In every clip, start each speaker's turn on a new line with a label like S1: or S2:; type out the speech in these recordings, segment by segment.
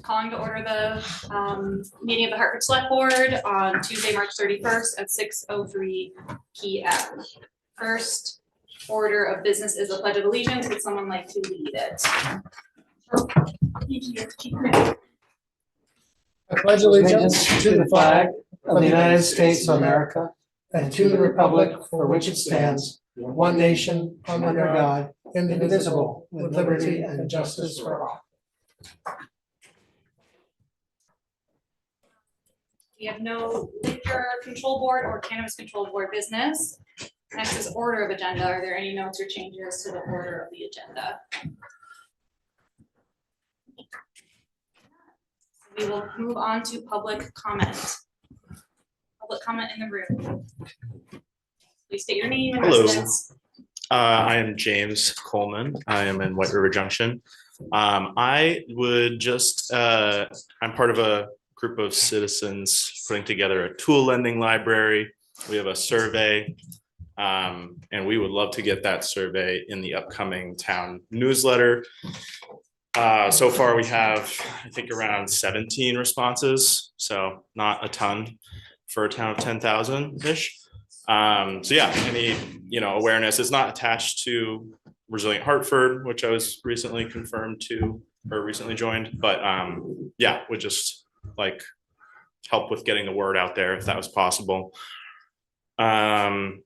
S1: Calling to order the meeting of the Hartford Selectboard on Tuesday, March 31st at 6:03 p.m. First order of business is the Pledge of Allegiance. Would someone like to lead it?
S2: I pledge allegiance to the flag of the United States of America and to the republic for which it stands, one nation, under God, indivisible, with liberty and justice for all.
S1: We have no liquor control board or cannabis control board business. Next is order of agenda. Are there any notes or changes to the order of the agenda? We will move on to public comment. Public comment in the room. Please state your name and residence.
S3: I am James Coleman. I am in White River Junction. I would just, I'm part of a group of citizens putting together a tool lending library. We have a survey, and we would love to get that survey in the upcoming town newsletter. So far we have, I think, around 17 responses, so not a ton for a town of 10,000-ish. So yeah, any awareness is not attached to Resilient Hartford, which I was recently confirmed to or recently joined, but yeah, would just like help with getting the word out there if that was possible. And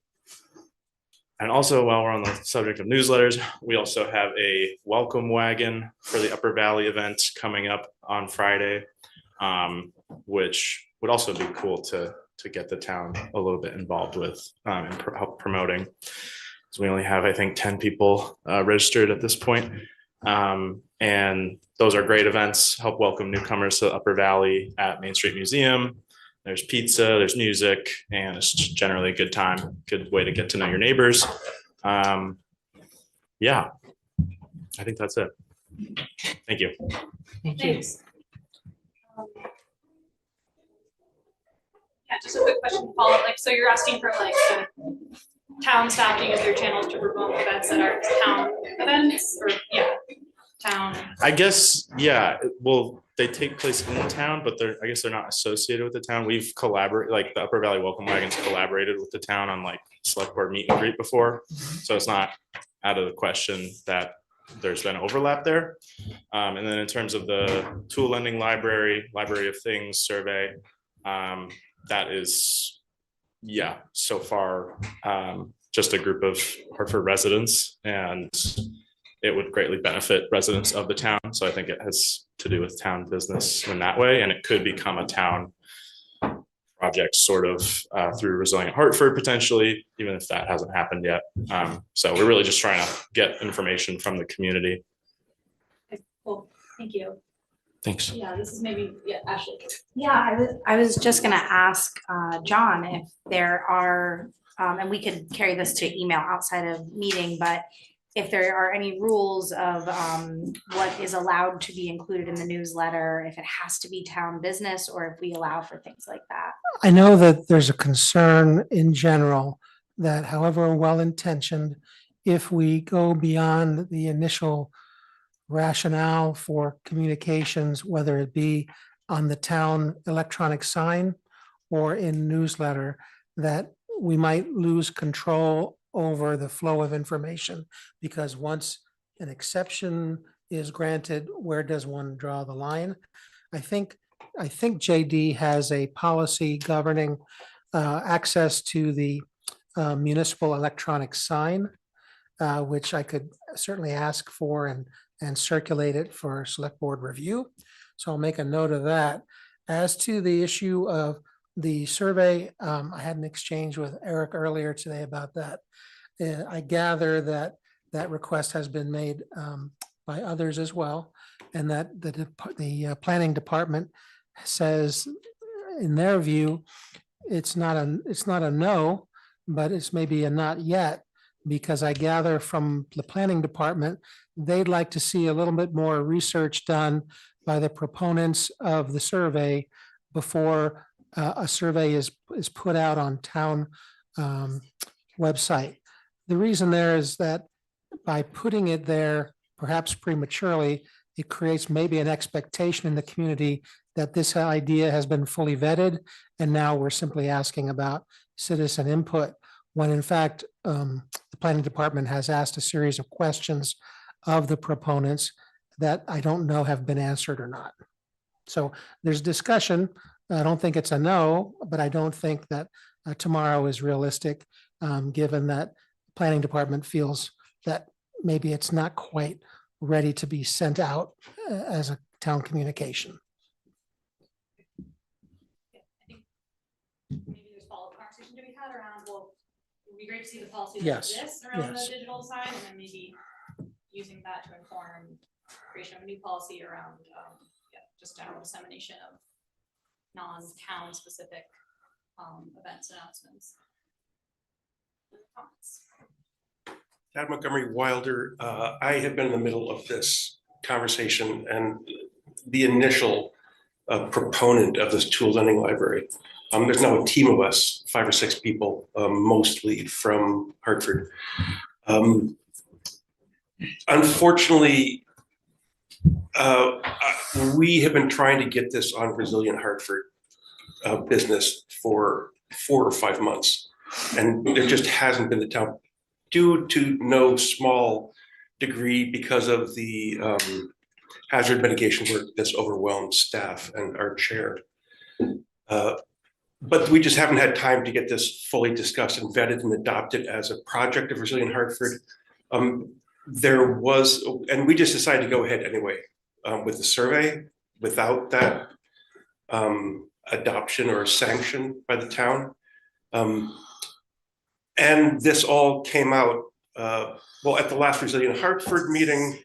S3: also, while we're on the subject of newsletters, we also have a welcome wagon for the Upper Valley event coming up on Friday, which would also be cool to get the town a little bit involved with and help promoting. So we only have, I think, 10 people registered at this point. And those are great events, help welcome newcomers to the Upper Valley at Main Street Museum. There's pizza, there's music, and it's just generally a good time, good way to get to know your neighbors. Yeah, I think that's it. Thank you.
S1: Thanks. Yeah, just a quick question to follow up. Like, so you're asking for like the town staff to use their channels to promote events that are town events, or yeah, town.
S3: I guess, yeah, well, they take place in the town, but I guess they're not associated with the town. We've collaborated, like the Upper Valley Welcome Wagons collaborated with the town on like select board meet and greet before. So it's not out of the question that there's been overlap there. And then in terms of the tool lending library of things survey, that is, yeah, so far just a group of Hartford residents, and it would greatly benefit residents of the town. So I think it has to do with town business in that way, and it could become a town project sort of through Resilient Hartford potentially, even if that hasn't happened yet. So we're really just trying to get information from the community.
S1: Okay, cool, thank you.
S3: Thanks.
S1: Yeah, this is maybe, yeah, Ashley.
S4: Yeah, I was just gonna ask John if there are, and we could carry this to email outside of meeting, but if there are any rules of what is allowed to be included in the newsletter, if it has to be town business, or if we allow for things like that.
S2: I know that there's a concern in general that however well-intentioned, if we go beyond the initial rationale for communications, whether it be on the town electronic sign or in newsletter, that we might lose control over the flow of information, because once an exception is granted, where does one draw the line? I think JD has a policy governing access to the municipal electronic sign, which I could certainly ask for and circulate it for select board review. So I'll make a note of that. As to the issue of the survey, I had an exchange with Eric earlier today about that. I gather that that request has been made by others as well, and that the planning department says, in their view, it's not a no, but it's maybe a not yet, because I gather from the planning department, they'd like to see a little bit more research done by the proponents of the survey before a survey is put out on town website. The reason there is that by putting it there, perhaps prematurely, it creates maybe an expectation in the community that this idea has been fully vetted, and now we're simply asking about citizen input, when in fact, the planning department has asked a series of questions of the proponents that I don't know have been answered or not. So there's discussion. I don't think it's a no, but I don't think that tomorrow is realistic, given that planning department feels that maybe it's not quite ready to be sent out as a town communication.
S1: Maybe there's follow-up conversation to be had around, well, it would be great to see the policy that
S2: Yes,
S1: exists around the
S2: yes.
S1: digital side, and then maybe using that to inform creation of a new policy around, just general dissemination of non-town specific events, announcements. Comments?
S5: Chad Montgomery Wilder, I have been in the middle of this conversation and the initial proponent of this tool lending library. There's now a team of us, 5 or 6 people, mostly from Hartford. Unfortunately, we have been trying to get this on Resilient Hartford business for 4 or 5 months, and there just hasn't been the time, due to no small degree because of the hazard mitigation work that's overwhelmed staff and our chair. But we just haven't had time to get this fully discussed and vetted and adopted as a project of Resilient Hartford. There was, and we just decided to go ahead anyway with the survey without that adoption or sanction by the town. And this all came out, well, at the last Resilient Hartford meeting,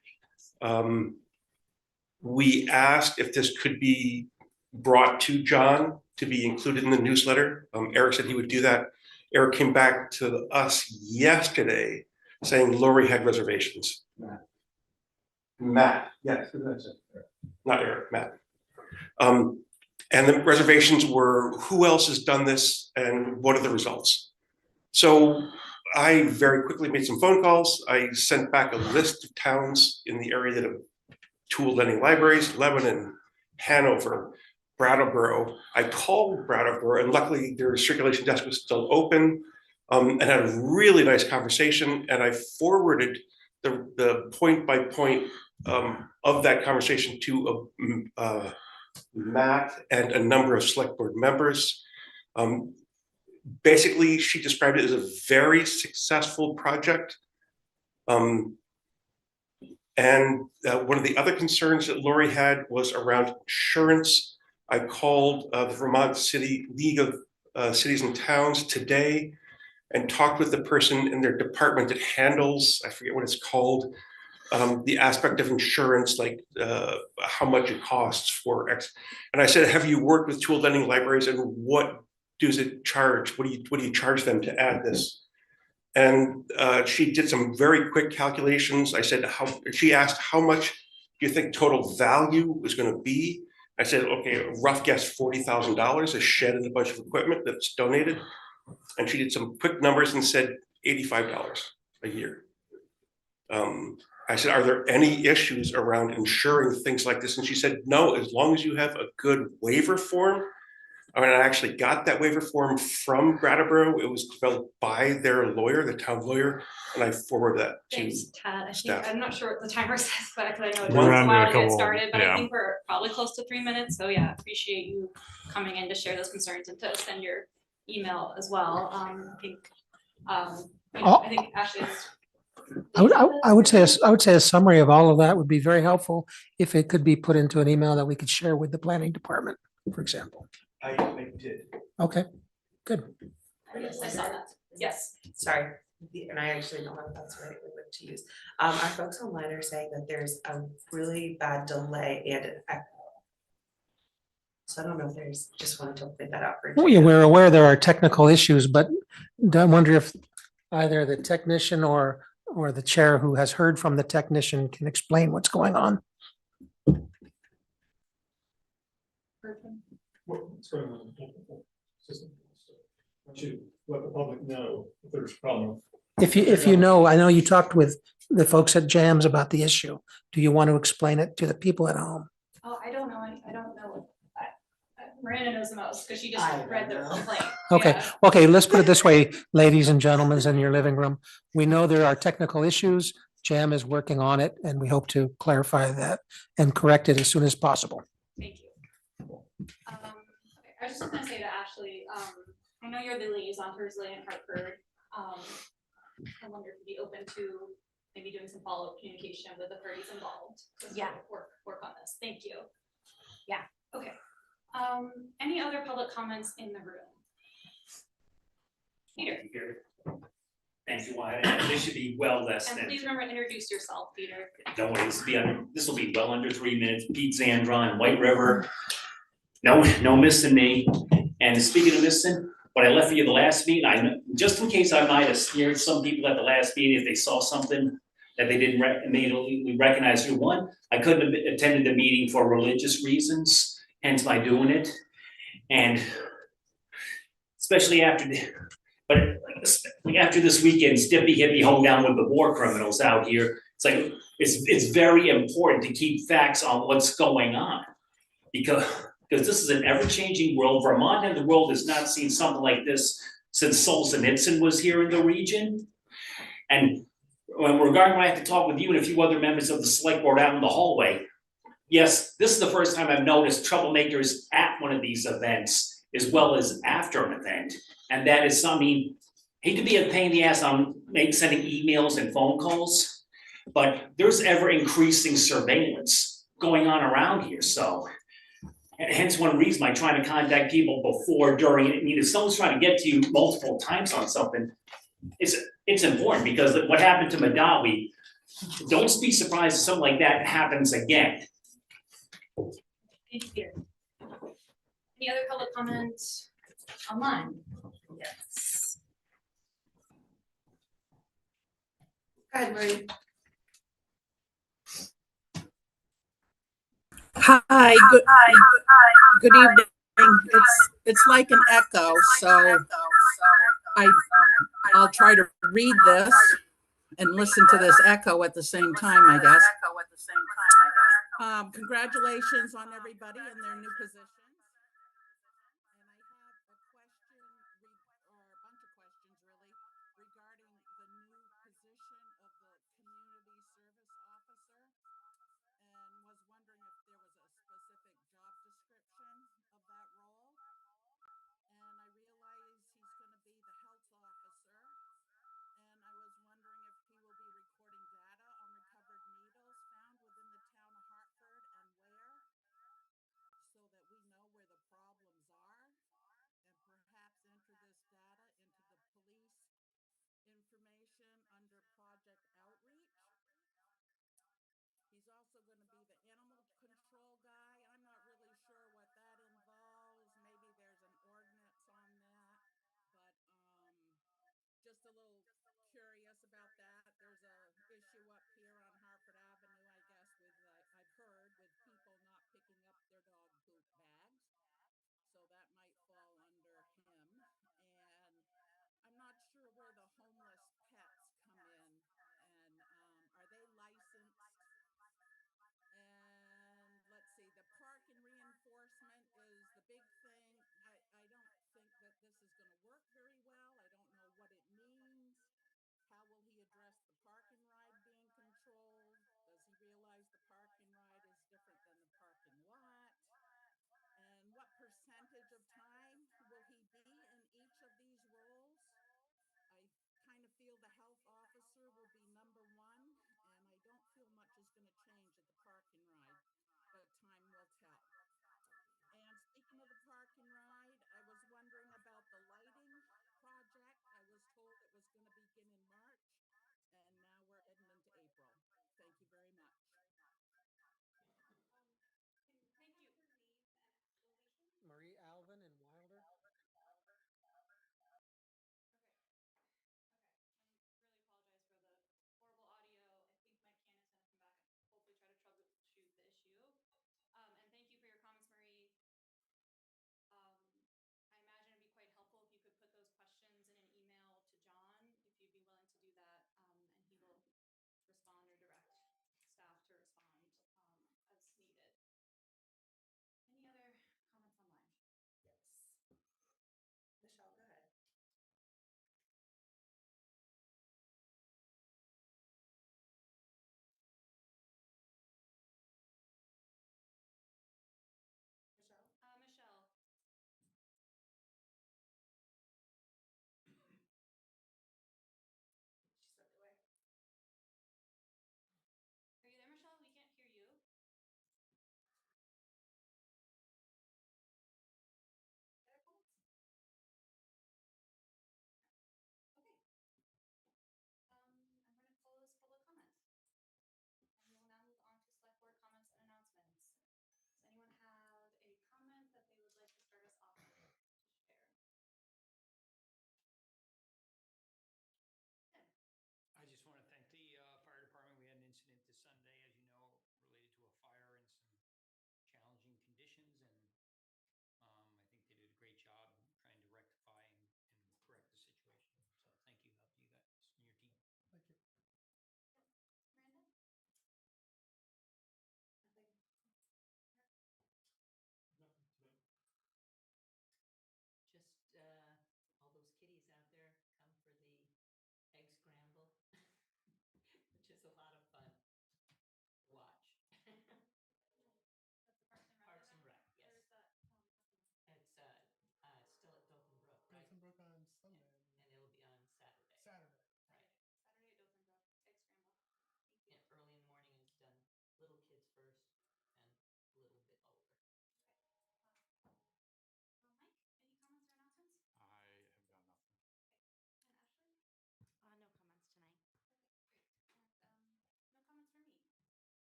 S5: we asked if this could be brought to John to be included in the newsletter. Eric said he would do that. Eric came back to us yesterday saying Lori had reservations. Matt, yes, not Eric, Matt. And the reservations were, who else has done this and what are the results? So I very quickly made some phone calls. I sent back a list of towns in the area that have tool lending libraries: Lebanon, Hanover, Brattleboro. I called Brattleboro, and luckily their circulation desk was still open, and had a really nice conversation. And I forwarded the point by point of that conversation to Matt and a number of select board members. Basically, she described it as a very successful project. And one of the other concerns that Lori had was around insurance. I called the Vermont City League of Cities and Towns today and talked with the person in their department that handles, I forget what it's called, the aspect of insurance, like how much it costs for X. And I said, have you worked with tool lending libraries, and what does it charge? What do you charge them to add this? And she did some very quick calculations. I said, she asked, how much do you think total value was going to be? I said, okay, rough guess, $40,000, a shed and a bunch of equipment that's donated. And she did some quick numbers and said $85 a year. I said, are there any issues around insuring things like this? And she said, no, as long as you have a good waiver form. I mean, I actually got that waiver form from Brattleboro. It was developed by their lawyer, the town lawyer, and I forwarded that to
S1: Thanks, Tad. I think,
S5: staff.
S1: I'm not sure what the timer says, but I know it takes
S3: We're
S1: a
S3: under
S1: while
S3: a
S1: to get
S3: couple,
S1: started, but I
S3: yeah.
S1: think we're probably close to 3 minutes. So yeah, appreciate you coming in to share those concerns and to send your email as well. I think Ashley's.
S2: I would say a summary of all of that would be very helpful if it could be put into an email that we could share with the planning department, for example.
S5: I did.
S2: Okay, good.
S1: Yes, I saw that. Yes.
S6: Sorry, and I actually know if that's the right word to use. Our folks online are saying that there's a really bad delay and an echo. So I don't know if there's, just wanted to point that out for you.
S2: We're aware there are technical issues, but I wonder if either the technician or the chair who has heard from the technician can explain what's going on.
S7: What's going on in the technical system? Want you to let the public know if there's a problem.
S2: If you know, I know you talked with the folks at Jams about the issue. Do you want to explain it to the people at home?
S1: Oh, I don't know, I don't know. Miranda knows the most, because she just
S6: I
S1: read the
S6: don't know.
S1: complaint.
S2: Okay,
S1: Yeah.
S2: okay, let's put it this way, ladies and gentlemen in your living room. We know there are technical issues. Jam is working on it, and we hope to clarify that and correct it as soon as possible.
S1: Thank you. Okay, I was just gonna say to Ashley, I know you're the liaison for Resilient Hartford. I wonder if you'd be open to maybe doing some follow-up communication with the parties involved. to sort
S4: Yeah.
S1: of Work on this. Thank you.
S4: Yeah.
S1: Okay. Any other public comments in the room? Peter,
S8: Thank you, Wyatt. And this should be well less
S1: and
S8: than,
S1: please remember to introduce yourself, Peter.
S8: don't worry, this will be well under 3 minutes. Pete Zandron, White River. No missing me. And speaking of missing, what I left for you the last meeting, just in case I might have scared some people at the last meeting if they saw something that they didn't immediately recognize who won. I couldn't have attended the meeting for religious reasons, hence my doing it. And especially after this weekend, Stippy Hippie hung down with the war criminals out here. It's like, it's very important to keep facts on what's going on. Because this is an ever-changing world. Vermont and the world has not seen something like this since Solzhenitsyn was here in the region. And regarding when I have to talk with you and a few other members of the select board out in the hallway, yes, this is the first time I've noticed troublemakers at one of these events as well as after an event. And that is something, hate to be a pain in the ass on sending emails and phone calls, but there's ever increasing surveillance going on around here, so. And hence one reason I'm trying to contact people before, during, I mean, if someone's trying to get to you multiple times on something, it's important, because what happened to Madawi, don't be surprised if something like that happens again.
S1: Thank you, Peter. Any other public comments online?
S6: Yes. Go ahead, Marie.
S9: Hi, good evening. It's like an echo, so I'll try to read this and listen to this echo at the same time, I guess. Congratulations on everybody in their new positions. And I have a question, or a bunch of questions really, regarding the new position of the community service officer. And was wondering if there was a specific job description of that role. And I realize he's going to be the health officer. And I was wondering if he will be recording data on recovered needles found within the town of Hartford and where, so that we know where the problems are, and perhaps enter this data into the police information under project outreach. He's also going to be the animal control guy. I'm not really sure what that involves. Maybe there's an ordinance on that, but just a little curious about that. There's a issue up here on Hartford Avenue, I guess, with I've heard with people not picking up their dog poop bags. So that might fall under him. And I'm not sure where the homeless pets come in, and are they licensed? And let's see, the park and reinforcement is the big thing. I don't think that this is going to work very well. I don't know what it means. How will he address the park and ride being controlled? Does he realize the park and ride is different than the parking lot? And what percentage of time will he be in each of these roles? I kind of feel the health officer will be number one, and I don't feel much is going to change at the park and ride, but time will tell. And speaking of the park and ride, I was wondering about the lighting project. I was told it was going to begin in March, and now we're heading into April. Thank you very much.
S2: Marie Alvin and Wilder.
S1: Really apologize for the horrible audio. I think my can is gonna come back and hopefully try to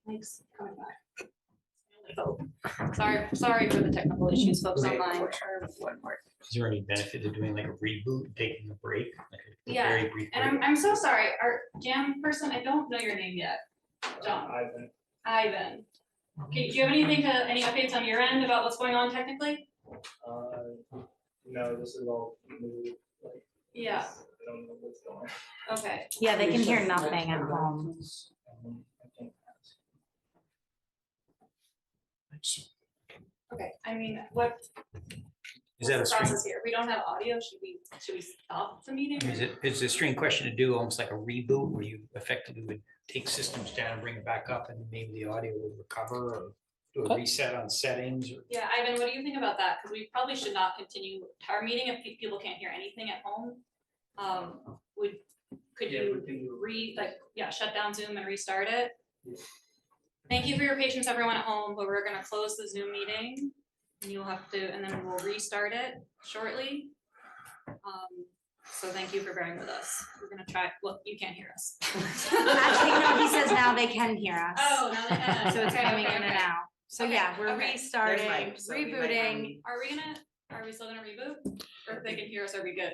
S1: Thanks, coming back. Sorry for the technical issues, folks online.
S10: Is there any benefit to doing like a reboot, taking a break? Like a
S1: Yeah,
S10: very brief
S1: And
S10: break?
S1: I'm so sorry, our jam person, I don't know your name yet. John. Ivan. Okay, do you have anything any updates on your end about what's going on technically?
S7: No, this is all new, like,
S1: Yeah,
S7: I don't know what's going on.
S1: okay.
S4: Yeah, they can hear nothing at home.
S7: I think
S1: Okay, I mean, what?
S10: Is that a
S1: what's the
S10: screen?
S1: process here? We don't have audio, should we stop the meeting?
S10: Is it a strange question to do almost like a reboot where you effectively would take systems down and bring it back up and maybe the audio would recover or do a reset on settings or?
S1: Yeah, Ivan, what do you think about that? Because we probably should not continue our meeting if people can't hear anything at home. Could you shut down Zoom and restart it? Thank you for your patience, everyone at home, but we're gonna close the Zoom meeting. And you'll have to, and then we'll restart it shortly. So thank you for bearing with us. We're gonna try, look, you can't hear us.
S4: Actually, no, he says now they can hear us.
S1: Oh, now they can.
S4: So it's
S1: Okay,
S4: coming
S1: okay,
S4: in and
S1: okay.
S4: out. So
S1: Okay,
S4: yeah, we're
S1: okay.
S4: restarting,
S6: There's Mike, so we might
S4: rebooting.
S1: Are we still gonna reboot? Or if they can hear us, are we good?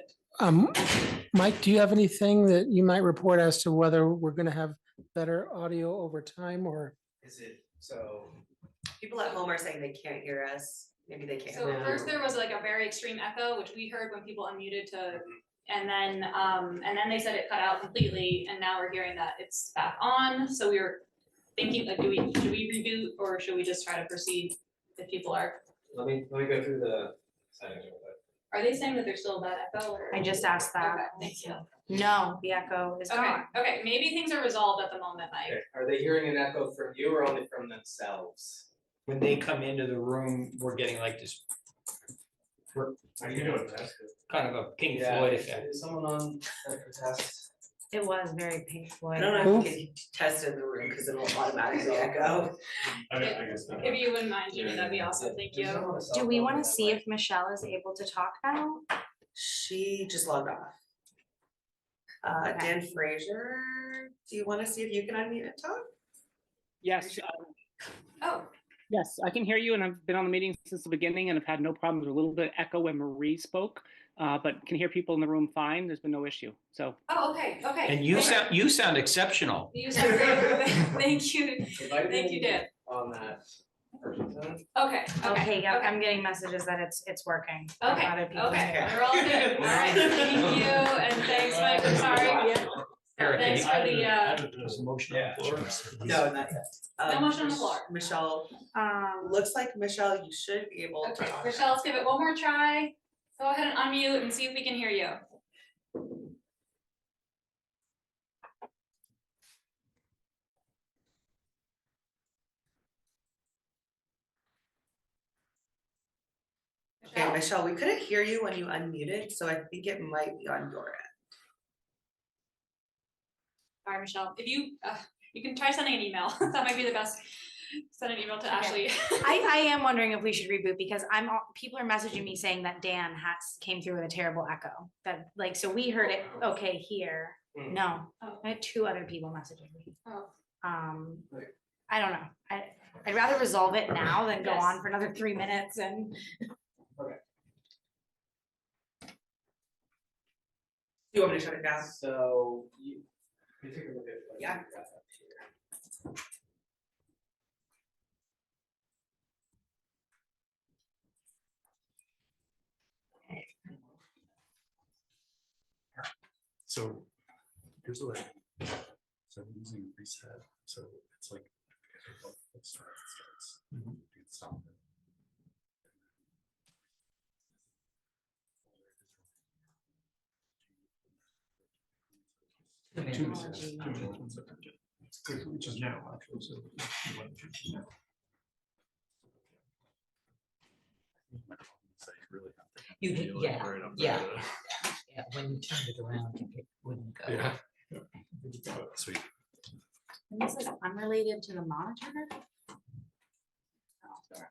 S2: Mike, do you have anything that you might report as to whether we're gonna have better audio over time or?
S6: Is it, so, people at home are saying they can't hear us, maybe they can't.
S1: So first there was like a very extreme echo, which we heard when people unmuted to, and then they said it cut out completely, and now we're hearing that it's back on, so we were thinking, like, should we reboot, or should we just try to proceed if people are?
S7: Let me go through the settings real quick.
S1: Are they saying that there's still a bad echo, or?
S4: I just asked that.
S1: Okay, thank you.
S4: No, the echo is
S1: Okay,
S4: gone.
S1: okay, maybe things are resolved at the moment, Mike.
S7: Okay, are they hearing an echo from you or only from themselves?
S10: When they come into the room, we're getting like this.
S7: Are you doing that?
S10: Kind of a Pink
S7: Yeah,
S10: Floyd effect.
S7: is someone on the test?
S4: It was very Pink Floyd.
S6: I don't know if you can test in the room because it'll automatically echo.
S7: I guess not.
S1: If you wouldn't mind, Jimmy, that'd be awesome, thank you.
S4: Do we want to see if Michelle is able to talk now?
S6: She just logged off. Dan Fraser, do you wanna see if you can unmute and talk?
S11: Yes,
S1: Oh,
S11: yes, I can hear you, and I've been on the meeting since the beginning, and I've had no problems. A little bit of echo when Marie spoke, but can hear people in the room fine. There's been no issue. So
S1: okay.
S10: And you sound exceptional.
S1: You sound great. Thank you, Dan.
S7: On that person.
S1: Okay,
S4: Okay, yeah, I'm getting messages that it's working. from
S1: Okay,
S4: other people.
S1: okay, we're all good. All right, thank you, and thanks, Mike, I'm sorry.
S10: Eric,
S1: Thanks for the,
S10: There's a motion on the floor.
S6: No, not yet.
S1: No motion on the floor.
S6: Michelle,
S4: Um,
S6: looks like Michelle, you should be able to
S1: Okay,
S6: talk.
S1: Michelle, let's give it one more try. Go ahead and unmute and see if we can hear you.
S6: Okay, Michelle, we couldn't hear you when you unmuted, so I think it might be on your end.
S1: All right, Michelle, if you can try sending an email, that might be the best. Send an email to
S4: Okay.
S1: Ashley.
S4: I am wondering if we should reboot because people are messaging me saying that Dan came through with a terrible echo. That like, so we heard it okay here. No,
S1: Oh.
S4: I had 2 other people messaging me.
S1: Oh.
S4: I don't know. I'd rather resolve it now than go
S1: Yes.
S4: on for another 3 minutes and.
S6: You want me to shut it down?
S7: So you take a look at. what
S6: Yeah.
S7: you got up here.
S3: So here's the way. So I'm using reset, so it's like. It starts. It's stop it. Which is now actually, so.
S6: Yeah.
S10: Yeah, when you turned it around, it wouldn't go.
S3: Yeah. Sweet.
S4: And this is unrelated to the monitor? Oh, sorry.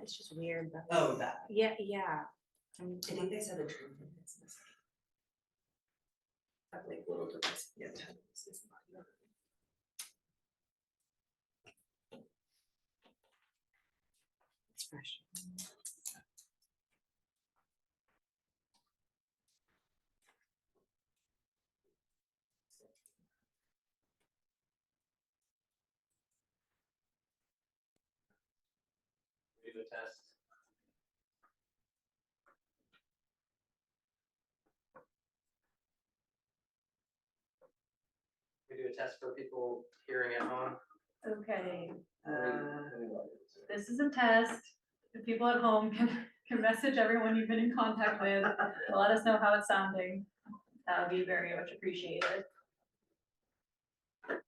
S4: It's just weird, but.
S6: Oh, that.
S4: Yeah.
S6: I think they said the treatment is missing. That like little device, yeah, attendance is not. It's fresh.
S12: Do the test. We do a test for people hearing at home.
S13: Okay,
S12: Anybody.
S13: this is a test. The people at home can message everyone you've been in contact with, to let us know how it's sounding. That would be very much appreciated. Just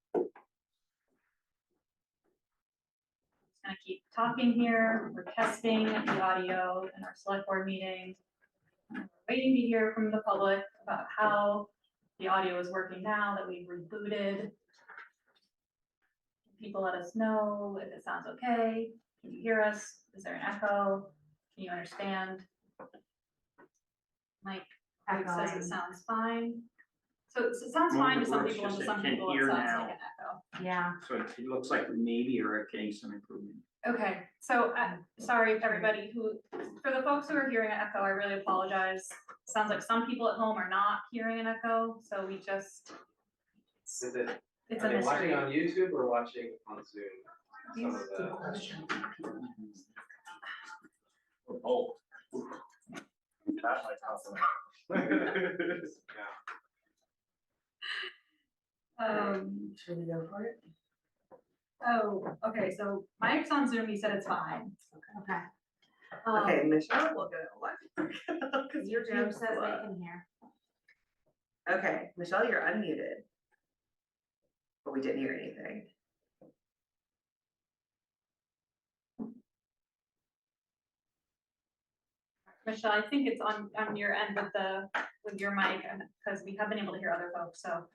S13: gonna keep talking here. We're testing the audio in our select board meeting. We're waiting to hear from the public about how the audio is working now that we've rebooted. People let us know if it sounds okay. Can you hear us? Is there an echo? Can you understand? Mike says it sounds fine. So it sounds fine to some people, and to some people it sounds like an echo.
S4: Yeah.
S10: So it looks like we maybe are getting some improvement.
S13: Okay, so sorry, everybody for the folks who are hearing an echo, I really apologize. Sounds like some people at home are not hearing an echo, so we just,
S12: Is it,
S13: it's
S12: are
S13: a
S12: they watching
S13: mystery.
S12: on YouTube or watching on Zoom? Some of
S6: Good
S12: the,
S6: question.
S12: or both. That might help. Yeah.
S6: Should we go for it?
S13: Oh, okay, so Mike's on Zoom, he said it's fine.
S4: Okay.
S6: Okay, Michelle, we'll go what? Cause your
S4: Joe
S6: Zoom
S4: says they can hear.
S6: Okay, Michelle, you're unmuted. But we didn't hear anything.
S13: Michelle, I think it's on your end with your mic, and because we have been able to hear other folks, so.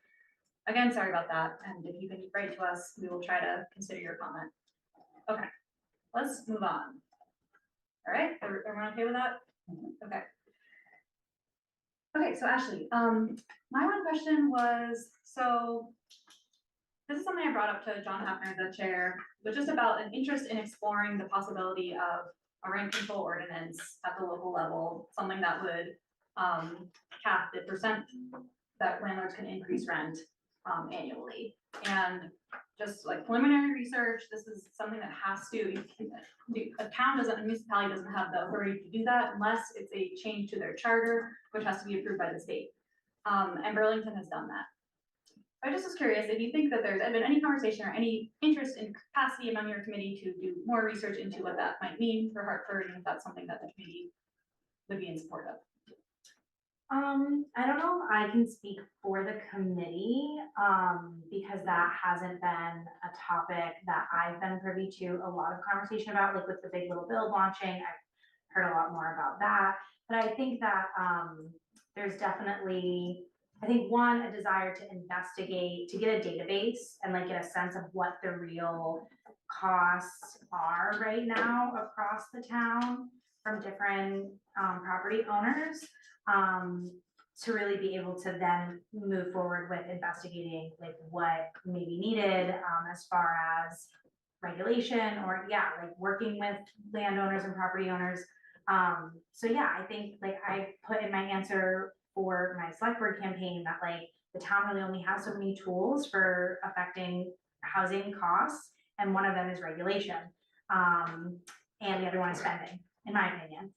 S13: Again, sorry about that, and if you can write to us, we will try to consider your comment. Okay, let's move on. All right, everyone okay with that? Okay. Okay, so Ashley, my one question was, so this is something I brought up to John Hafner, the chair, but just about an interest in exploring the possibility of a rent control ordinance at the local level, something that would cap the percent that landlords can increase rent annually. And just like preliminary research, this is something that has to, a town doesn't, a municipality doesn't have the authority to do that unless it's a change to their charter, which has to be approved by the state. And Burlington has done that. I just was curious if you think that there's been any conversation or any interest in capacity among your committee to do more research into what that might mean for Hartford, and if that's something that the committee would be in support of.
S4: I don't know if I can speak for the committee, because that hasn't been a topic that I've been privy to a lot of conversation about, like with the Big Little Bill launching. I've heard a lot more about that, but I think that, there's definitely, I think one, a desire to investigate, to get a database and like get a sense of what the real costs are right now across the town from different, property owners. To really be able to then move forward with investigating like what may be needed, as far as regulation or like working with landowners and property owners. So yeah, I think like I put in my answer for my select board campaign that like the town really only has so many tools for affecting housing costs, and one of them is regulation. And the other one is spending, in my opinion.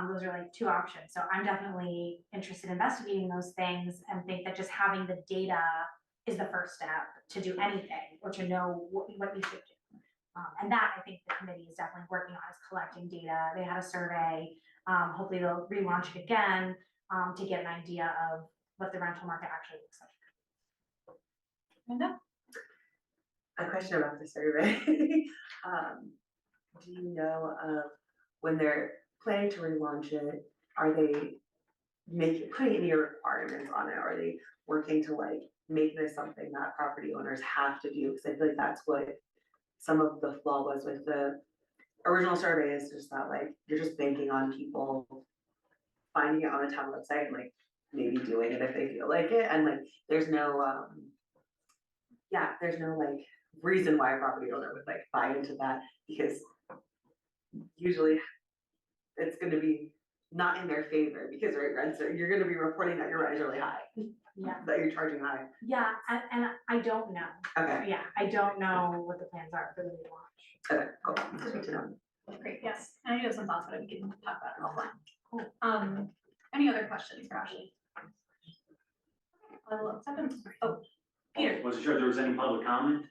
S4: Those are like two options. So I'm definitely interested in investigating those things and think that just having the data is the first step to do anything or to know what you should do. And that I think the committee is definitely working on, is collecting data. They had a survey. Hopefully they'll relaunch it again to get an idea of what the rental market actually looks like.
S13: Linda?
S6: A question about the survey. Do you know when they're planning to relaunch it, are they putting any requirements on it? Are they working to like make this something that property owners have to do? Because I feel like that's what some of the flaw was with the original survey, is just that like you're just banking on people finding it on the town website and like maybe doing it if they feel like it, and like, there's no, there's no like reason why a property owner would like buy into that, because usually it's gonna be not in their favor, because rents are, you're gonna be reporting that your rent is really high,
S4: Yeah,
S6: that you're charging high.
S4: yeah, and I don't know.
S6: Okay,
S4: Yeah, I don't know what the plans are for the relaunch.
S6: okay, cool, good to know.
S13: Great, yes, and I do have some thoughts, but we can talk about it offline. Any other questions for Ashley? I will accept them. Oh, Peter,
S8: Wasn't sure if there was any public comment?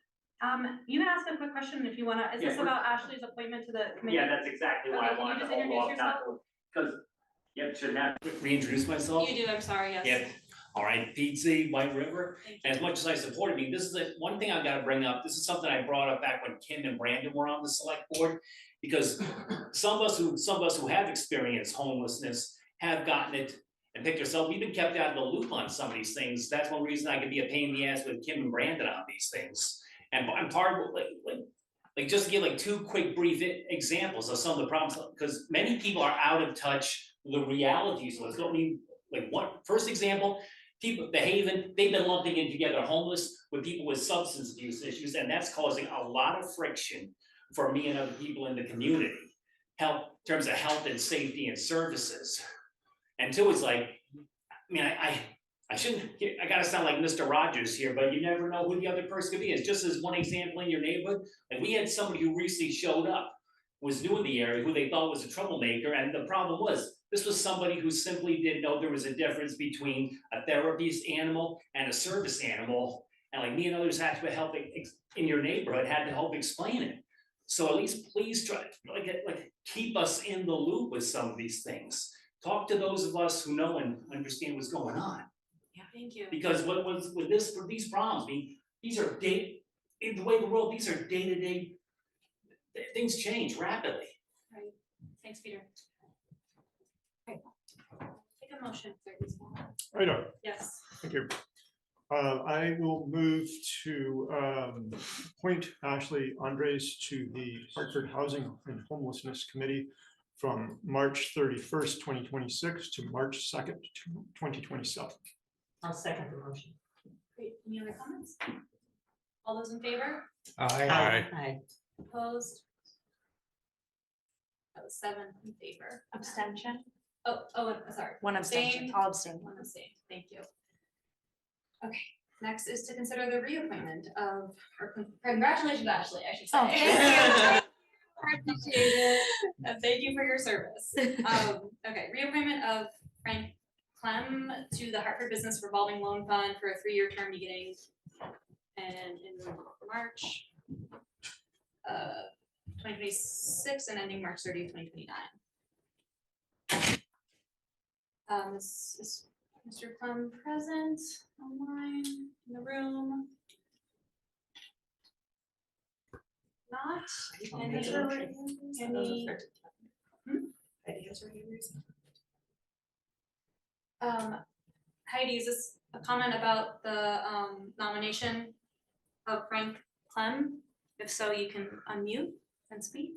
S13: you can ask a quick question if you wanna, is this
S8: Yeah.
S13: about Ashley's appointment to the committee?
S8: Yeah, that's exactly why
S13: Okay,
S8: I
S13: can you
S8: wanted to
S13: just
S8: hold
S13: introduce
S8: off, not to, because, yeah, shouldn't have. Reintroduce myself?
S1: You do, I'm sorry, yes.
S8: Yeah, all right, Pete Z, White River,
S1: Thank
S8: and as much as I supported me, this is one thing I gotta bring up, this is something I brought up back when Kim and Brandon were on the select board. Because some of us who have experienced homelessness have gotten it and picked ourselves, we've been kept out of the loop on some of these things. That's one reason I could be a pain in the ass with Kim and Brandon on these things. And I'm part of, like just to give like two quick brief examples of some of the problems, because many people are out of touch with the realities of what's going on. Like one, first example, people, the Haven, they've been lumping in together homeless with people with substance abuse issues, and that's causing a lot of friction for me and other people in the community. In terms of health and safety and services. And two, it's like, I mean, I shouldn't, I gotta sound like Mr. Rogers here, but you never know who the other person could be. It's just as one example in your neighborhood, like we had somebody who recently showed up, was new in the area, who they thought was a troublemaker, and the problem was, this was somebody who simply didn't know there was a difference between a therapist animal and a service animal. And like me and others had to help in your neighborhood, had to help explain it. So at least please try, like keep us in the loop with some of these things. Talk to those of us who know and understand what's going on.
S1: Yeah, thank you.
S8: Because what was with this, for these problems, I mean, these are in the way of the world, these are day-to-day, things change rapidly.
S1: Right, thanks, Peter. Okay. Take a motion, please.
S14: Right on,
S1: Yes.
S14: thank you. I will move to appoint Ashley Andreas to the Hartford Housing and Homelessness Committee from March 31st, 2026 to March 2nd, 2027.
S6: I'll second the motion.
S1: Great, any other comments? All those in favor?
S6: Aye.
S1: Opposed? That was 7 in favor.
S4: Abstention?
S1: Oh, sorry.
S4: One abstention,
S1: Abstain?
S4: I'll abstain.
S1: One abstain, thank you. Okay, next is to consider the reappointment of, or congratulations, Ashley, I should say.
S4: Oh, thank you.
S1: I appreciate it, and thank you for your service. Okay, reappointment of Frank Klymn to the Hartford Business Revolving Loan Fund for a 3-year term beginning and in March 2026 and ending March 30th, 2029. Is Mr. Klymn present online in the room? Not? Any? Heidi, is this a comment about the nomination of Frank Klymn? If so, you can unmute and speak.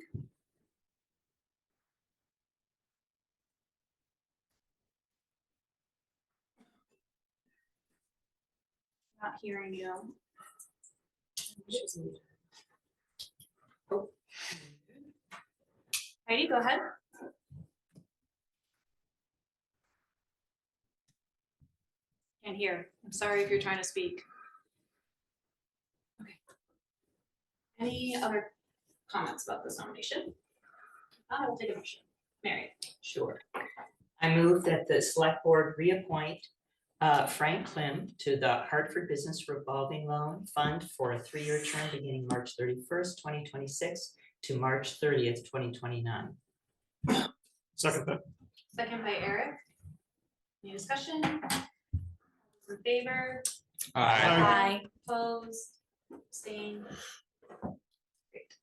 S1: Not hearing you. Oh. Heidi, go ahead. Can't hear. I'm sorry if you're trying to speak. Okay. Any other comments about this nomination? I will take a motion. Mary.
S15: Sure. I move that the select board reappoint Frank Klymn to the Hartford Business Revolving Loan Fund for a 3-year term beginning March 31st, 2026 to March 30th, 2029.
S14: Second that.
S1: Second by Eric. Any discussion? In favor?
S4: Aye.
S1: Opposed? Abstained? Great.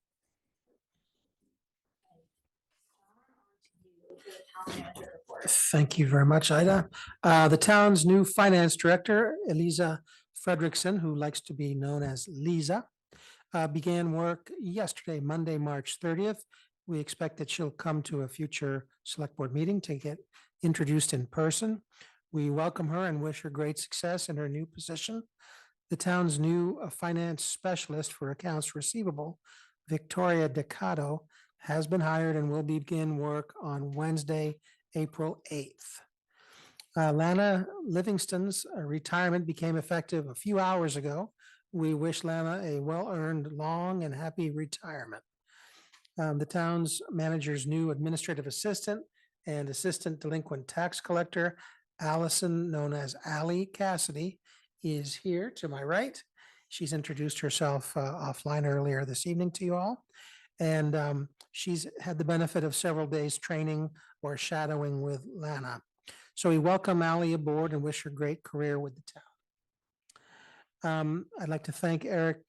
S1: Town manager report.
S2: Thank you very much, Ida. The town's new finance director, Eliza Fredrickson, who likes to be known as Lisa, began work yesterday, Monday, March 30th. We expect that she'll come to a future select board meeting to get introduced in person. We welcome her and wish her great success in her new position. The town's new finance specialist for accounts receivable, Victoria Decato, has been hired and will begin work on Wednesday, April 8th. Lana Livingston's retirement became effective a few hours ago. We wish Lana a well-earned, long and happy retirement. The town's manager's new administrative assistant and assistant delinquent tax collector, Allison, known as Ally Cassidy, is here to my right. She's introduced herself offline earlier this evening to you all. And she's had the benefit of several days training or shadowing with Lana. So we welcome Ally aboard and wish her great career with the town. I'd like to thank Eric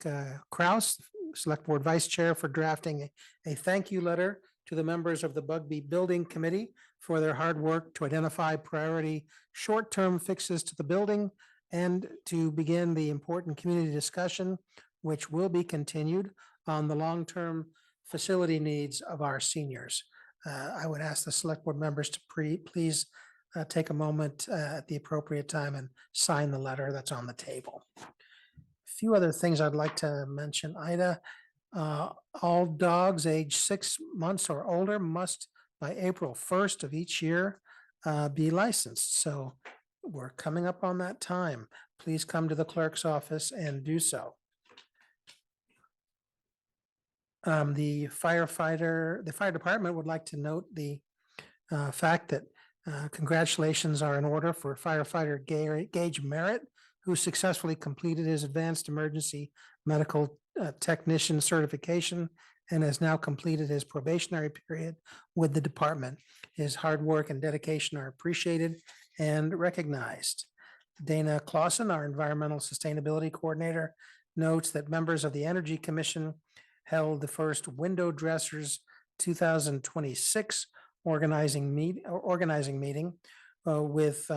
S2: Kraus, Select Board Vice Chair, for drafting a thank you letter to the members of the Bugby Building Committee for their hard work to identify priority short-term fixes to the building and to begin the important community discussion, which will be continued on the long-term facility needs of our seniors. I would ask the Select Board members to please take a moment at the appropriate time and sign the letter that's on the table. A few other things I'd like to mention, Ida. All dogs aged 6 months or older must, by April 1st of each year, be licensed. So we're coming up on that time. Please come to the clerk's office and do so. The fire department would like to note the fact that congratulations are in order for firefighter Gage Merritt, who successfully completed his advanced emergency medical technician certification and has now completed his probationary period with the department. His hard work and dedication are appreciated and recognized. Dana Clausen, our environmental sustainability coordinator, notes that members of the Energy Commission held the first Window Dressers 2026 organizing meeting with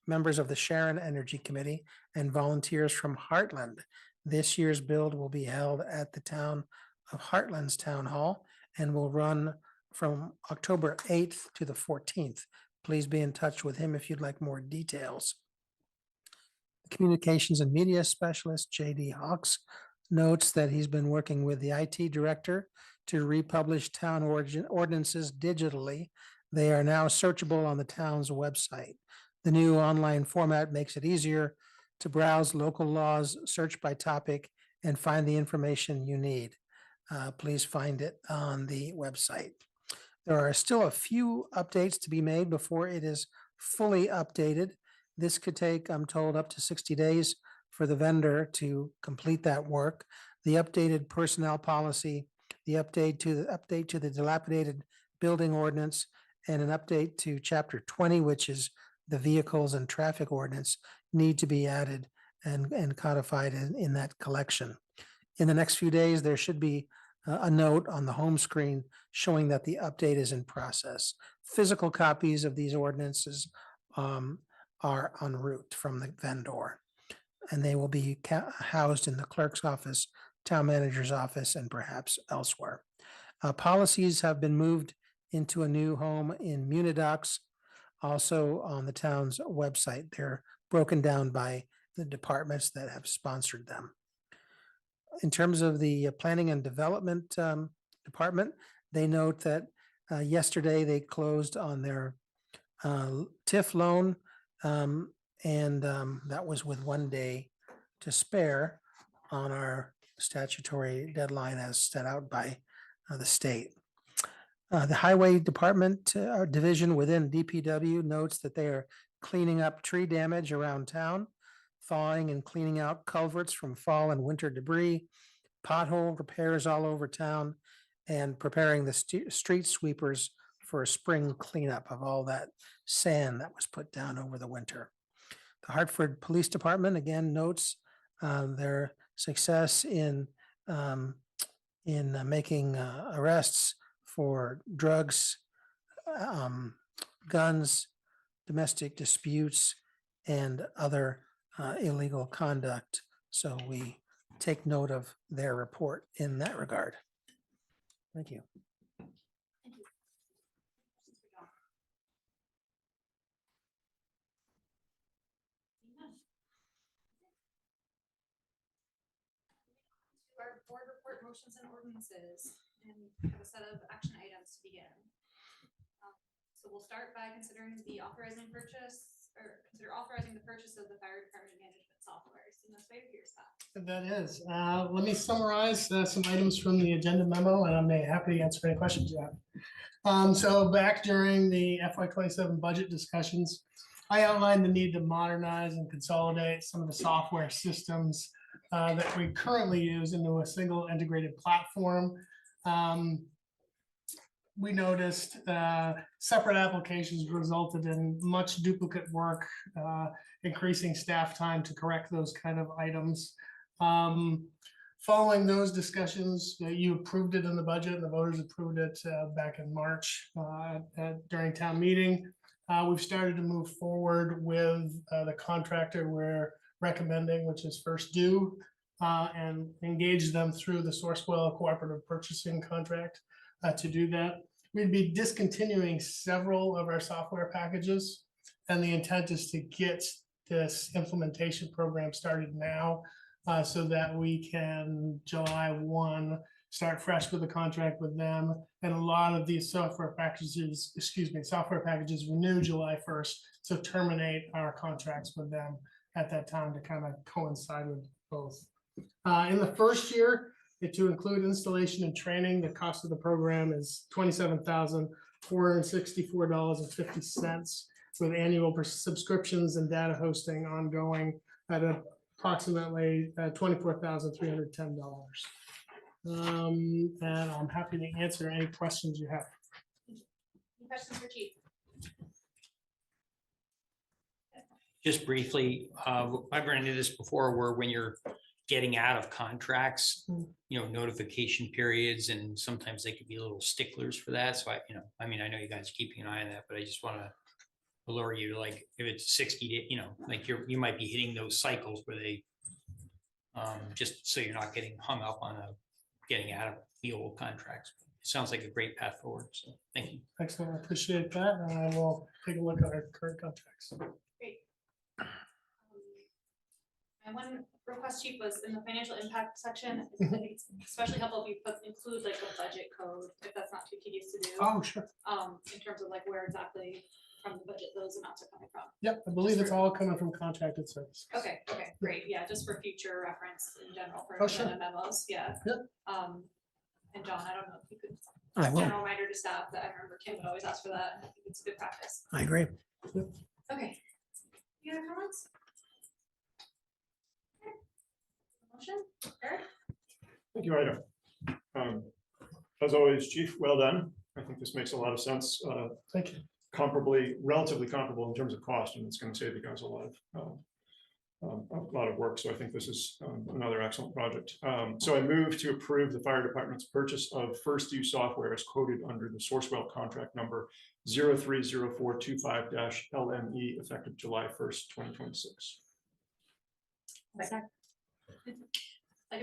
S2: members of the Sharon Energy Committee and volunteers from Heartland. This year's build will be held at the town of Heartland's Town Hall and will run from October 8th to the 14th. Please be in touch with him if you'd like more details. The Communications and Media Specialist, J.D. Hawks, notes that he's been working with the IT director to republish town ordinances digitally. They are now searchable on the town's website. The new online format makes it easier to browse local laws, search by topic, and find the information you need. Please find it on the website. There are still a few updates to be made before it is fully updated. This could take, I'm told, up to 60 days for the vendor to complete that work. The updated personnel policy, the update to the dilapidated building ordinance, and an update to Chapter 20, which is the vehicles and traffic ordinance, need to be added and codified in that collection. In the next few days, there should be a note on the home screen showing that the update is in process. Physical copies of these ordinances are en route from the vendor, and they will be housed in the clerk's office, town manager's office, and perhaps elsewhere. Policies have been moved into a new home in Munidocs, also on the town's website. They're broken down by the departments that have sponsored them. In terms of the planning and development department, they note that yesterday they closed on their TIF loan, and that was with 1 day to spare on our statutory deadline as set out by the state. The highway department division within DPW notes that they are cleaning up tree damage around town, thawing and cleaning out culverts from fall and winter debris, pothole repairs all over town, and preparing the street sweepers for a spring cleanup of all that sand that was put down over the winter. The Hartford Police Department again notes their success in making arrests for drugs, guns, domestic disputes, and other illegal conduct. So we take note of their report in that regard. Thank you.
S1: board report motions and ordinances, and we have a set of action items to begin. So we'll start by considering the authorizing purchase, or consider authorizing the purchase of the fire department management software. So that's why here's that.
S16: That is, let me summarize some items from the agenda memo, and I'm happy to answer any questions you have. So back during the FY27 budget discussions, I outlined the need to modernize and consolidate some of the software systems that we currently use into a single integrated platform. We noticed separate applications resulted in much duplicate work, increasing staff time to correct those kind of items. Following those discussions, you approved it in the budget and the voters approved it back in March during town meeting. We've started to move forward with the contractor we're recommending, which is First Due, and engage them through the Sourcewell Cooperative Purchasing Contract to do that. We'd be discontinuing several of our software packages, and the intent is to get this implementation program started now so that we can July 1 start fresh with the contract with them. And a lot of these software packages renew July 1st, so terminate our contracts with them at that time to kind of coincide with both. In the first year, to include installation and training, the cost of the program is $27,464.50, with annual subscriptions and data hosting ongoing at approximately $24,310. And I'm happy to answer any questions you have.
S1: Any questions for Chief?
S10: Just briefly, I've run into this before where when you're getting out of contracts, notification periods, and sometimes they could be a little sticklers for that. So I know you guys are keeping an eye on that, but I just want to alert you to, like, if it's 60 days, like you might be hitting those cycles where they, just so you're not getting hung up on getting out of the old contracts. It sounds like a great path forward. So thank you.
S16: Excellent. I appreciate that. And I will take a look at our current contracts.
S1: Great. And one request, Chief, was in the financial impact section. I think it's especially helpful if you include like a budget code, if that's not too tedious to do.
S16: Oh, sure.
S1: In terms of like where exactly from the budget those amounts are coming from.
S16: Yep, I believe it's all coming from contracted services.
S1: Okay, great. Yeah, just for future reference in general for
S16: Oh, sure.
S1: agenda memos. Yeah.
S16: Yep.
S1: And John, I don't know if you could
S2: I will.
S1: general reminder to staff that I remember Kim would always ask for that. I think it's good practice.
S2: I agree.
S1: Okay. Any other comments? Okay. Motion, Eric?
S14: Thank you, Ida. As always, Chief, well done. I think this makes a lot of sense.
S16: Thank you.
S14: Relatively comparable in terms of cost, and it's going to save you guys a lot of work. So I think this is another excellent project. So I move to approve the fire department's purchase of First Due software as quoted under the Sourcewell contract number 030425-LME effective July 1st, 2026.
S1: Second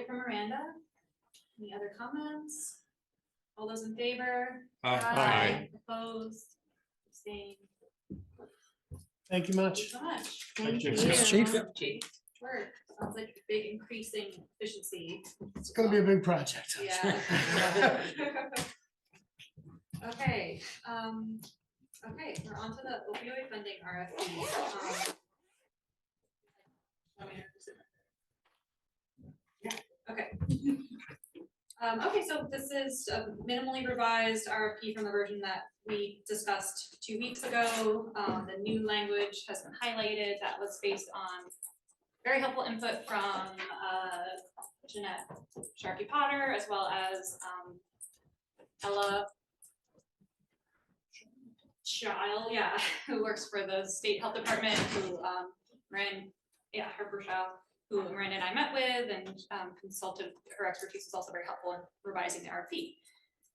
S1: from Miranda. Any other comments? All those in favor?
S10: Aye.
S1: Opposed? Abstained?
S16: Thank you much.
S1: Thank you so much.
S14: Thank you.
S2: Yes, Chief.
S1: Sure. Sounds like a big increasing efficiency.
S16: It's going to be a big project.
S1: Yeah. Okay. Okay, we're on to the opioid funding RFP. Okay. Okay, so this is a minimally revised RFP from the version that we discussed 2 weeks ago. The new language has been highlighted. That was based on very helpful input from Jeanette Sharkey Potter, as well as Ella Child, who works for the state health department, who who Miranda and I met with and consulted. Her expertise was also very helpful in revising the RFP.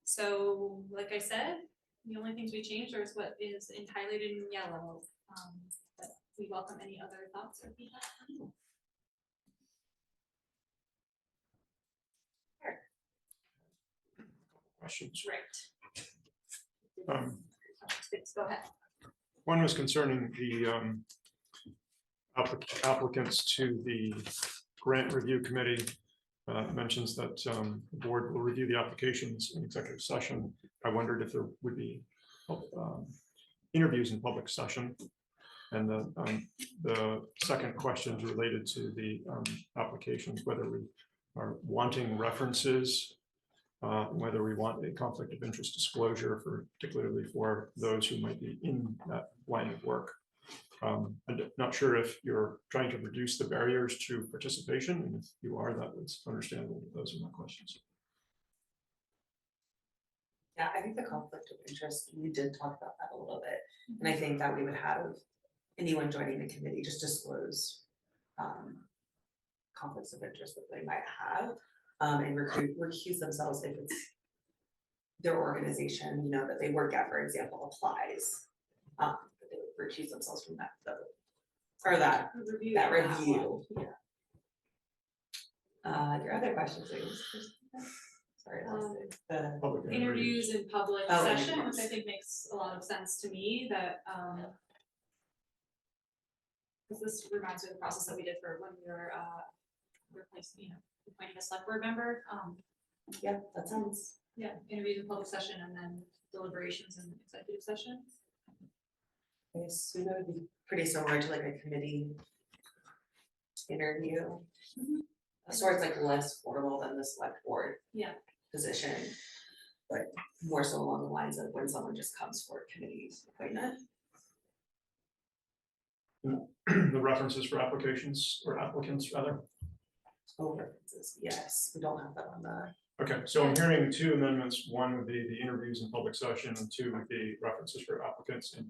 S1: So, like I said, the only things we changed is what is highlighted in yellow. But we welcome any other thoughts or feedback.
S14: Questions?
S1: Right. Go ahead.
S14: One was concerning the applicants to the grant review committee. mentions that the board will review the applications in executive session. I wondered if there would be interviews in public session. And the second question is related to the applications, whether we are wanting references, whether we want a conflict of interest disclosure for particularly for those who might be in that line of work. I'm not sure if you're trying to reduce the barriers to participation, and if you are, that was understandable. Those are my questions.
S6: Yeah, I think the conflict of interest, we did talk about that a little bit, and I think that we would have anyone joining the committee just disclose conflicts of interest that they might have, and recuse themselves if it's their organization, you know, that they work at, for example, applies. That they would recuse themselves from that vote or that review. Yeah. Your other questions, sorry, I lost it. The
S14: Public
S1: Interviews in public
S6: Oh,
S1: session, which
S6: interviews.
S1: I think makes a lot of sense to me, that, because this reminds me of the process that we did for when we were, replacing, you know, appointing a select board member.
S6: Yeah, that sounds.
S1: Yeah, interviews in public session and then deliberations in executive session.
S6: I assume it would be pretty similar to like a committee interview. So it's like less formal than the select board.
S1: Yeah.
S6: Position, but more so along the lines of when someone just comes for a committee's appointment.
S14: The references for applications or applicants rather.
S6: Oh, references, yes, we don't have that on the.
S14: Okay, so I'm hearing two amendments. One would be the interviews in public session, and two would be references for applicants and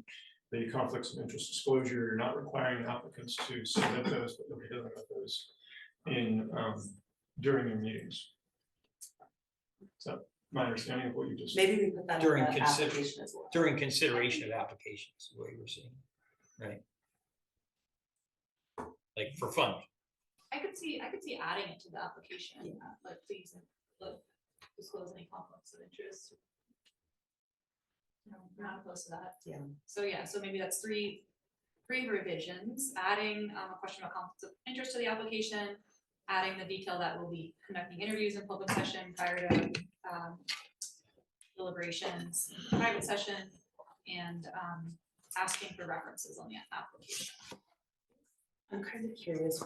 S14: the conflicts of interest disclosure. You're not requiring applicants to submit those, but you'll be dealing with those in during your meetings. So my understanding of what you just.
S6: Maybe we put that
S10: During
S6: in the application as well.
S10: During consideration of applications, is what you were saying, right? Like for funding.
S1: I could see adding it to the application, like please, like, disclose any conflicts of interest. No, I'm not opposed to that.
S6: Yeah.
S1: So yeah, so maybe that's three revisions, adding a question about conflicts of interest to the application, adding the detail that we'll be conducting interviews in public session prior to deliberations in private session, and asking for references on the application.
S6: I'm kind of curious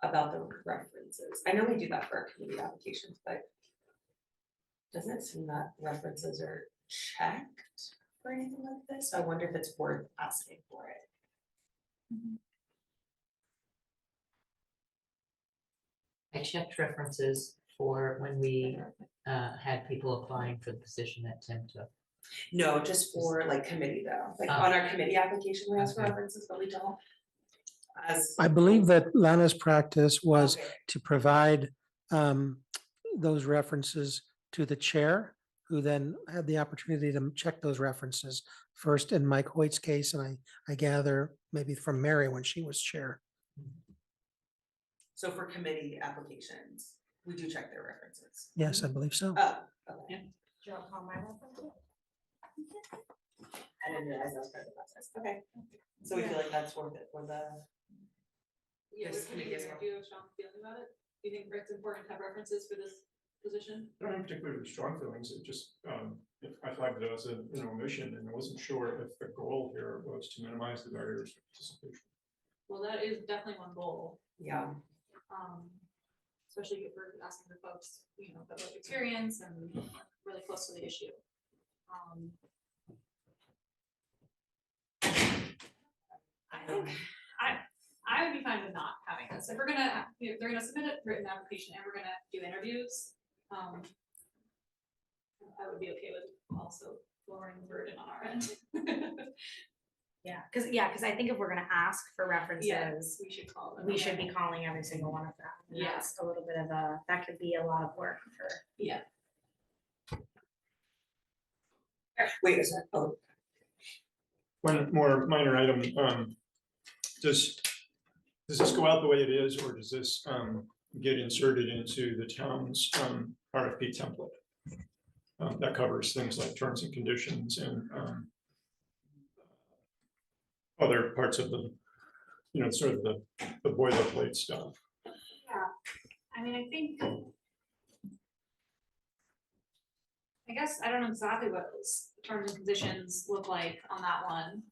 S6: about the references. I know we do that for our community applications, but doesn't it seem that references are checked for anything like this? So I wonder if it's worth asking for it.
S15: I checked references for when we had people applying for the position that Tim took.
S6: No, just for like committee though, like on our committee application, we ask for references, but we don't. As
S2: I believe that Lana's practice was
S6: okay.
S2: to provide those references to the chair, who then had the opportunity to check those references first in Mike Hoyt's case, and I gather maybe from Mary when she was chair.
S6: So for committee applications, we do check their references.
S2: Yes, I believe so.
S6: Oh, okay.
S4: Do you want to call my reference?
S6: I didn't realize that was part of the process. Okay. So we feel like that's worth it for the.
S1: Yeah,
S6: Yes,
S1: do you
S6: committee as well.
S1: have a strong feeling about it? Do you think it's important to have references for this position?
S14: I don't have particularly strong feelings. It just, I flagged it as an omission, and I wasn't sure if the goal here was to minimize the barriers to participation.
S1: Well, that is definitely one goal.
S6: Yeah.
S1: Especially if we're asking for folks, you know, that have experience and really close to the issue. I think I would be fine with not having this. If we're gonna, if they're gonna submit a written application and we're gonna do interviews, I would be okay with also lowering the burden on our end.
S4: Because I think if we're gonna ask for references,
S1: We should call them.
S4: we should be calling every single one of them. And
S1: Yeah.
S4: that's a little bit of that could be a lot of work for.
S1: Yeah.
S6: Wait a sec. Oh,
S14: One more minor item, does this go out the way it is, or does this get inserted into the town's RFP template? That covers things like terms and conditions and other parts of the, you know, sort of the boilerplate stuff.
S1: Yeah, I mean, I think. I guess I don't know exactly what those terms and conditions look like on that one.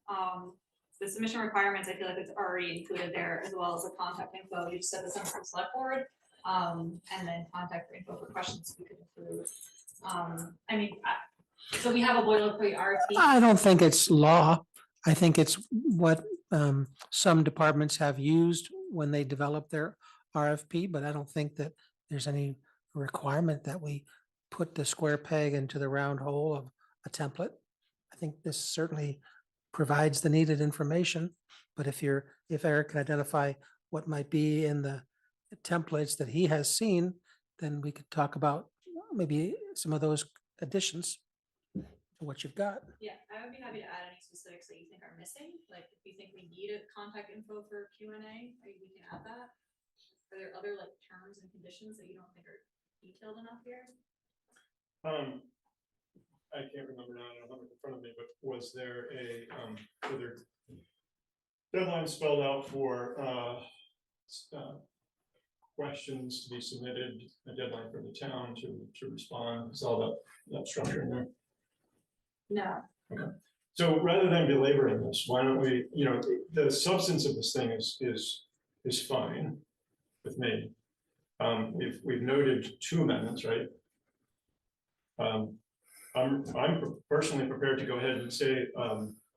S1: The submission requirements, I feel like it's already included there as well as the contact info. You just said this on the select board. And then contact info for questions we could include. I mean, so we have a boilerplate RFP.
S2: I don't think it's law. I think it's what some departments have used when they develop their RFP, but I don't think that there's any requirement that we put the square peg into the round hole of a template. I think this certainly provides the needed information, but if Eric can identify what might be in the templates that he has seen, then we could talk about maybe some of those additions to what you've got.
S1: Yeah, I would be happy to add any specifics that you think are missing. Like if you think we need a contact info for Q&A, we can add that. Are there other like terms and conditions that you don't think are detailed enough here?
S14: I can't remember now, I don't have it in front of me, but was there a, were there deadlines spelled out for questions to be submitted, a deadline for the town to respond? Is all that structure in there?
S1: No.
S14: Okay. So rather than belaboring this, why don't we, the substance of this thing is fine with me. We've noted 2 amendments, right? I'm personally prepared to go ahead and say,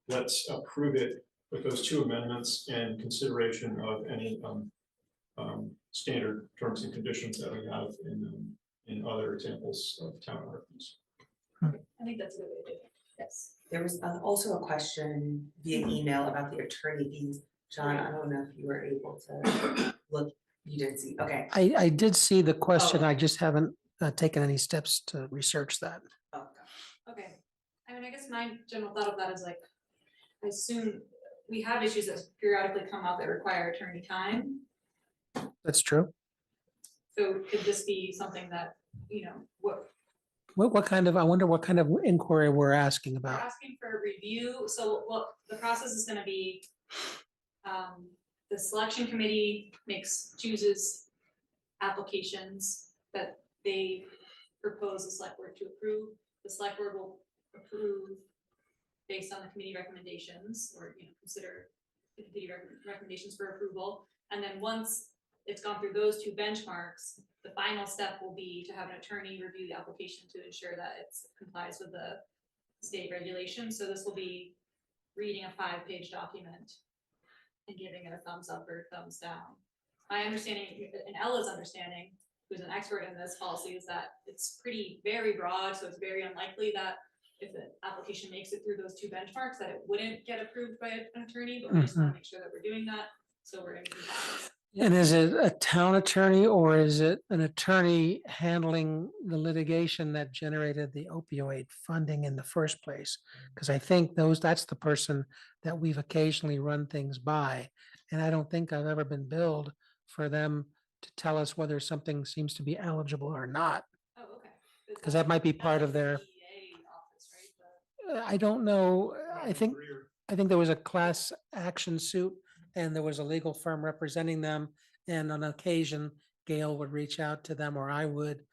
S14: let's approve it with those 2 amendments and consideration of any standard terms and conditions that we have in other examples of town RFPs.
S1: I think that's a good way to do it. Yes.
S6: There was also a question via email about the attorney fees. John, I don't know if you were able to look, you didn't see, okay.
S2: I did see the question.
S6: Oh.
S2: I just haven't taken any steps to research that.
S6: Oh,
S1: Okay. I mean, I guess my general thought of that is like, I assume we have issues that periodically come up that require attorney time.
S2: That's true.
S1: So could this be something that,
S2: What kind of, I wonder what kind of inquiry we're asking
S1: we're
S2: about.
S1: asking for a review. So what the process is gonna be, the selection committee chooses applications that they propose the select board to approve. The select board will approve based on the committee recommendations or, consider the committee recommendations for approval. And then once it's gone through those 2 benchmarks, the final step will be to have an attorney review the application to ensure that it complies with the state regulations. So this will be reading a 5-page document and giving it a thumbs up or thumbs down. My understanding, and Ella's understanding, who's an expert in this policy, is that it's very broad, so it's very unlikely that if the application makes it through those 2 benchmarks, that it wouldn't get approved by an attorney, but we just want to make sure that we're doing that, so we're in compliance.
S2: And is it a town attorney or is it an attorney handling the litigation that generated the opioid funding in the first place? Because I think that's the person that we've occasionally run things by. And I don't think I've ever been billed for them to tell us whether something seems to be eligible or not.
S1: Oh, okay.
S2: Because that might be part of their,
S1: DA office, right?
S2: I don't know, I think there was a class action suit and there was a legal firm representing them. And on occasion, Gail would reach out to them or I would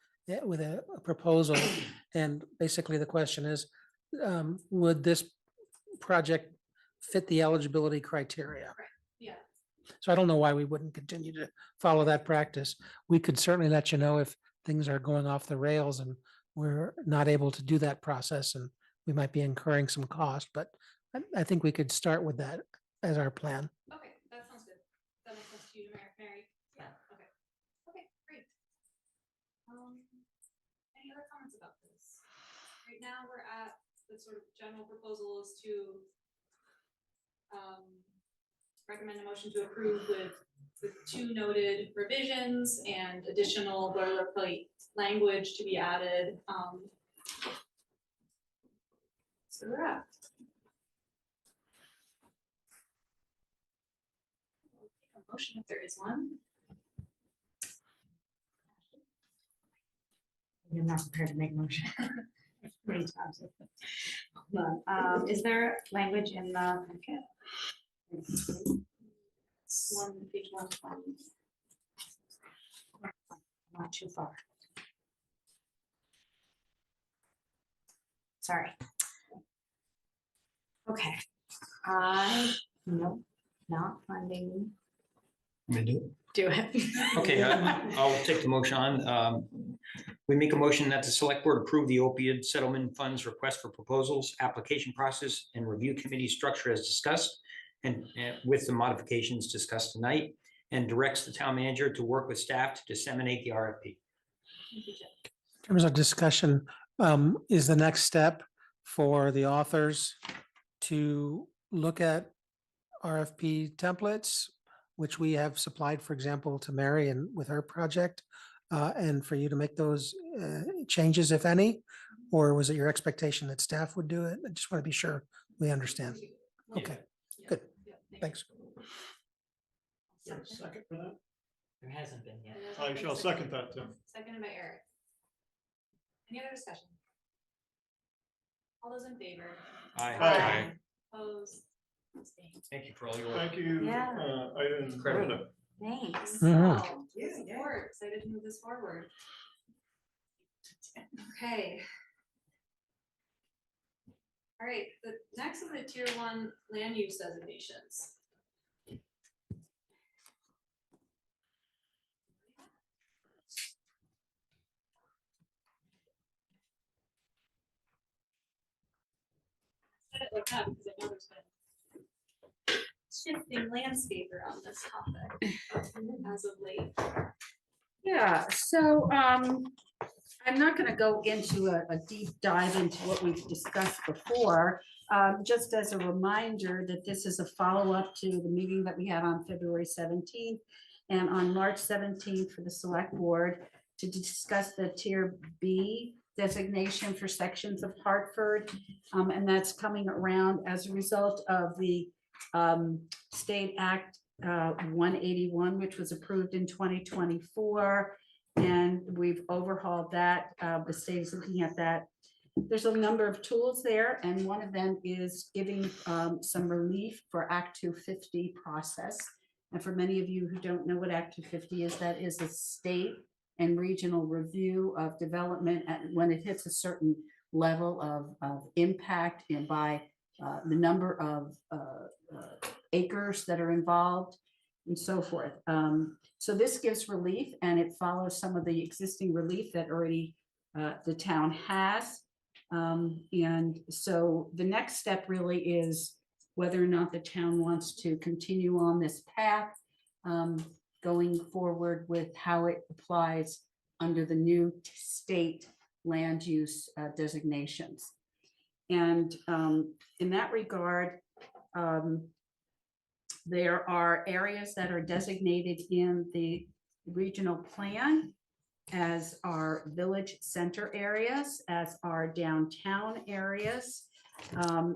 S2: with a proposal. And basically the question is, would this project fit the eligibility criteria?
S1: Right, yeah.
S2: So I don't know why we wouldn't continue to follow that practice. We could certainly let you know if things are going off the rails and we're not able to do that process and we might be incurring some cost, but I think we could start with that as our plan.
S1: Okay, that sounds good. That makes sense to you, Mary? Yeah. Okay. Okay, great. Any other comments about this? Right now, we're at the sort of general proposal is to recommend a motion to approve with 2 noted revisions and additional boilerplate language to be added. So we're at. A motion if there is one.
S4: I'm not prepared to make a motion. Pretty tough. But, is there language in the packet?
S1: Page 120.
S4: Not too far. Sorry. Okay, no, not finding. Do it.
S10: Okay, I'll take the motion on. We make a motion that the select board approve the opioid settlement funds request for proposals, application process, and review committee structure as discussed, and with the modifications discussed tonight, and directs the town manager to work with staff to disseminate the RFP.
S2: In terms of discussion, is the next step for the authors to look at RFP templates, which we have supplied, for example, to Mary and with her project, and for you to make those changes, if any? Or was it your expectation that staff would do it? I just want to be sure we understand. Okay, good. Thanks.
S14: Second for that?
S15: There hasn't been yet.
S14: I shall second that, Tim.
S1: Seconded by Eric. Any other discussion? All those in favor?
S14: Aye.
S1: Opposed? Abstained.
S10: Thank you for all your work.
S14: Thank you,
S4: Yeah.
S14: Ida and Rhonda.
S4: Thanks.
S2: Mhm.
S1: Wow, good support. Excited to move this forward. Okay. All right, the next is the tier 1 land use designations. Set it like that because I know there's been shifting landscape around this topic as of late.
S17: Yeah, so I'm not gonna go into a deep dive into what we've discussed before. Just as a reminder that this is a follow-up to the meeting that we had on February 17th and on March 17th for the select board to discuss the tier B designation for sections of Hartford. And that's coming around as a result of the State Act 181, which was approved in 2024. And we've overhauled that. The state is looking at that. There's a number of tools there, and one of them is giving some relief for Act 250 process. And for many of you who don't know what Act 250 is, that is a state and regional review of development when it hits a certain level of impact and by the number of acres that are involved and so forth. So this gives relief, and it follows some of the existing relief that already the town has. And so the next step really is whether or not the town wants to continue on this path going forward with how it applies under the new state land use designations. And in that regard, there are areas that are designated in the regional plan as our village center areas, as our downtown areas,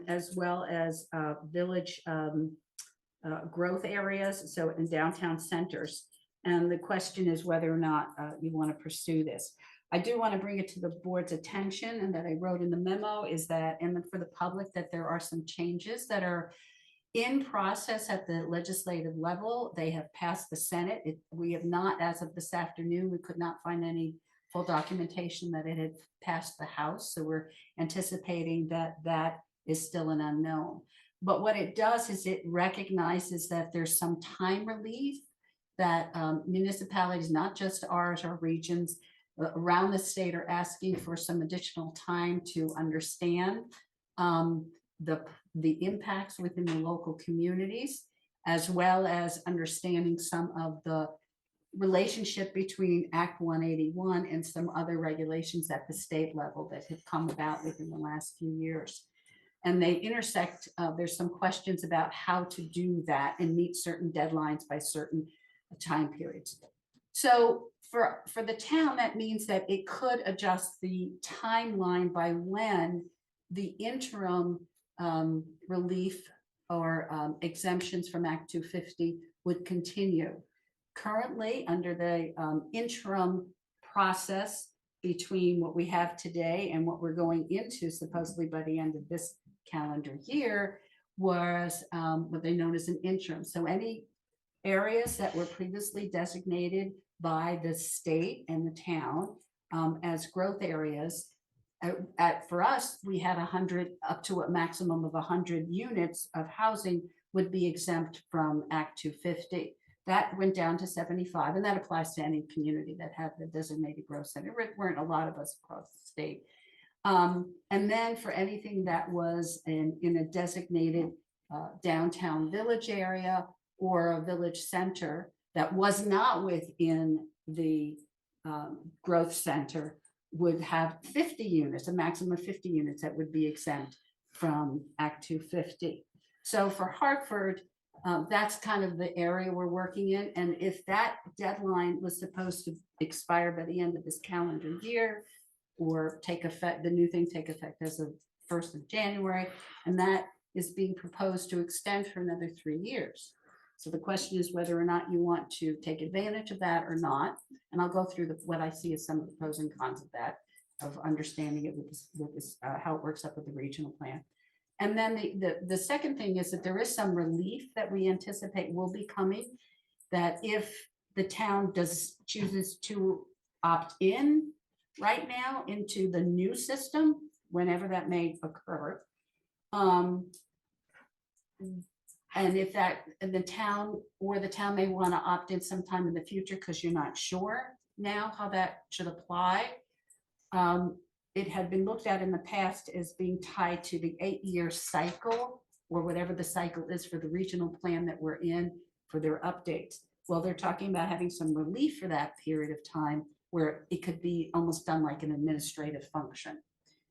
S17: as well as village growth areas, so in downtown centers. And the question is whether or not you want to pursue this. I do want to bring it to the board's attention, and that I wrote in the memo is that, and for the public, that there are some changes that are in process at the legislative level. They have passed the Senate. We have not, as of this afternoon, we could not find any full documentation that it had passed the House. So we're anticipating that that is still an unknown. But what it does is it recognizes that there's some time relief that municipalities, not just ours or regions around the state, are asking for some additional time to understand the impacts within the local communities, as well as understanding some of the relationship between Act 181 and some other regulations at the state level that have come about within the last few years. And they intersect, there's some questions about how to do that and meet certain deadlines by certain time periods. So for the town, that means that it could adjust the timeline by when the interim relief or exemptions from Act 250 would continue. Currently, under the interim process between what we have today and what we're going into supposedly by the end of this calendar year, was what they known as an interim. So any areas that were previously designated by the state and the town as growth areas. For us, we had 100 up to a maximum of 100 units of housing would be exempt from Act 250. That went down to 75, and that applies to any community that had the designated growth center. There weren't a lot of us across the state. And then for anything that was in a designated downtown village area or a village center that was not within the growth center would have 50 units, a maximum of 50 units that would be exempt from Act 250. So for Hartford, that's kind of the area we're working in. And if that deadline was supposed to expire by the end of this calendar year or take effect, the new thing take effect as of 1st of January, and that is being proposed to extend for another 3 years. So the question is whether or not you want to take advantage of that or not. And I'll go through what I see as some of the pros and cons of that, of understanding it with this how it works up with the regional plan. And then the second thing is that there is some relief that we anticipate will be coming, that if the town chooses to opt in right now into the new system, whenever that may occur. And if the town may want to opt in sometime in the future because you're not sure now how that should apply. It had been looked at in the past as being tied to the 8-year cycle or whatever the cycle is for the regional plan that we're in for their updates. Well, they're talking about having some relief for that period of time where it could be almost done like an administrative function.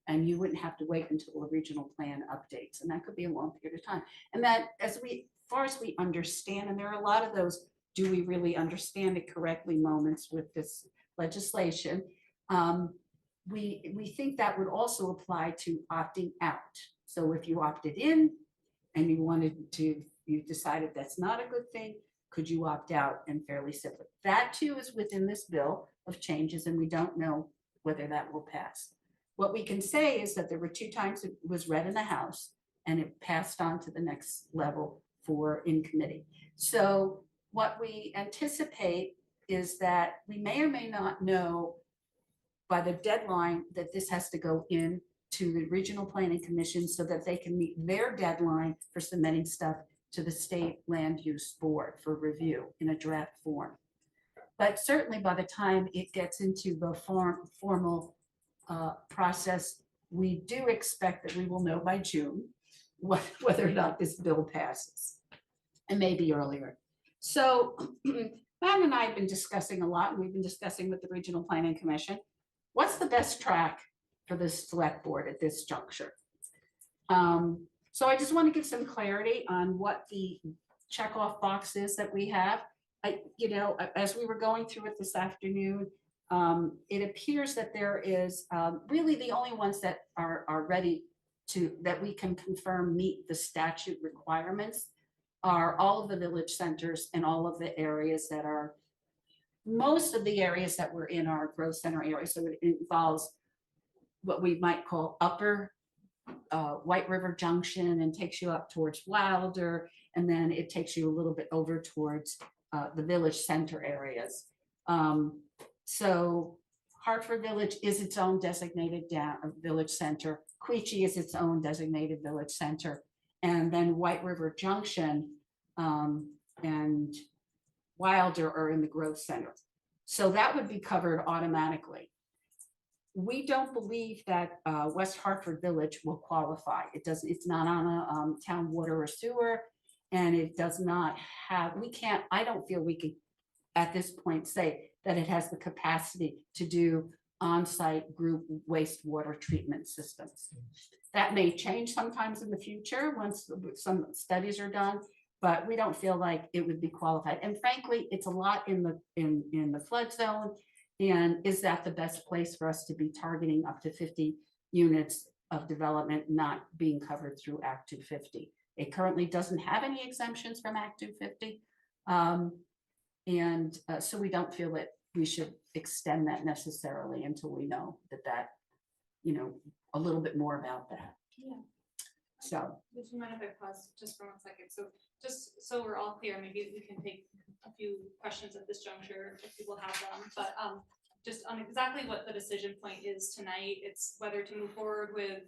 S17: And you wouldn't have to wait until the regional plan updates. And that could be a long period of time. And that as far as we understand, and there are a lot of those, do we really understand it correctly moments with this legislation. We think that would also apply to opting out. So if you opted in and you decided that's not a good thing, could you opt out? And fairly simply, that too is within this bill of changes, and we don't know whether that will pass. What we can say is that there were 2 times it was read in the House and it passed on to the next level for in committee. So what we anticipate is that we may or may not know by the deadline that this has to go in to the Regional Planning Commission so that they can meet their deadline for submitting stuff to the State Land Use Board for review in a draft form. But certainly by the time it gets into the formal process, we do expect that we will know by June whether or not this bill passes, and maybe earlier. So Matt and I have been discussing a lot, and we've been discussing with the Regional Planning Commission, what's the best track for the select board at this juncture? So I just want to give some clarity on what the checkoff box is that we have. As we were going through it this afternoon, it appears that there is really the only ones that are ready that we can confirm meet the statute requirements are all of the village centers and all of the areas that are, most of the areas that were in our growth center area. So it involves what we might call upper White River Junction and takes you up towards Wilder, and then it takes you a little bit over towards the village center areas. So Hartford Village is its own designated village center. Queechee is its own designated village center. And then White River Junction and Wilder are in the growth center. So that would be covered automatically. We don't believe that West Hartford Village will qualify. It's not on a town water or sewer, and it does not have, I don't feel we could at this point say that it has the capacity to do on-site group wastewater treatment systems. That may change sometimes in the future once some studies are done, but we don't feel like it would be qualified. And frankly, it's a lot in the flood zone. And is that the best place for us to be targeting up to 50 units of development not being covered through Act 250? It currently doesn't have any exemptions from Act 250. So we don't feel that we should extend that necessarily until we know that, a little bit more about that.
S1: Yeah.
S17: So.
S1: Would you mind if I pause just for 1 second? So just so we're all clear, maybe we can take few questions at this juncture if people have them, but just on exactly what the decision point is tonight, it's whether to move forward with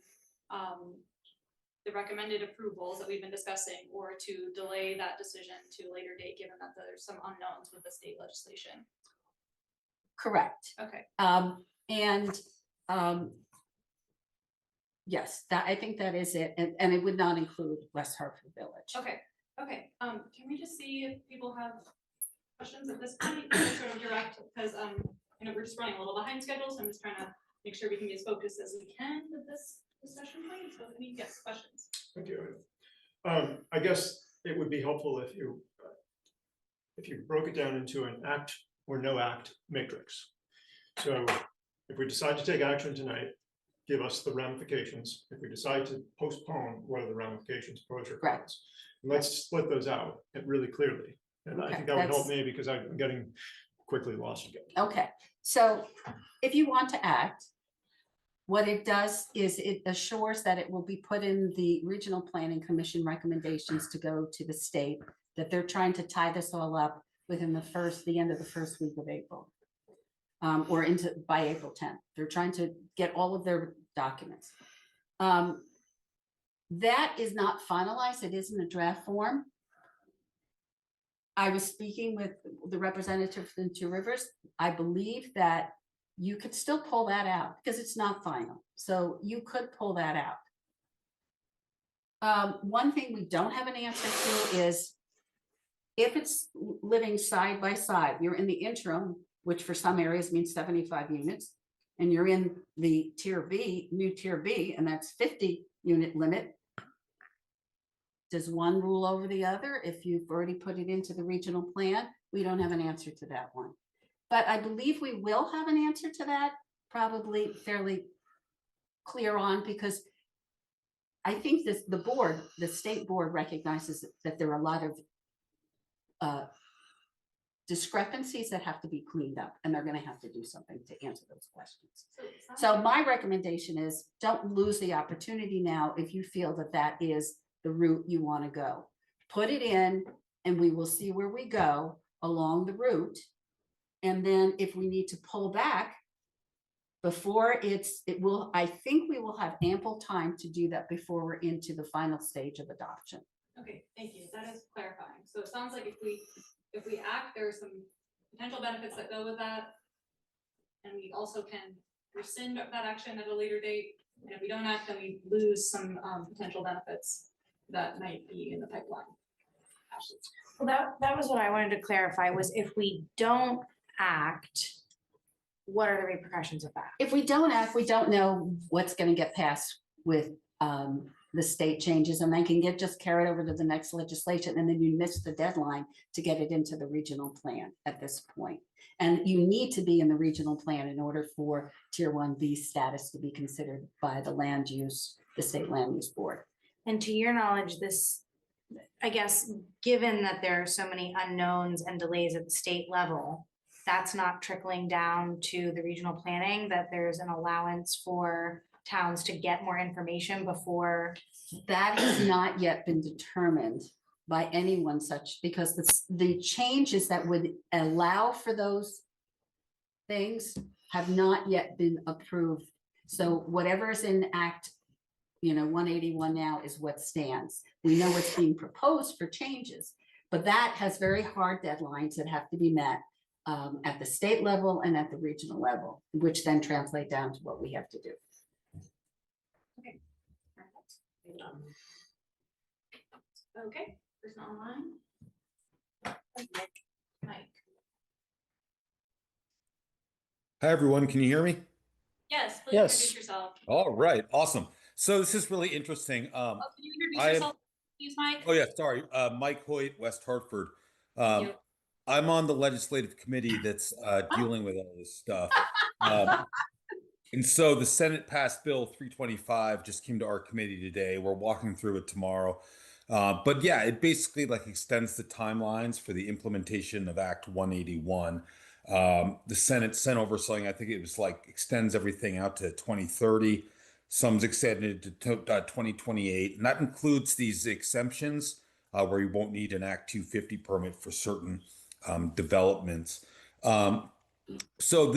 S1: the recommended approvals that we've been discussing, or to delay that decision to a later date, given that there's some unknowns with the state legislation.
S17: Correct.
S1: Okay.
S17: And yes, that, I think that is it, and it would not include West Hartford Village.
S1: Okay. Okay. Can we just see if people have questions at this point? Sort of direct, because I know we're just running a little behind schedule, so I'm just trying to make sure we can be as focused as we can with this discussion point. So any yes questions?
S14: Thank you. I guess it would be helpful if you broke it down into an act or no act matrix. So if we decide to take action tonight, give us the ramifications. If we decide to postpone, what are the ramifications, pros or cons? And let's split those out really clearly. And I
S17: Okay,
S14: think that would help
S17: that's-
S14: me because I'm getting quickly lost again.
S17: Okay, so if you want to act, what it does is it assures that it will be put in the Regional Planning Commission recommendations to go to the state, that they're trying to tie this all up within the end of the first week of April. Or by April 10th. They're trying to get all of their documents. That is not finalized. It is in a draft form. I was speaking with the representative from Two Rivers. I believe that you could still pull that out because it's not final. So you could pull that out. One thing we don't have an answer to is if it's living side by side, you're in the interim, which for some areas means 75 units, and you're in the tier B, new tier B, and that's 50 unit limit. Does one rule over the other? If you've already put it into the regional plan, we don't have an answer to that one. But I believe we will have an answer to that, probably fairly clear on, because I think the state board recognizes that there are a lot of discrepancies that have to be cleaned up, and they're going to have to do something to answer those questions. So my recommendation is don't lose the opportunity now if you feel that that is the route you want to go. Put it in and we will see where we go along the route. And then if we need to pull back before I think we will have ample time to do that before we're into the final stage of adoption.
S1: Okay, thank you. That is clarifying. So it sounds like if we act, there are some potential benefits that go with that. And we also can rescind that action at a later date. And if we don't act, then we lose some potential benefits that might be in the pipeline. Ashley.
S4: Well, that was what I wanted to clarify, was if we don't act, what are the repercussions of that?
S17: If we don't act, we don't know what's going to get passed with the state changes, and they can get just carried over to the next legislation, and then you miss the deadline to get it into the regional plan at this point. And you need to be in the regional plan in order for Tier 1B status to be considered by the state land use board.
S4: And to your knowledge, this, I guess, given that there are so many unknowns and delays at the state level, that's not trickling down to the regional planning, that there's an allowance for towns to get more information before?
S17: That has not yet been determined by anyone because the changes that would allow for those things have not yet been approved. So whatever is in Act 181 now is what stands. We know what's being proposed for changes, but that has very hard deadlines that have to be met at the state level and at the regional level, which then translate down to what we have to do.
S1: Okay. Okay, person online. Mike.
S18: Hi, everyone. Can you hear me?
S1: Yes, please
S2: Yes.
S1: introduce yourself.
S18: All right. Awesome. So this is really interesting.
S1: Oh, can you introduce
S18: I am-
S1: yourself, please, Mike?
S18: Oh, yeah. Sorry. Mike Hoyt, West Hartford.
S1: Thank you.
S18: I'm on the legislative committee that's dealing with all this stuff. And so the Senate passed Bill 325, just came to our committee today. We're walking through it tomorrow. But yeah, it basically extends the timelines for the implementation of Act 181. The Senate sent over something, I think it was extends everything out to 2030. Some's extended to 2028. And that includes these exemptions where you won't need an Act 250 permit for certain developments. So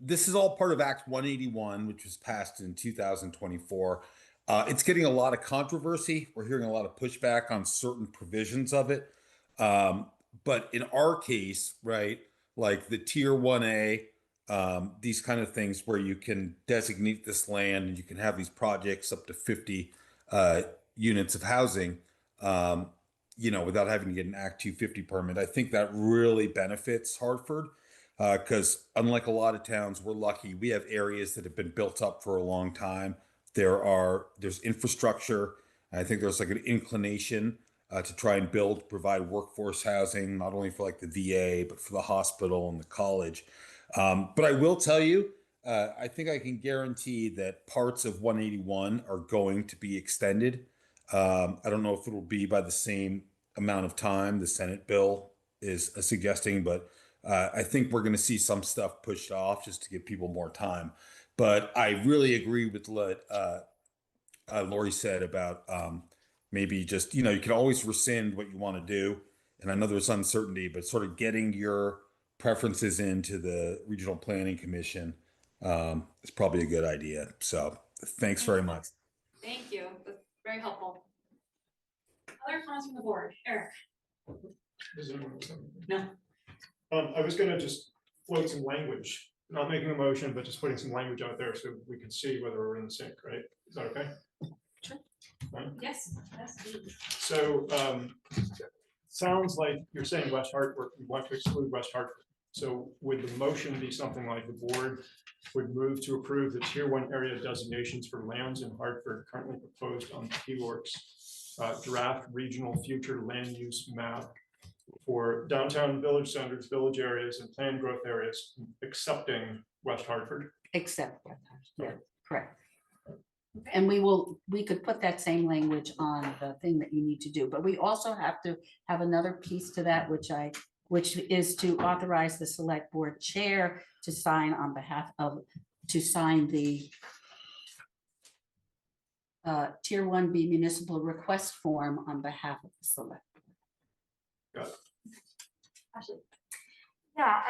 S18: this is all part of Act 181, which was passed in 2024. It's getting a lot of controversy. We're hearing a lot of pushback on certain provisions of it. But in our case, right, like the Tier 1A, these kind of things where you can designate this land and you can have these projects up to 50 units of housing, without having to get an Act 250 permit. I think that really benefits Hartford because unlike a lot of towns, we're lucky. We have areas that have been built up for a long time. There's infrastructure. I think there's like an inclination to try and provide workforce housing, not only for like the VA, but for the hospital and the college. But I will tell you, I think I can guarantee that parts of 181 are going to be extended. I don't know if it will be by the same amount of time the Senate bill is suggesting, but I think we're going to see some stuff pushed off just to give people more time. But I really agree with what Lori said about maybe just, you can always rescind what you want to do. And I know there's uncertainty, but sort of getting your preferences into the Regional Planning Commission is probably a good idea. So thanks very much.
S1: Thank you. That's very helpful. Other comments from the board? Eric?
S14: No. I was going to just float some language, not making a motion, but just putting some language out there so we can see whether we're in the sync, right? Is that okay?
S1: Sure.
S14: Fine.
S1: Yes. Please.
S14: So sounds like you're saying West Hartford, you want to exclude West Hartford. So would the motion be something like the board would move to approve the Tier 1 area designations for lands in Hartford currently proposed on PWORK's draft regional future land use map for downtown village centers, village areas, and planned growth areas, excepting West Hartford?
S17: Except West Hartford, yeah, correct. And we could put that same language on the thing that you need to do, but we also have to have another piece to that, which is to authorize the select board chair to sign on behalf of, to sign the Tier 1B municipal request form on behalf of the select.
S14: Got it.
S4: Ashley. Yeah,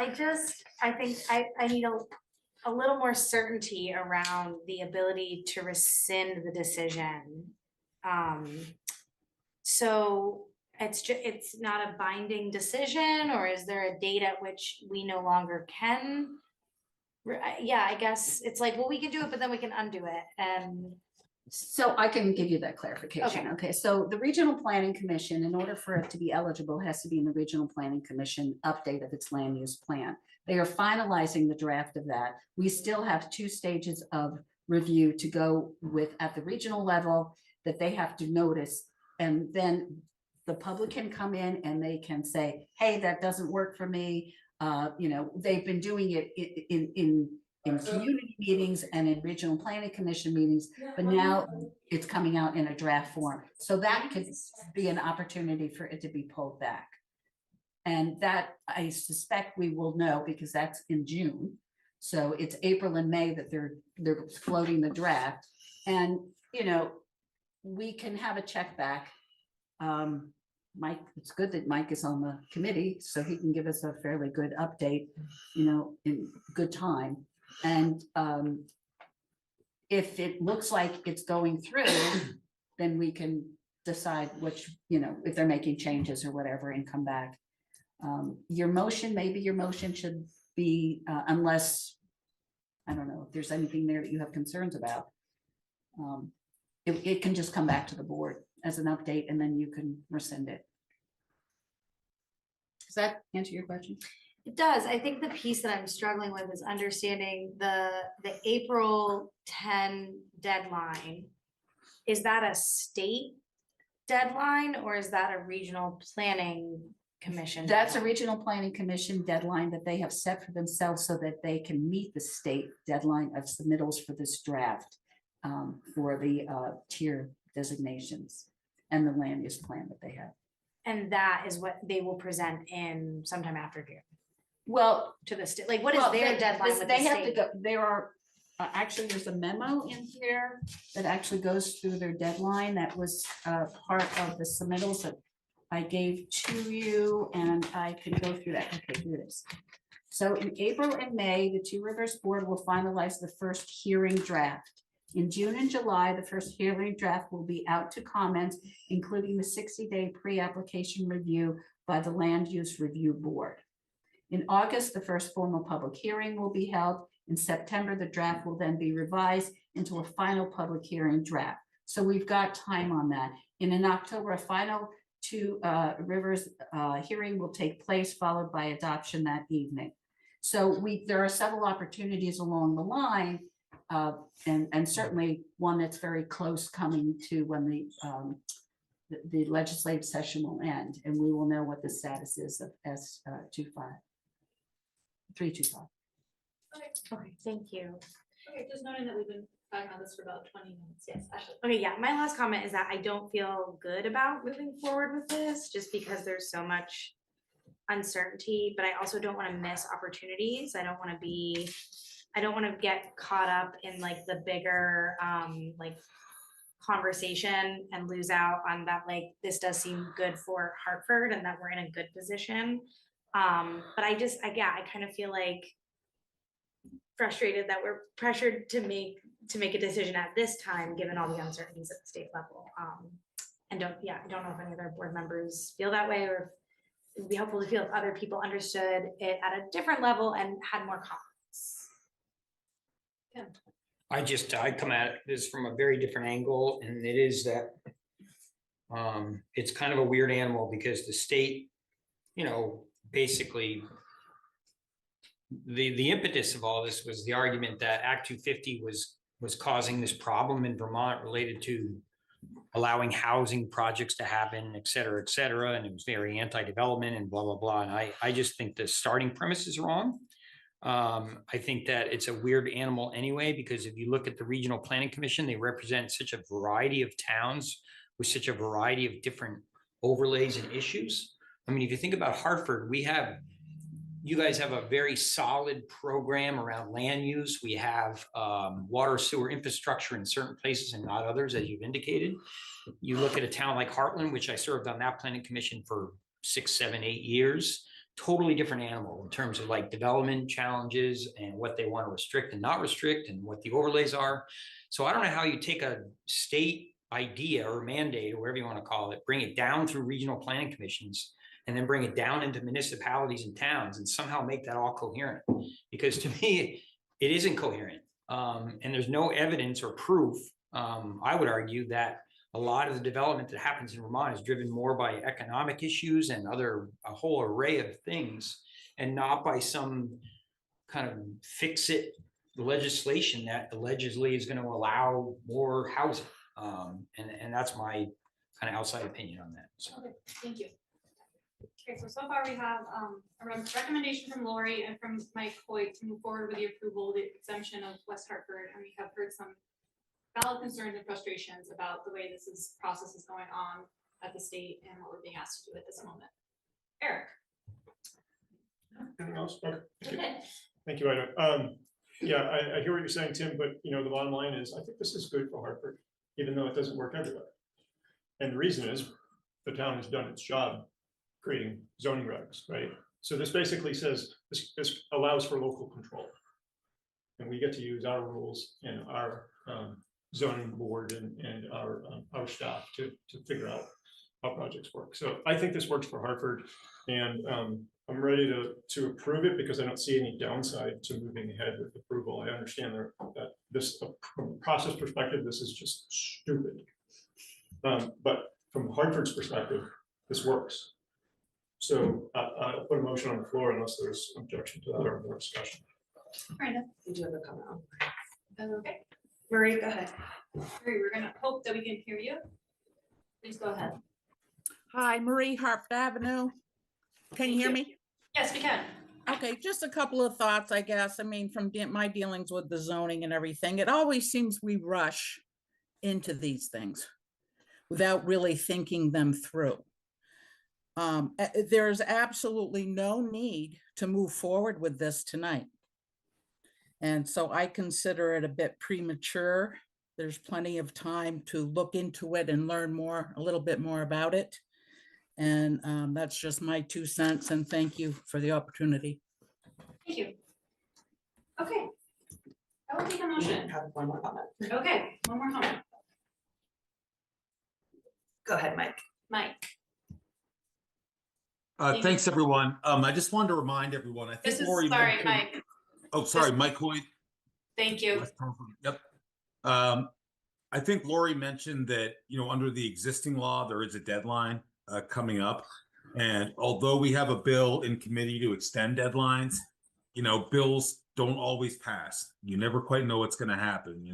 S4: I think I need a little more certainty around the ability to rescind the decision. So it's not a binding decision, or is there a date at which we no longer can? Yeah, I guess it's like, well, we can do it, but then we can undo it. And
S17: so I can give you that clarification. Okay, so the Regional Planning Commission, in order for it to be eligible, has to be in the Regional Planning Commission update of its land use plan. They are finalizing the draft of that. We still have 2 stages of review to go with at the regional level that they have to notice. And then the public can come in and they can say, hey, that doesn't work for me. They've been doing it in community meetings and in Regional Planning Commission meetings, but now it's coming out in a draft form. So that could be an opportunity for it to be pulled back. And that I suspect we will know because that's in June. So it's April and May that they're floating the draft. And, we can have a check back. Mike, it's good that Mike is on the committee so he can give us a fairly good update, in good time. And if it looks like it's going through, then we can decide which, if they're making changes or whatever and come back. Maybe your motion should be, unless, I don't know, if there's anything there that you have concerns about. It can just come back to the board as an update and then you can rescind it. Does that answer your question?
S4: it does. I think the piece that I'm struggling with is understanding the April 10 deadline. Is that a state deadline or is that a regional planning commission?
S17: That's a regional planning commission deadline that they have set for themselves so that they can meet the state deadline of submittals for this draft for the tier designations and the land use plan that they have.
S4: And that is what they will present in sometime after June.
S17: Well,
S4: to the state, like what is their deadline with
S17: they
S4: the
S17: have
S4: state?
S17: to go, there are, actually there's a memo in here that actually goes through their deadline that was part of the submittals that I gave to you, and I can go through that. Okay, here it is. So in April and May, the Two Rivers Board will finalize the first hearing draft. In June and July, the first hearing draft will be out to comments, including the 60-day pre-application review by the Land Use Review Board. In August, the first formal public hearing will be held. In September, the draft will then be revised into a final public hearing draft. So we've got time on that. And in October, a final Two Rivers hearing will take place, followed by adoption that evening. So there are several opportunities along the line, and certainly one that's very close coming to when the legislative session will end, and we will know what the status is of S 325.
S4: Okay, thank you.
S1: Okay, just noting that we've been talking about this for about 20 minutes. Yes, Ashley.
S4: Okay, yeah, my last comment is that I don't feel good about moving forward with this, just because there's so much uncertainty, but I also don't want to miss opportunities. I don't want to get caught up in like the bigger like conversation and lose out on that, like, this does seem good for Hartford and that we're in a good position. But I kind of feel like frustrated that we're pressured to make a decision at this time, given all the uncertainties at the state level. I don't know if any other board members feel that way, or it would be helpful to feel if other people understood it at a different level and had more confidence.
S10: I come at this from a very different angle, and it is that it's kind of a weird animal because the state, basically the impetus of all this was the argument that Act 250 was causing this problem in Vermont related to allowing housing projects to happen, et cetera, and it was very anti-development and blah, blah, blah. And I just think the starting premise is wrong. I think that it's a weird animal anyway, because if you look at the Regional Planning Commission, they represent such a variety of towns with such a variety of different overlays and issues. I mean, if you think about Hartford, you guys have a very solid program around land use. We have water sewer infrastructure in certain places and not others, as you've indicated. You look at a town like Heartland, which I served on that planning commission for 6, 7, 8 years, totally different animal in terms of like development challenges and what they want to restrict and not restrict and what the overlays are. So I don't know how you take a state idea or mandate or whatever you want to call it, bring it down through regional planning commissions, and then bring it down into municipalities and towns and somehow make that all coherent. Because to me, it isn't coherent. And there's no evidence or proof, I would argue, that a lot of the development that happens in Vermont is driven more by economic issues and a whole array of things, and not by some kind of fix-it legislation that allegedly is going to allow more housing. And that's my kind of outside opinion on that. So.
S1: Okay, thank you. Okay, so far we have a recommendation from Lori and from Mike Hoyt to move forward with the approval, the exemption of West Hartford, and we have heard some valid concerns and frustrations about the way this process is going on at the state and what we're being asked to do at this moment. Eric.
S14: Anything else? Okay. Thank you, Ida. Yeah, I hear what you're saying, Tim, but the bottom line is I think this is good for Hartford, even though it doesn't work everywhere. And the reason is the town has done its job creating zoning regs, right? So this basically says this allows for local control. And we get to use our rules and our zoning board and our staff to figure out how projects work. So I think this works for Hartford, and I'm ready to approve it because I don't see any downside to moving ahead with approval. I understand that this, from a process perspective, this is just stupid. But from Hartford's perspective, this works. So I'll put a motion on the floor unless there's objection to that or more discussion.
S1: Miranda.
S6: Did you have a comment?
S1: Okay.
S4: Marie, go ahead.
S1: Marie, we're gonna hope that we can hear you. Please go ahead.
S19: Hi, Marie, Hartford Avenue. Can you hear me?
S1: Yes, we can.
S19: Okay, just a couple of thoughts, I guess. I mean, from my dealings with the zoning and everything, it always seems we rush into these things without really thinking them through. There's absolutely no need to move forward with this tonight. And so I consider it a bit premature. There's plenty of time to look into it and learn a little bit more about it. And that's just my 2 cents, and thank you for the opportunity.
S1: Thank you. Okay. I will take a motion.
S6: Have one more comment.
S1: Okay, one more comment.
S6: Go ahead, Mike.
S1: Mike,
S18: Thanks, everyone. I just wanted to remind everyone, I think
S1: this is,
S18: Lori
S1: sorry,
S18: mentioned-
S1: Mike.
S18: Oh, sorry, Mike Hoyt.
S1: Thank you.
S18: Yep. I think Lori mentioned that, under the existing law, there is a deadline coming up. And although we have a bill in committee to extend deadlines, bills don't always pass. You never quite know what's going to happen,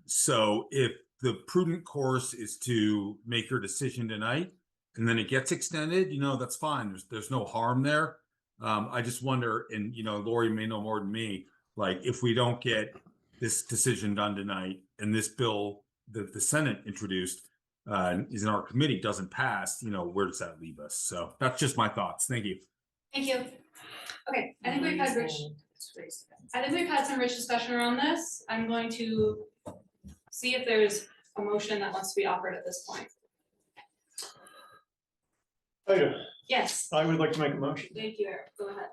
S18: So if the prudent course is to make your decision tonight and then it gets extended, that's fine. There's no harm there. I just wonder, and Lori may know more than me, like if we don't get this decision done tonight and this bill that the Senate introduced is in our committee doesn't pass, where does that leave us? So that's just my thoughts. Thank you.
S1: Thank you. Okay, I think we've had some rich discussion around this. I'm going to see if there's a motion that wants to be offered at this point. Yes,
S14: I would like to make a motion.
S1: thank you, Eric. Go ahead.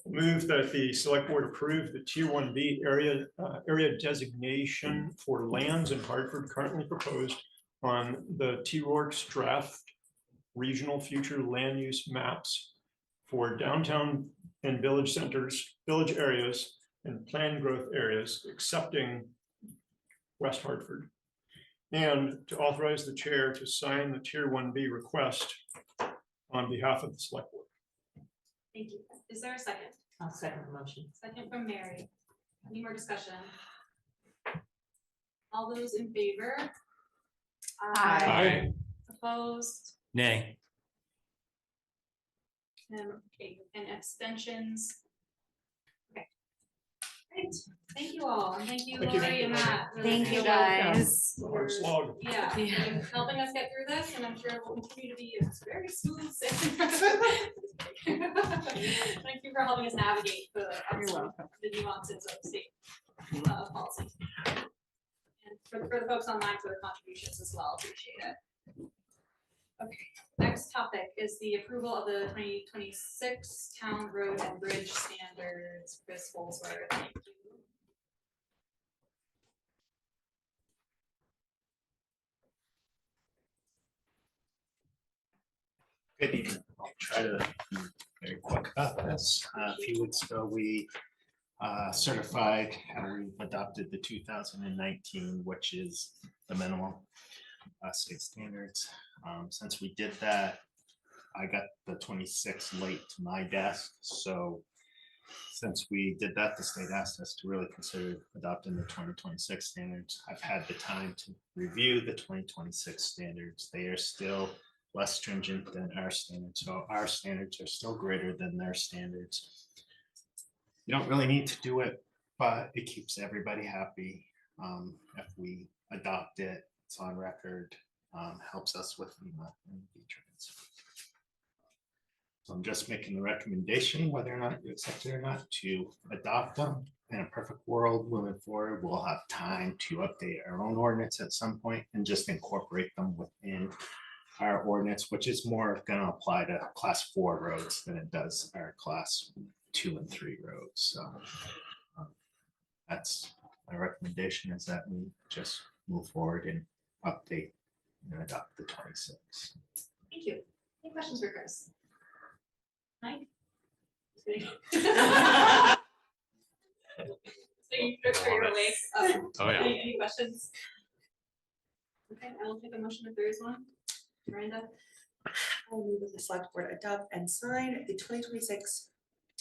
S14: Move that the select board approve the tier 1B area designation for lands in Hartford currently proposed on the T-Works draft regional future land use maps for downtown and village centers, village areas, and planned growth areas, excepting West Hartford. And to authorize the chair to sign the tier 1B request on behalf of the select board.
S1: Thank you. Is there a second?
S15: I'll second the motion.
S1: Second from Mary. Any more discussion? All those in favor?
S10: Aye.
S1: Opposed?
S10: Nay.
S1: And abstentions? Okay. Great. Thank you all. And thank you,
S14: Thank you.
S1: Lori and Matt. Really
S4: Thank you,
S1: appreciate it.
S4: guys.
S14: Hard slog.
S1: Yeah,
S4: Yeah.
S1: for helping us get through this, and I'm sure it will continue to be very smooth sailing. Thank you for helping us navigate the nuances of state policy. And for the folks online for their contributions as well, appreciate it. Okay, next topic is the approval of the 2026 town road and bridge standards. Chris Holsworth, thank you.
S20: Good evening. I'll try to be very quick about this. A few weeks ago, we certified and we've adopted the 2019, which is the minimum state standards. Since we did that, I got the 26 late to my desk. So since we did that, the state asked us to really consider adopting the 2026 standards. I've had the time to review the 2026 standards. They are still less stringent than our standards. So our standards are still greater than their standards. You don't really need to do it, but it keeps everybody happy. If we adopt it, it's on record, helps us with FEMA and VTRANS. So I'm just making the recommendation, whether or not you accept it or not, to adopt them. In a perfect world, moving forward, we'll have time to update our own ordinance at some point and just incorporate them within our ordinance, which is more going to apply to class 4 roads than it does our class 2 and 3 roads. So that's my recommendation, is that we just move forward and update and adopt the 26.
S1: Thank you. Any questions for Chris? Mike? So you you're awake.
S3: Oh, yeah.
S1: Any questions? Okay, I will take a motion if there is one. Miranda?
S6: I move that the select board adopt and sign the 2026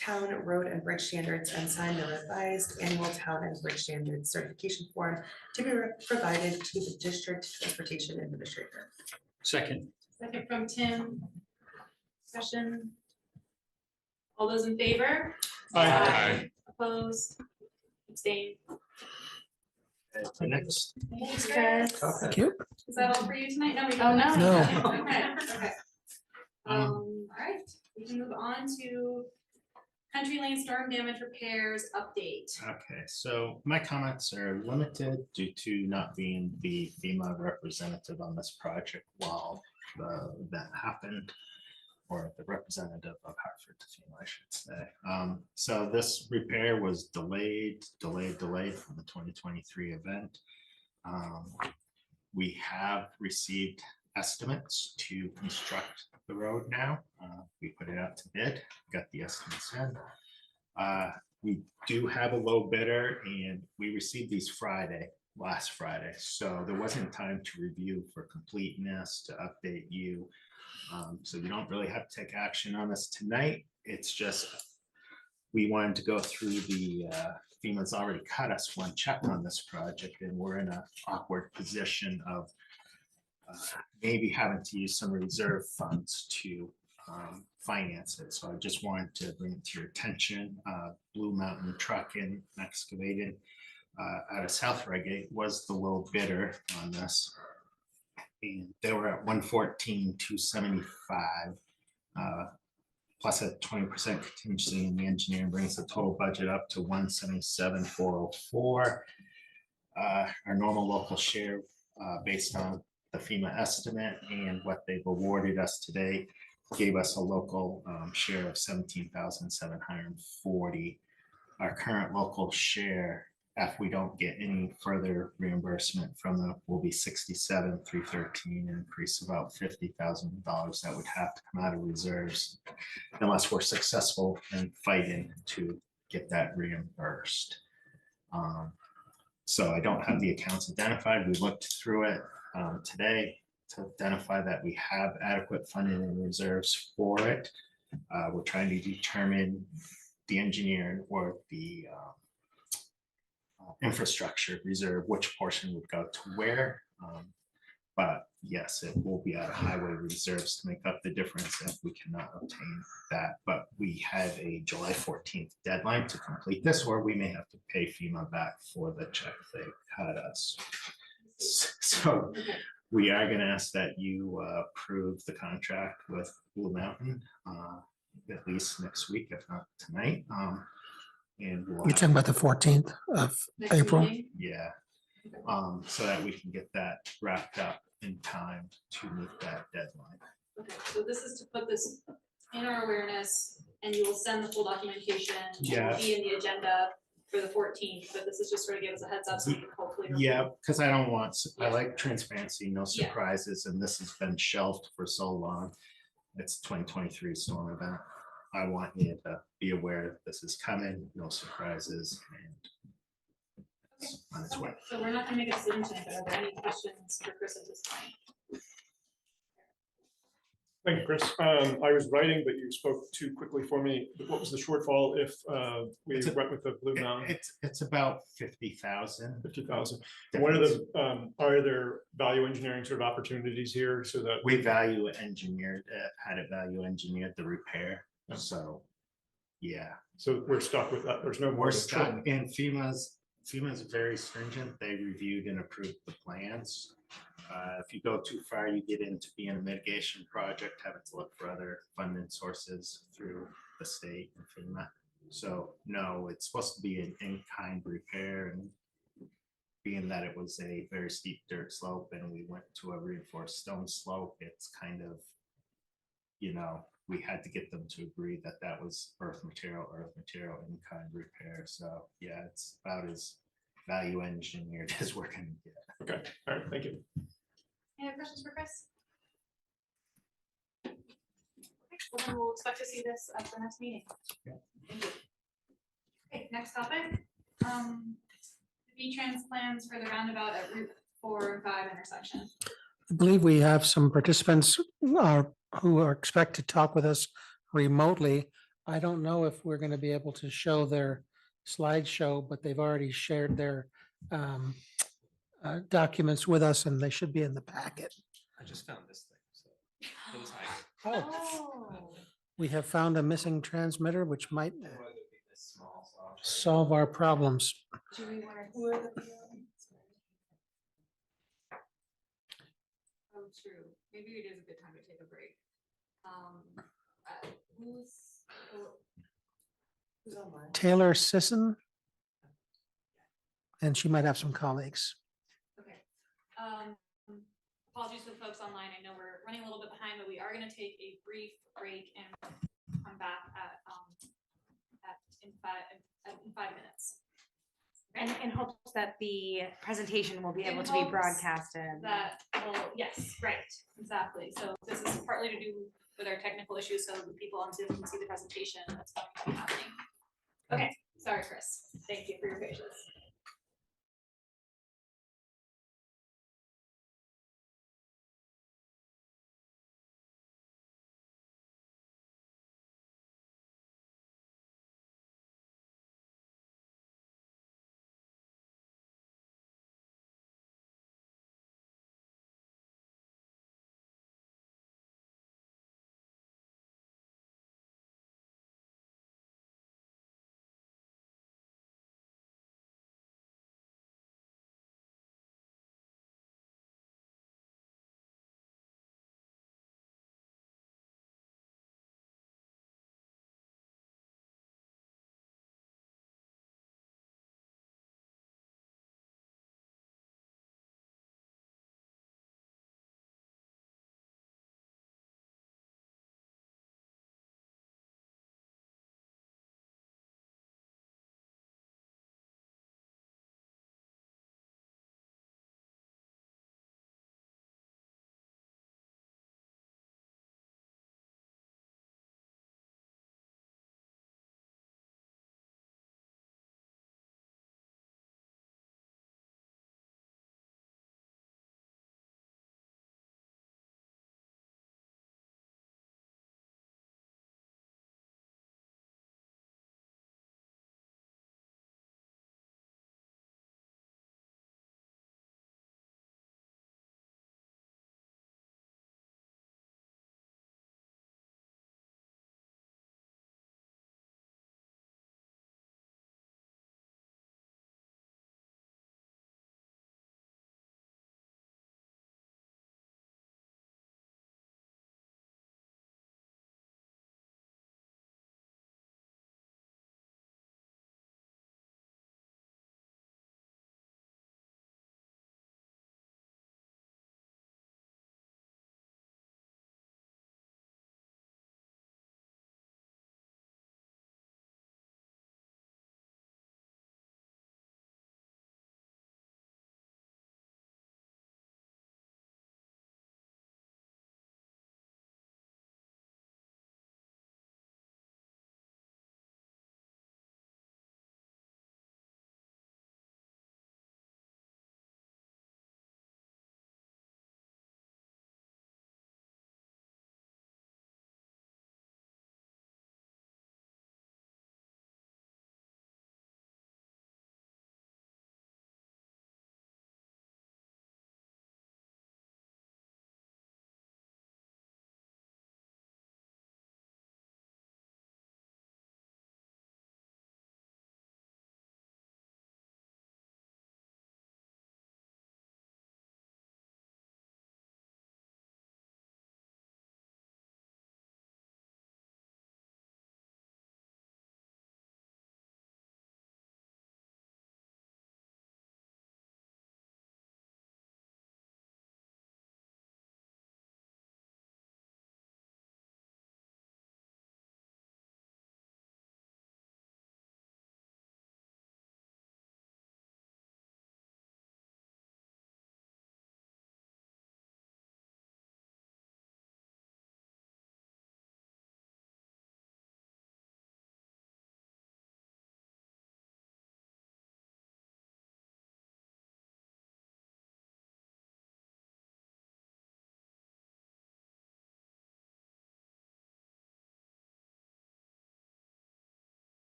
S6: town road and bridge standards and sign the revised annual town and bridge standards certification form to be provided to the district transportation administrator.
S10: Second.
S1: Second from Tim. Discussion. All those in favor?
S3: Aye.
S1: Opposed? Abstained?
S20: The next.
S1: Thanks, Chris.
S2: Thank you.
S1: Is that all for you tonight? No, we
S4: Oh,
S1: don't.
S2: no.
S1: Okay. All right, we can move on to Country Lane storm damage repairs update.
S20: Okay, so my comments are limited due to not being the FEMA representative on this project while the event happened, or the representative of Hartford to FEMA, I should say. So this repair was delayed from the 2023 event. We have received estimates to construct the road now. We put it out to bid, got the estimates in. We do have a low bidder, and we received these last Friday. So there wasn't time to review for completeness, to update you. So you don't really have to take action on this tonight. It's just, we wanted to go through the, FEMA's already cut us one check on this project, and we're in an awkward position of maybe having to use some reserve funds to finance it. So I just wanted to bring it to your attention. Blue Mountain Trucking and Excavating out of South Reigate was the low bidder on this. And they were at 114,275 plus a 20% contingency in the engineering, brings the total budget up to 177,404. Our normal local share based on the FEMA estimate and what they've awarded us today gave us a local share of 17,740. Our current local share, if we don't get any further reimbursement from them, will be 67,313, an increase of about $50,000 that would have to come out of reserves unless we're successful in fighting to get that reimbursed. So I don't have the accounts identified. We looked through it today to identify that we have adequate funding and reserves for it. We're trying to determine the engineering or the infrastructure reserve, which portion would go to where. But yes, it will be out of highway reserves to make up the difference if we cannot obtain that. But we have a July 14th deadline to complete this, or we may have to pay FEMA back for the check they cut us. So we are going to ask that you approve the contract with Blue Mountain at least next week, if not tonight. And we'll
S2: You're talking about the 14th of
S1: Next
S2: April?
S1: meeting?
S20: yeah, so that we can get that wrapped up in time to meet that deadline.
S1: Okay, so this is to put this in our awareness, and you will send the full documentation. It will
S20: Yeah.
S1: be in the agenda for the 14th, but this is just sort of give us a heads up so we can hopefully.
S20: Yeah, because I don't want, I like transparency, no surprises, and this has been shelved for so long. It's 2023 storm event. I want you to be aware this is coming, no surprises, and it's on its way.
S1: So we're not gonna make a decision tonight, but are there any questions for Chris at this point?
S14: Thank you, Chris. I was writing, but you spoke too quickly for me. What was the shortfall if we went with the Blue Mountain?
S20: It's about 50,000.
S14: 50,000. What are the are there value engineering sort of opportunities here so that
S20: we value engineered, had it value engineered the repair? So, yeah.
S14: So we're stuck with that. There's no more.
S20: We're stuck, and FEMA's very stringent. They reviewed and approved the plans. If you go too far, you get into being a mitigation project, having to look for other funding sources through the state and FEMA. So no, it's supposed to be an in-kind repair, and being that it was a very steep dirt slope and we went to a reinforced stone slope, it's kind of, you know, we had to get them to agree that that was earth material in-kind repair. So yeah, it's about as value engineered as we're gonna get.
S14: Okay, all right, thank you.
S1: Any other questions for Chris? Okay, well, then we'll expect to see this at the next meeting.
S20: Yeah.
S1: Thank you. Okay, next topic. VTRANS plans for the roundabout at Route 4 and 5 intersection.
S2: I believe we have some participants who expect to talk with us remotely. I don't know if we're going to be able to show their slideshow, but they've already shared their documents with us, and they should be in the packet.
S12: I just found this thing, so it was
S1: Oh.
S2: We have found a missing transmitter, which might
S12: this small software.
S2: solve our problems.
S1: Do we want to, who are the? Oh, true. Maybe it is a good time to take a break. Who's online?
S2: Taylor Sisson, and she might have some colleagues.
S1: Okay. apologies to the folks online. I know we're running a little bit behind, but we are gonna take a brief break and come back in 5 minutes.
S4: And in hopes that the presentation will be
S1: In
S4: able to be
S1: hopes
S4: broadcasted.
S1: That, well, yes, right, exactly. So this is partly to do with our technical issues, so the people on Zoom can see the presentation that's going to be happening. Okay, sorry, Chris. Thank you for your patience.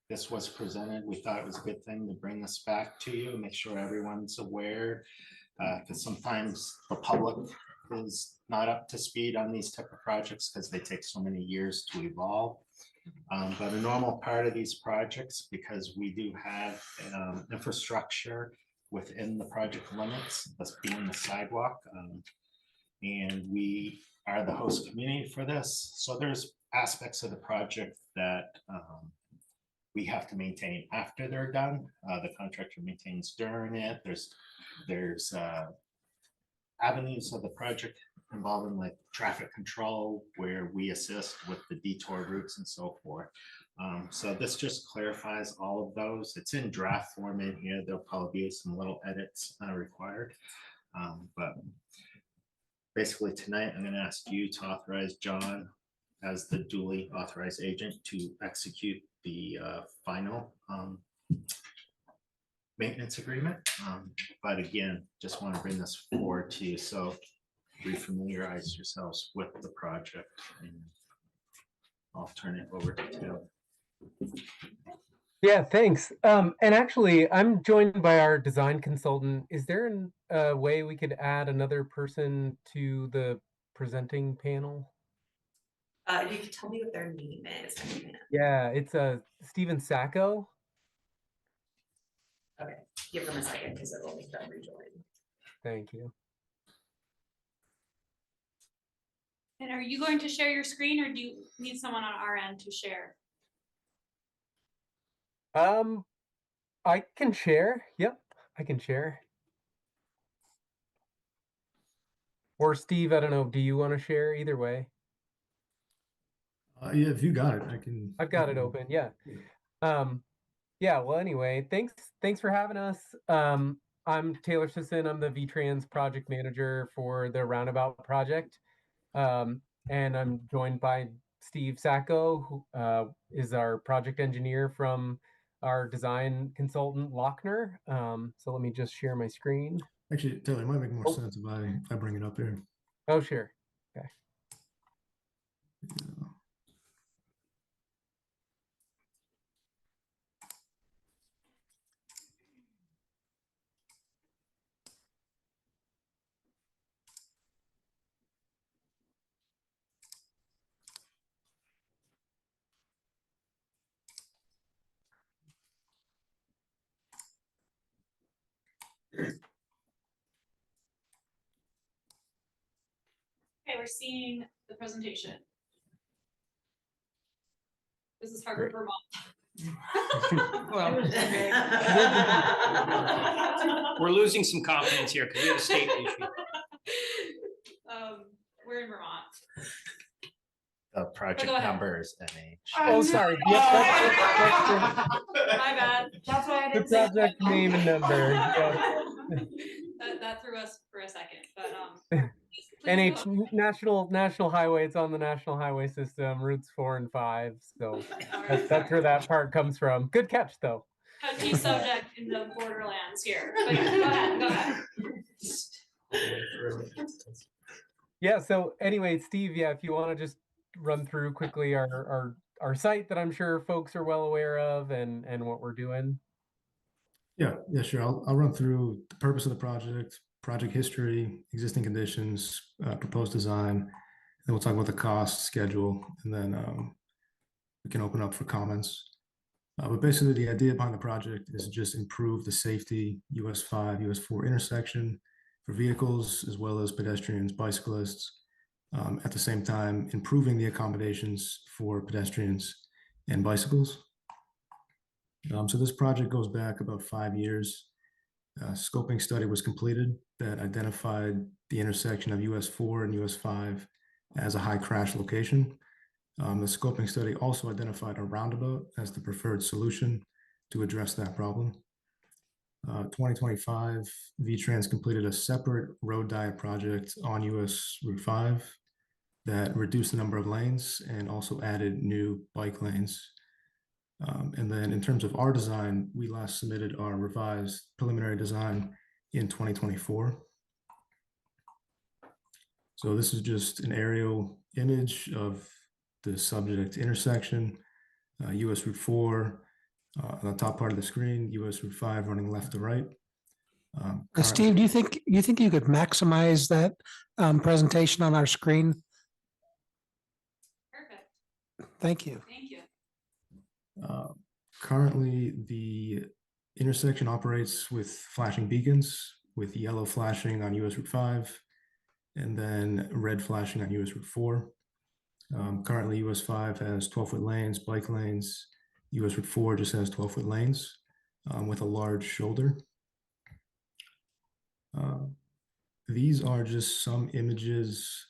S20: this was presented, we thought it was a good thing to bring this back to you, make sure everyone's aware. Because sometimes the public is not up to speed on these type of projects because they take so many years to evolve. But a normal part of these projects, because we do have infrastructure within the project limits, that's being the sidewalk. And we are the host community for this. So there's aspects of the project that we have to maintain after they're done. The contractor maintains during it. There's avenues of the project involving like traffic control where we assist with the detour routes and so forth. So this just clarifies all of those. It's in draft form in here. There'll probably be some little edits required. But basically tonight, I'm going to ask you to authorize John as the duly authorized agent to execute the final maintenance agreement. But again, just want to bring this forward to you so refamiliarize yourselves with the project. And I'll turn it over to Taylor.
S21: Yeah, thanks. And actually, I'm joined by our design consultant. Is there a way we could add another person to the presenting panel?
S6: You can tell me what their name is.
S21: Yeah, it's Steven Sacco.
S6: Okay, give them a second because it'll make them rejoin.
S21: Thank you.
S1: And are you going to share your screen, or do you need someone on our end to share?
S21: I can share. Yep, I can share. Or Steve, I don't know. Do you want to share? Either way.
S14: Yeah, if you got it, I can.
S21: I've got it open. Yeah. Yeah. Well, anyway, thanks for having us. I'm Taylor Sisson. I'm the VTRANS project manager for the Roundabout project. And I'm joined by Steve Sacco, who is our project engineer from our design consultant, Lochner. So let me just share my screen.
S14: Actually, Taylor, it might make more sense if I bring it up here.
S21: Oh, sure. Okay.
S14: Yeah.
S1: Okay, we're seeing the presentation. This is Hartford, Vermont.
S10: Well, we're losing some confidence here because we have a state issue.
S1: We're in Vermont.
S20: The project
S1: Go ahead.
S20: number is NH.
S21: Oh, sorry. Yep,
S1: My bad. That's why I
S21: the
S1: didn't say
S21: project name and number. Yeah.
S1: that threw us for a second, but please
S21: NH
S1: go.
S21: national highway. It's on the national highway system, routes 4 and 5. So that's where that part comes from. Good catch, though.
S1: Touchy subject in the borderlands here. But go ahead. Go ahead.
S21: Yeah. So anyway, Steve, yeah, if you want to just run through quickly our site that I'm sure folks are well aware of and what we're doing.
S14: Yeah, sure. I'll run through the purpose of the project, project history, existing conditions, proposed design. Then we'll talk about the cost, schedule, and then we can open up for comments. But basically, the idea behind the project is to just improve the safety US 5, US 4 intersection for vehicles as well as pedestrians, bicyclists. At the same time, improving the accommodations for pedestrians and bicycles. So this project goes back about 5 years. Scoping study was completed that identified the intersection of US 4 and US 5 as a high crash location. The scoping study also identified a roundabout as the preferred solution to address that problem. 2025, VTRANS completed a separate road diet project on US Route 5 that reduced the number of lanes and also added new bike lanes. And then in terms of our design, we last submitted our revised preliminary design in 2024. So this is just an aerial image of the subject intersection, US Route 4,
S5: On the top part of the screen, US Route 5 running left to right.
S2: Steve, do you think you could maximize that presentation on our screen?
S1: Perfect,
S2: Thank you.
S1: thank you.
S5: Currently, the intersection operates with flashing beacons, with yellow flashing on US Route 5, and then red flashing on US Route 4. Currently, US 5 has 12-foot lanes, bike lanes. US Route 4 just has 12-foot lanes with a large shoulder. These are just some images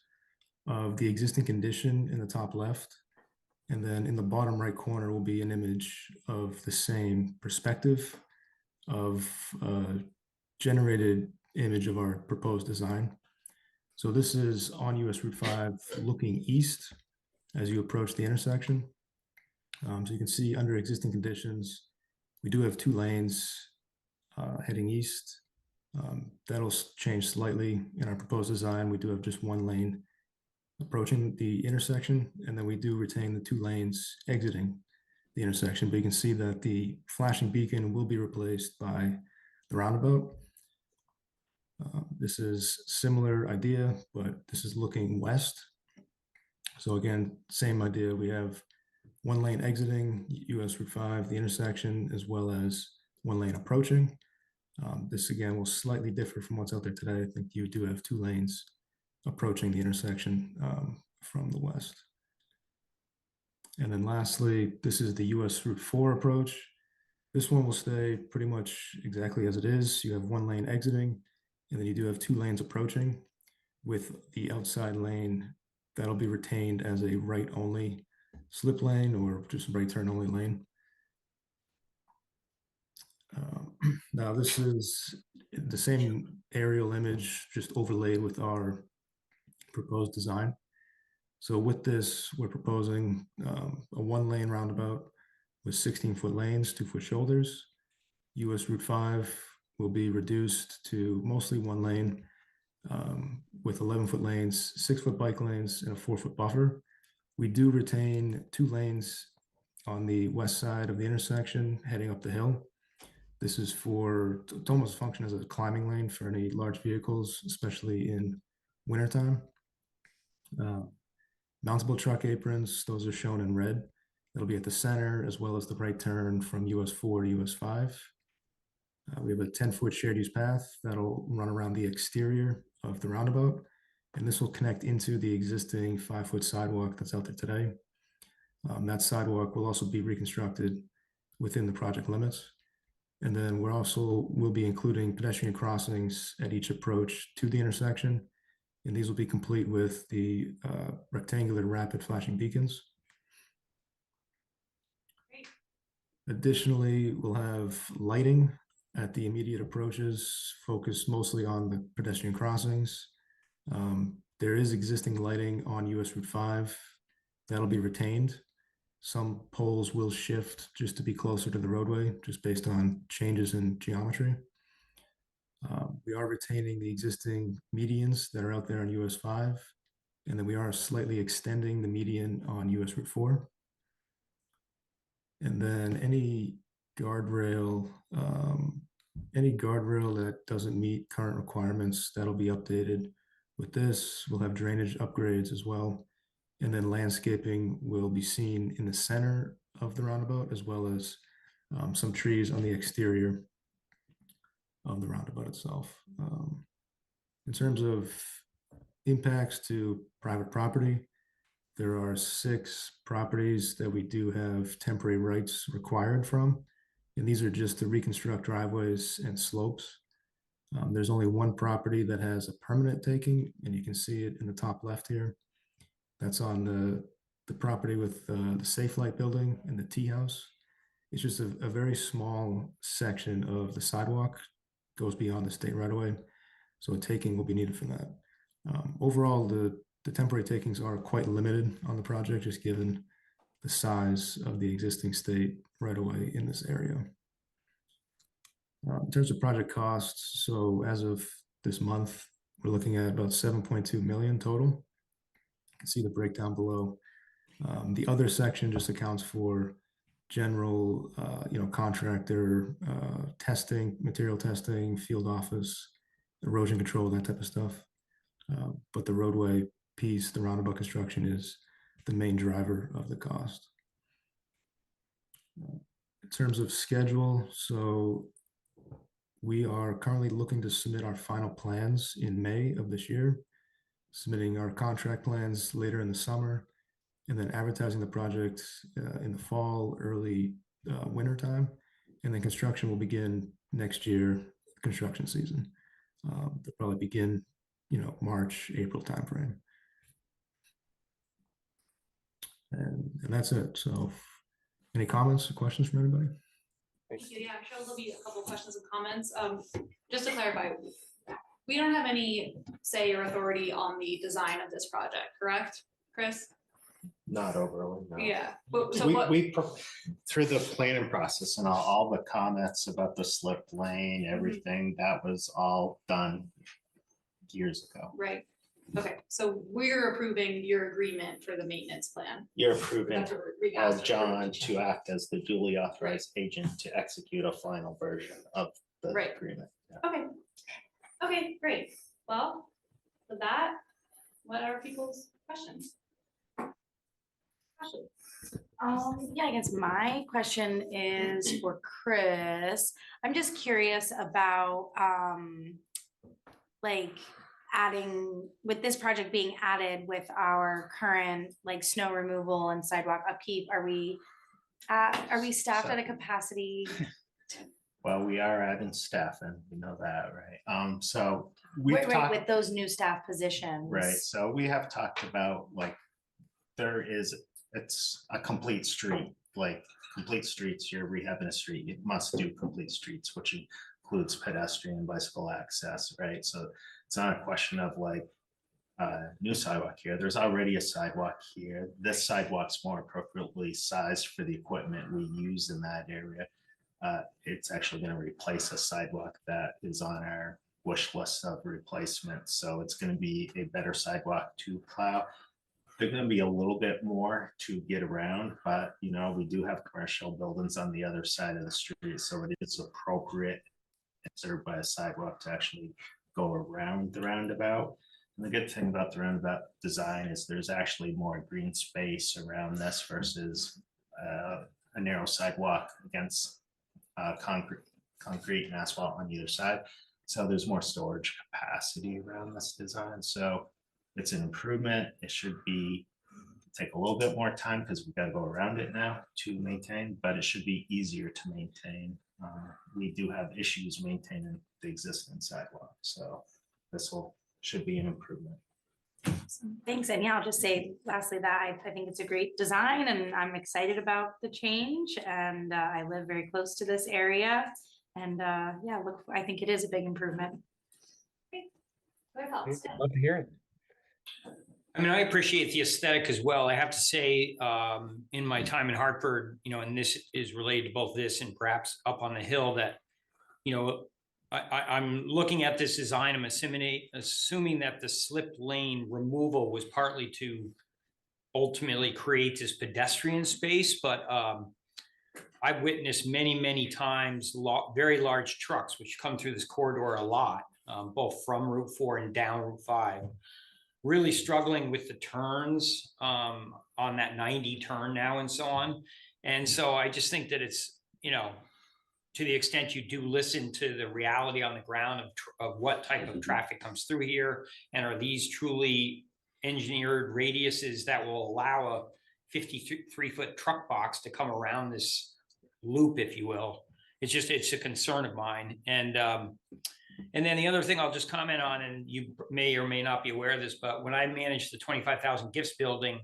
S5: of the existing condition in the top left. And then in the bottom right corner will be an image of the same perspective of a generated image of our proposed design. So this is on US Route 5 looking east as you approach the intersection. So you can see under existing conditions, we do have 2 lanes heading east. That'll change slightly in our proposed design. We do have just 1 lane approaching the intersection, and then we do retain the 2 lanes exiting the intersection. But you can see that the flashing beacon will be replaced by the roundabout. This is similar idea, but this is looking west. So again, same idea. We have 1 lane exiting US Route 5, the intersection, as well as 1 lane approaching. This again will slightly differ from what's out there today. I think you do have 2 lanes approaching the intersection from the west. And then lastly, this is the US Route 4 approach. This one will stay pretty much exactly as it is. You have 1 lane exiting, and then you do have 2 lanes approaching, with the outside lane that'll be retained as a right only slip lane or just right turn only lane. Now this is the same aerial image, just overlaid with our proposed design. So with this, we're proposing a 1 lane roundabout with 16-foot lanes, 2-foot shoulders. US Route 5 will be reduced to mostly 1 lane with 11-foot lanes, 6-foot bike lanes, and a 4-foot buffer. We do retain 2 lanes on the west side of the intersection heading up the hill. This is for, to almost function as a climbing lane for any large vehicles, especially in wintertime. Mountable truck aprons, those are shown in red. That'll be at the center as well as the right turn from US 4 to US 5. We have a 10-foot shared use path that'll run around the exterior of the roundabout, and this will connect into the existing 5-foot sidewalk that's out there today. That sidewalk will also be reconstructed within the project limits. And then we'll be including pedestrian crossings at each approach to the intersection. And these will be complete with the rectangular rapid flashing beacons.
S1: Great.
S5: Additionally, we'll have lighting at the immediate approaches, focused mostly on the pedestrian crossings. There is existing lighting on US Route 5 that'll be retained. Some poles will shift just to be closer to the roadway, just based on changes in geometry. We are retaining the existing medians that are out there on US 5, and then we are slightly extending the median on US Route 4. And then any guardrail that doesn't meet current requirements, that'll be updated with this. We'll have drainage upgrades as well. And then landscaping will be seen in the center of the roundabout, as well as some trees on the exterior of the roundabout itself. In terms of impacts to private property, there are 6 properties that we do have temporary rights required from, and these are just to reconstruct driveways and slopes. There's only 1 property that has a permanent taking, and you can see it in the top left here. That's on the property with the Safe Light building and the tea house. It's just a very small section of the sidewalk, goes beyond the state right away. So a taking will be needed for that. Overall, the temporary takings are quite limited on the project, just given the size of the existing state right away in this area. In terms of project costs, so as of this month, we're looking at about 7.2 million total. You can see the breakdown below. The other section just accounts for general, contractor, testing, material testing, field office, erosion control, that type of stuff. But the roadway piece, the roundabout construction is the main driver of the cost. In terms of schedule, so we are currently looking to submit our final plans in May of this year, submitting our contract plans later in the summer, and then advertising the project in the fall, early winter time, and then construction will begin next year, construction season. They'll probably begin, March, April timeframe. And that's it. So any comments or questions from anybody?
S1: Thank you. Yeah, I'm sure there'll be a couple questions and comments. Just to clarify, we don't have any say or authority on the design of this project, correct, Chris?
S20: Not overly, no.
S1: Yeah. So
S20: Through the planning process and all the comments about the slip lane, everything, that was all done years ago.
S1: Right. Okay. So we're approving your agreement for the maintenance plan.
S20: You're approving
S1: That's what we asked for.
S20: John to act as the duly authorized agent to execute a final version of the
S1: Right.
S20: agreement. Yeah.
S1: Okay. Okay, great. Well, with that, what are people's questions?
S4: Yeah, I guess my question is for Chris. I'm just curious about, like adding, with this project being added with our current like snow removal and sidewalk upkeep, are we staffed at a capacity?
S20: Well, we are adding staff and we know that, right? So we've
S4: Right,
S20: talked.
S4: with those new staff positions.
S20: Right, so we have talked about like, it's a complete street, like complete streets, you're rehabbing a street, you must do complete streets, which includes pedestrian, bicycle access, right? So it's not a question of like new sidewalk here, there's already a sidewalk here. This sidewalk's more appropriately sized for the equipment we use in that area. It's actually gonna replace a sidewalk that is on our wish list of replacements. So it's gonna be a better sidewalk to plow. They're gonna be a little bit more to get around, but we do have commercial buildings on the other side of the street. So it is appropriate and served by a sidewalk to actually go around the roundabout. And the good thing about the roundabout design is there's actually more green space around this versus a narrow sidewalk against concrete and asphalt on either side. So there's more storage capacity around this design. So it's an improvement. It should take a little bit more time because we've got to go around it now to maintain, but it should be easier to maintain. We do have issues maintaining the existing sidewalk. So this should be an improvement.
S4: Thanks, and yeah, I'll just say lastly that I think it's a great design and I'm excited about the change, and I live very close to this area, and yeah, look, I think it is a big improvement.
S21: Love to hear it.
S10: I mean, I appreciate the aesthetic as well. I have to say, in my time in Hartford, and this is related to both this and perhaps up on the hill, that, I'm looking at this design, I'm assuming that the slip lane removal was partly to ultimately create this pedestrian space, but I've witnessed many, many times very large trucks which come through this corridor a lot, both from Route 4 and down Route 5. Really struggling with the turns on that 90 turn now and so on. And so I just think that it's, to the extent you do listen to the reality on the ground of what type of traffic comes through here, and are these truly engineered radiuses that will allow a 53-foot truck box to come around this loop, if you will. It's a concern of mine. And then the other thing I'll just comment on, and you may or may not be aware of this, but when I managed the 25,000 gifts building,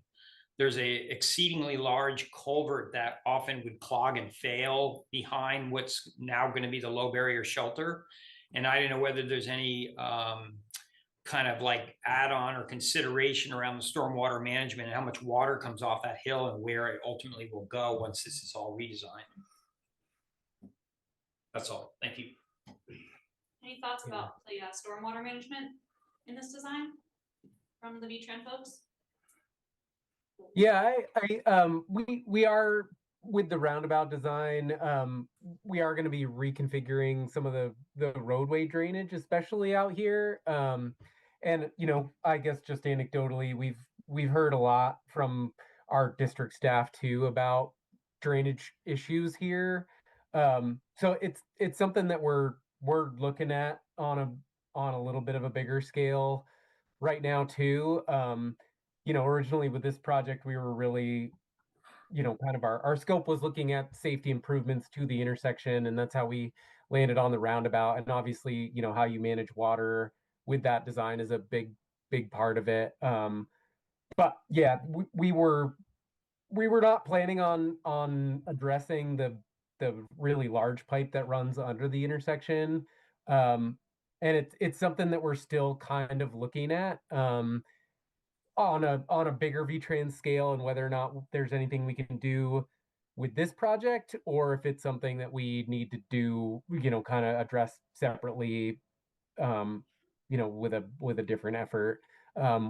S10: there's a exceedingly large culvert that often would clog and fail behind what's now going to be the low barrier shelter. And I don't know whether there's any kind of like add-on or consideration around the stormwater management and how much water comes off that hill and where it ultimately will go once this is all redesigned. That's all. Thank you.
S1: Any thoughts about the stormwater management in this design from the VTRANS folks?
S21: Yeah, we are with the roundabout design, we are going to be reconfiguring some of the roadway drainage, especially out here. And you know, I guess just anecdotally, we've heard a lot from our district staff too about drainage issues here. So it's something that we're looking at on a little bit of a bigger scale right now too. You know, originally with this project, we were really, you know, kind of our scope was looking at safety improvements to the intersection, and that's how we landed on the roundabout. And obviously, you know, how you manage water with that design is a big part of it. But yeah, we were not planning on addressing the really large pipe that runs under the intersection. And it's something that we're still kind of looking at on a bigger VTRANS scale, and whether or not there's anything we can do with this project, or if it's something that we need to do, you know, kind of address separately, you know, with a different effort.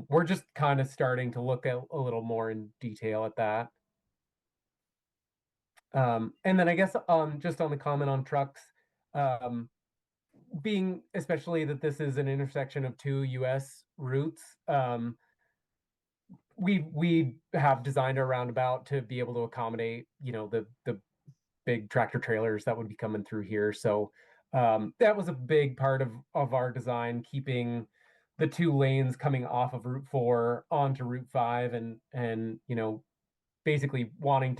S21: We're just kind of starting to look at a little more in detail at that. And then I guess just on the comment on trucks, being especially that this is an intersection of two US routes, we have designed our roundabout to be able to accommodate, you know, the big tractor trailers that would be coming through here. So that was a big part of our design, keeping the two lanes coming off of Route 4 onto Route 5, and you know, basically wanting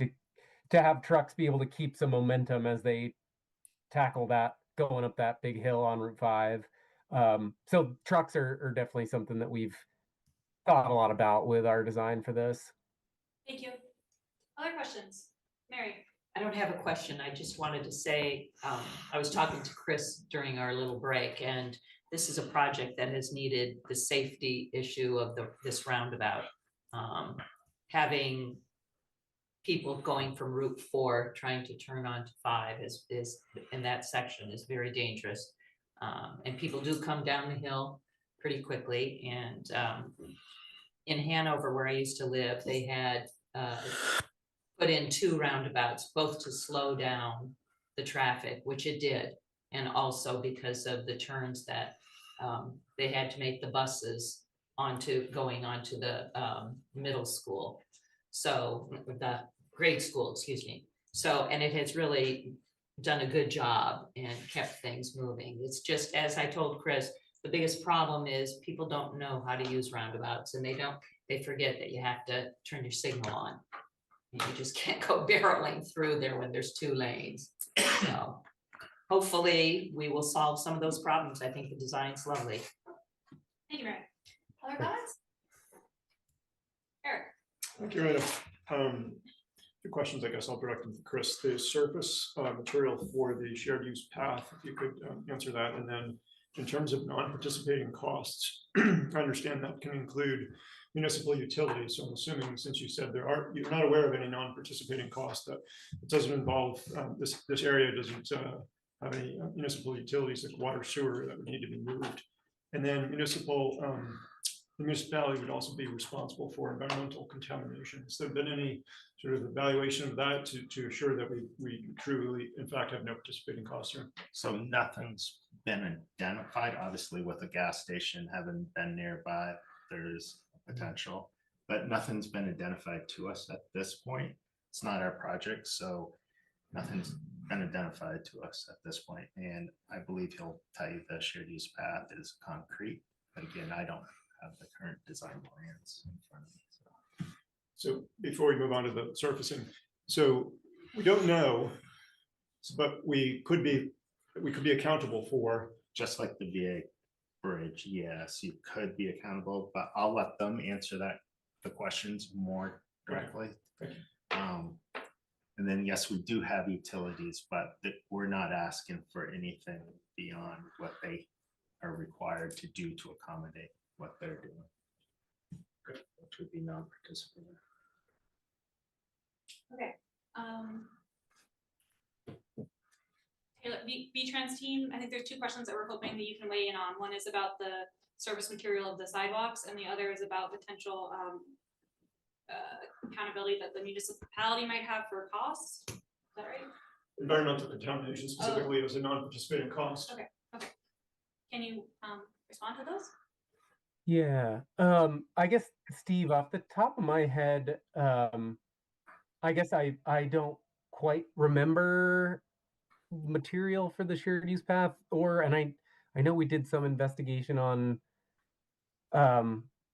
S21: to have trucks be able to keep some momentum as they tackle that going up that big hill on Route 5. So trucks are definitely something that we've thought a lot about with our design for this.
S1: Thank you. Other questions? Mary?
S15: I don't have a question. I just wanted to say, I was talking to Chris during our little break, and this is a project that has needed the safety issue of this roundabout. Having people going from Route 4 trying to turn onto 5 is in that section is very dangerous. And people do come down the hill pretty quickly. And in Hanover, where I used to live, they had put in 2 roundabouts, both to slow down the traffic, which it did. And also because of the turns that they had to make the buses going onto the middle school. So the grade school, excuse me. So, and it has really done a good job and kept things moving. It's just, as I told Chris, the biggest problem is people don't know how to use roundabouts, and they forget that you have to turn your signal on. You just can't go barreling through there when there's 2 lanes. So hopefully we will solve some of those problems. I think the design's lovely.
S1: Thank you, Mary. Other comments? Eric?
S14: Thank you, Rita. Two questions, I guess I'll direct them to Chris. The surface material for the shared use path, if you could answer that. And then in terms of non-participating costs, I understand that can include municipal utilities. So I'm assuming, since you said you're not aware of any non-participating costs, that it doesn't involve, this area doesn't have any municipal utilities like water, sewer that would need to be moved. And then the municipality would also be responsible for environmental contamination. Has there been any sort of evaluation of that to assure that we truly, in fact, have no participating costs here?
S20: So nothing's been identified. Obviously, with a gas station having been nearby, there's potential, but nothing's been identified to us at this point. It's not our project, so nothing's been identified to us at this point. And I believe he'll tell you the shared use path is concrete, but again, I don't have the current design plans in front of me.
S14: So before we move on to the surfacing, so we don't know, but we could be accountable for,
S20: just like the VA bridge. Yes, you could be accountable, but I'll let them answer the questions more directly. And then yes, we do have utilities, but we're not asking for anything beyond what they are required to do to accommodate what they're doing, which would be non-participating.
S1: Okay. Taylor, VTRANS team, I think there's 2 questions that we're hoping that you can weigh in on. One is about the service material of the sidewalks, and the other is about potential accountability that the municipality might have for costs. Is that right?
S14: Environmental contamination specifically is a non-participating cost.
S1: Okay, okay. Can you respond to those?
S21: Yeah, I guess, Steve, off the top of my head, I guess I don't quite remember material for the shared use path, and I know we did some investigation on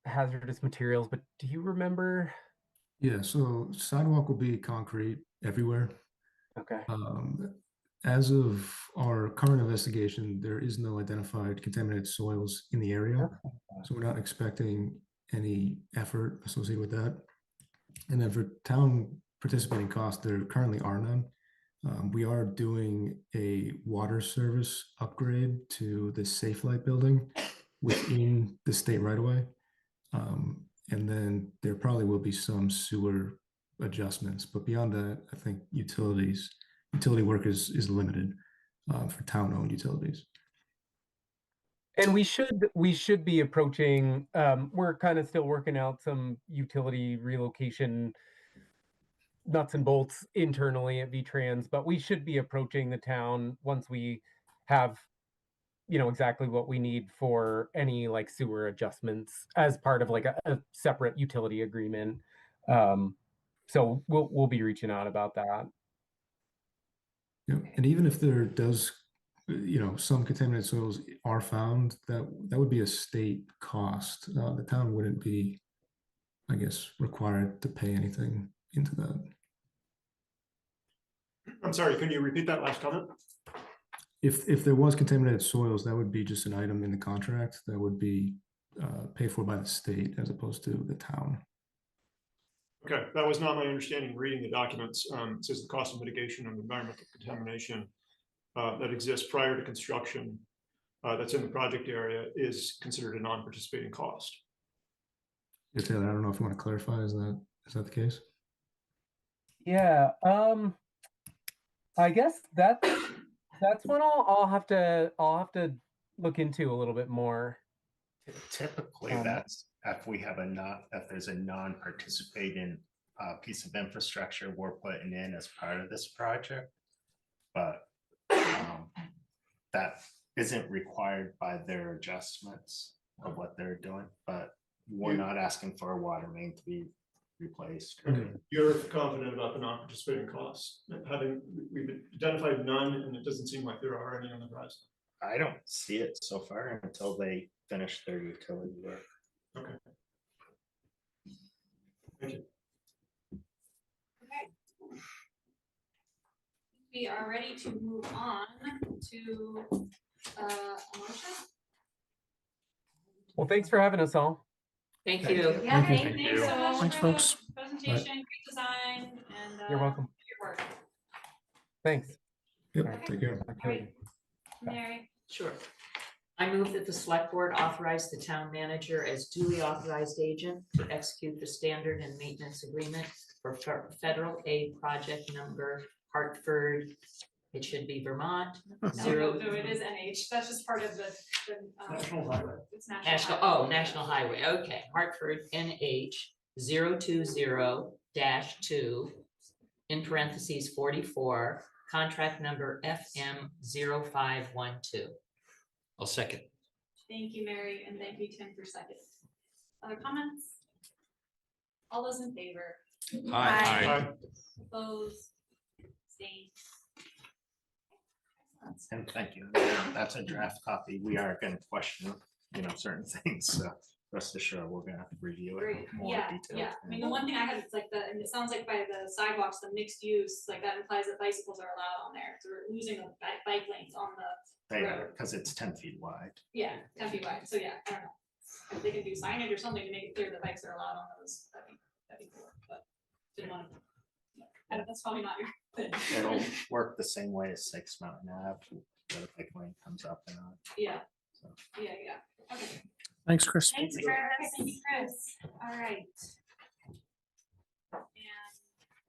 S21: hazardous materials, but do you remember?
S5: Yeah, so sidewalk will be concrete everywhere.
S21: Okay.
S5: As of our current investigation, there is no identified contaminated soils in the area. So we're not expecting any effort associated with that. And then for town participating costs, there currently are none. We are doing a water service upgrade to the Safe Light building within the state right away. And then there probably will be some sewer adjustments, but beyond that, I think utility work is limited for town-owned utilities.
S21: And we should be approaching, we're kind of still working out some utility relocation nuts and bolts internally at VTRANS, but we should be approaching the town once we have, exactly what we need for any like sewer adjustments as part of like a separate utility agreement. So we'll be reaching out about that.
S5: Yeah, and even if there does, some contaminated soils are found, that would be a state cost. The town wouldn't be, I guess, required to pay anything into that.
S14: I'm sorry, can you repeat that last comment?
S5: If there was contaminated soils, that would be just an item in the contract that would be paid for by the state as opposed to the town.
S14: Okay, that was not my understanding reading the documents. It says the cost of mitigation of environmental contamination that exists prior to construction that's in the project area is considered a non-participating cost.
S5: Yeah, Taylor, I don't know if you want to clarify, is that the case?
S21: Yeah, I guess that's one I'll have to look into a little bit more.
S20: Typically, that's if we have if there's a non-participating piece of infrastructure we're putting in as part of this project, but that isn't required by their adjustments of what they're doing. But we're not asking for a water main to be replaced.
S14: Okay. You're confident about the non-participating costs, we've identified none, and it doesn't seem like there are any on the horizon.
S20: I don't see it so far until they finish their utility work.
S14: Okay. Thank you.
S1: Okay. We are ready to move on to a motion.
S21: Well, thanks for having us all.
S15: Thank you.
S1: Yeah,
S5: Thank
S1: thanks so much
S2: Thanks,
S1: for the
S2: folks.
S1: presentation, great design, and
S21: You're welcome.
S1: your work.
S21: Thanks.
S5: Yep, take care.
S1: All right, Mary.
S15: Sure. I move that the select board authorize the town manager as duly authorized agent to execute the standard and maintenance agreement for federal aid project number Hartford, it should be Vermont.
S1: No, it is NH. That's just part of the
S14: National highway.
S1: It's national. Highway.
S15: National Highway. Okay, Hartford NH 020-2 in parentheses 44, contract number FM 0512.
S10: I'll second.
S1: Thank you, Mary, and thank you, Tim, for second. Other comments? All those in favor?
S21: Aye.
S1: Opposed? Abstained?
S20: And thank you. That's a draft copy. We are going to question, certain things. So rest assured, we're going to review it
S1: Great.
S20: more
S1: Yeah,
S20: detail.
S1: yeah. I mean, the one thing I had is like and it sounds like by the sidewalks, the mixed use, like that implies that bicycles are allowed on there. So we're losing the bike lanes on the
S20: They
S1: road.
S20: are, because it's 10 feet wide.
S1: Yeah, 10 feet wide. So yeah, I don't know. If they can do signage or something to make it clear that bikes are allowed on those, that'd be cool. But didn't want to. That's probably not your thing.
S20: It'll work the same way as 6 Mountain Ave, where the bike lane comes up and on.
S1: Yeah.
S20: So.
S1: Yeah. Okay.
S2: Thanks, Chris.
S1: Thanks, Chris. Thank you, Chris. All right. And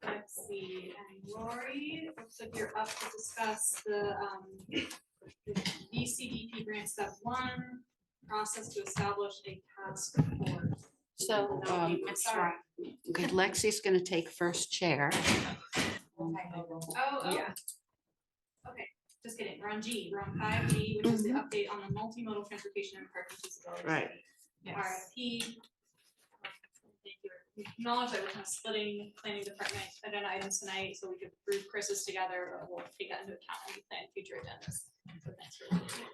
S1: let's see. And Lori, looks like you're up to discuss the VCDP grant step 1 process to establish a task force.
S4: So,
S1: Sorry.
S17: Okay, Lexi's gonna take first chair.
S1: Oh, yeah. Okay, just kidding. We're on G. We're on 5G, which is the update on the multimodal transportation and parking feasibility.
S15: Right.
S1: study. RFP. Thank you. We acknowledge that we're kind of splitting planning department agenda items tonight, so we could group Chris's together, but we'll take that into account when we plan future agendas. So thanks for listening.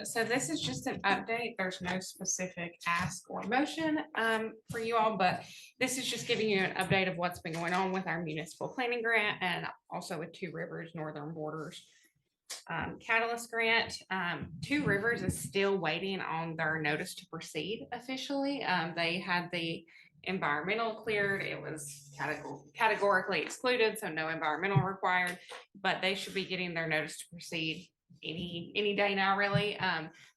S9: So this is just an update. There's no specific ask or motion for you all, but this is just giving you an update of what's been going on with our municipal planning grant and also with Two Rivers Northern Borders Catalyst grant. Two Rivers is still waiting on their notice to proceed officially. They had the environmental cleared. It was categorically excluded, so no environmental required, but they should be getting their notice to proceed any day now, really.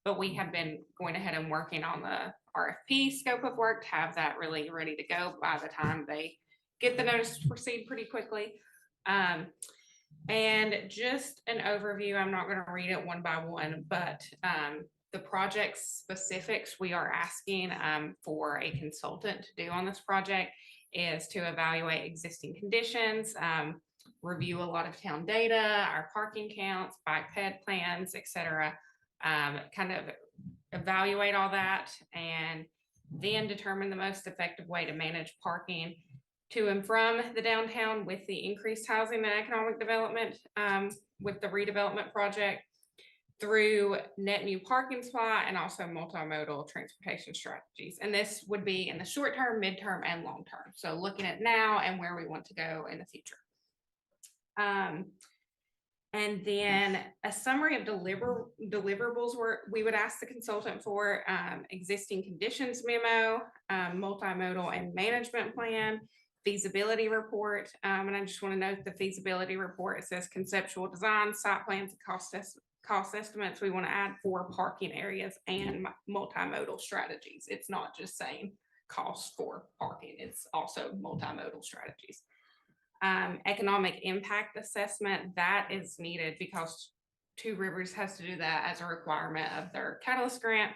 S9: But we have been going ahead and working on the RFP scope of work to have that really ready to go by the time they get the notice to proceed pretty quickly. And just an overview, I'm not going to read it one by one, but the project specifics we are asking for a consultant to do on this project is to evaluate existing conditions, review a lot of town data, our parking counts, bike ped plans, etc. Kind of evaluate all that and then determine the most effective way to manage parking to and from the downtown with the increased housing and economic development with the redevelopment project through net new parking supply and also multimodal transportation strategies. And this would be in the short term, midterm, and long term. So looking at now and where we want to go in the future. And then a summary of deliverables we would ask the consultant for, existing conditions memo, multimodal and management plan, feasibility report. And I just want to note the feasibility report, it says conceptual design, site plans, and cost estimates. We want to add for parking areas and multimodal strategies. It's not just saying cost for parking, it's also multimodal strategies. Economic impact assessment, that is needed because Two Rivers has to do that as a requirement of their Catalyst grant,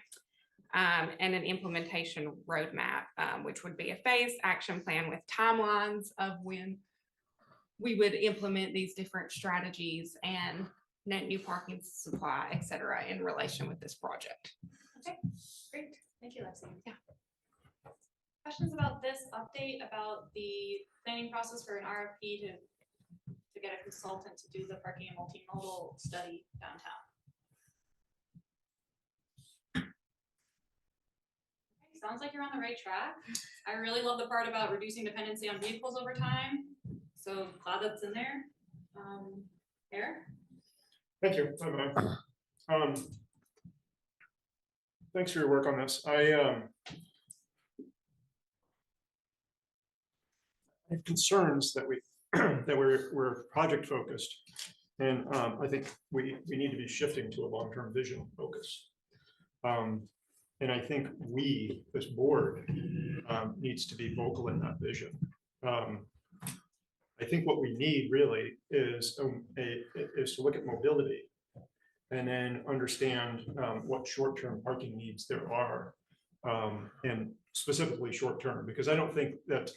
S9: and an implementation roadmap, which would be a phased action plan with timelines of when we would implement these different strategies and net new parking supply, et cetera, in relation with this project.
S1: Okay, great. Thank you, Lexi. Yeah. Questions about this update about the planning process for an RFP to get a consultant to do the parking and multimodal study downtown? Okay, sounds like you're on the right track. I really love the part about reducing dependency on vehicles over time. So glad that's in there. Eric?
S14: Thank you. Thanks for your work on this. I have concerns that we're project focused, and I think we need to be shifting to a long-term vision focus. And I think this board, needs to be vocal in that vision. I think what we need really is to look at mobility and then understand what short-term parking needs there are, and specifically short-term, because I don't think that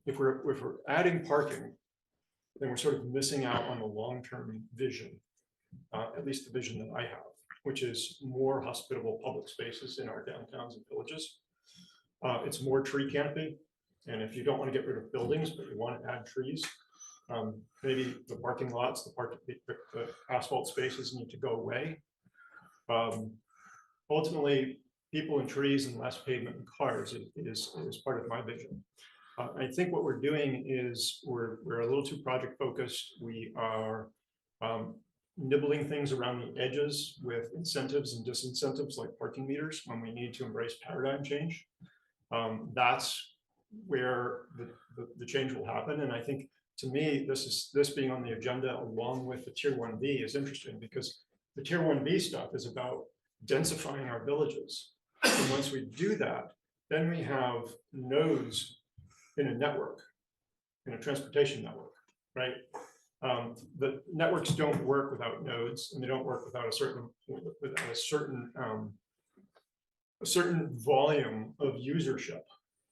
S14: if we're adding parking, then we're sort of missing out on the long-term vision, at least the vision that I have, which is more hospitable public spaces in our downtowns and villages. It's more tree canopy. And if you don't want to get rid of buildings, but you want to add trees, maybe the parking lots, the asphalt spaces need to go away. Ultimately, people and trees and less pavement and cars is part of my vision. I think what we're doing is we're a little too project focused. We are nibbling things around the edges with incentives and disincentives like parking meters when we need to embrace paradigm change. That's where the change will happen. And I think, to me, this being on the agenda along with the Tier 1B is interesting, because the Tier 1B stuff is about densifying our villages. And once we do that, then we have nodes in a network, in a transportation network, right? The networks don't work without nodes, and they don't work without a certain a certain volume of usership,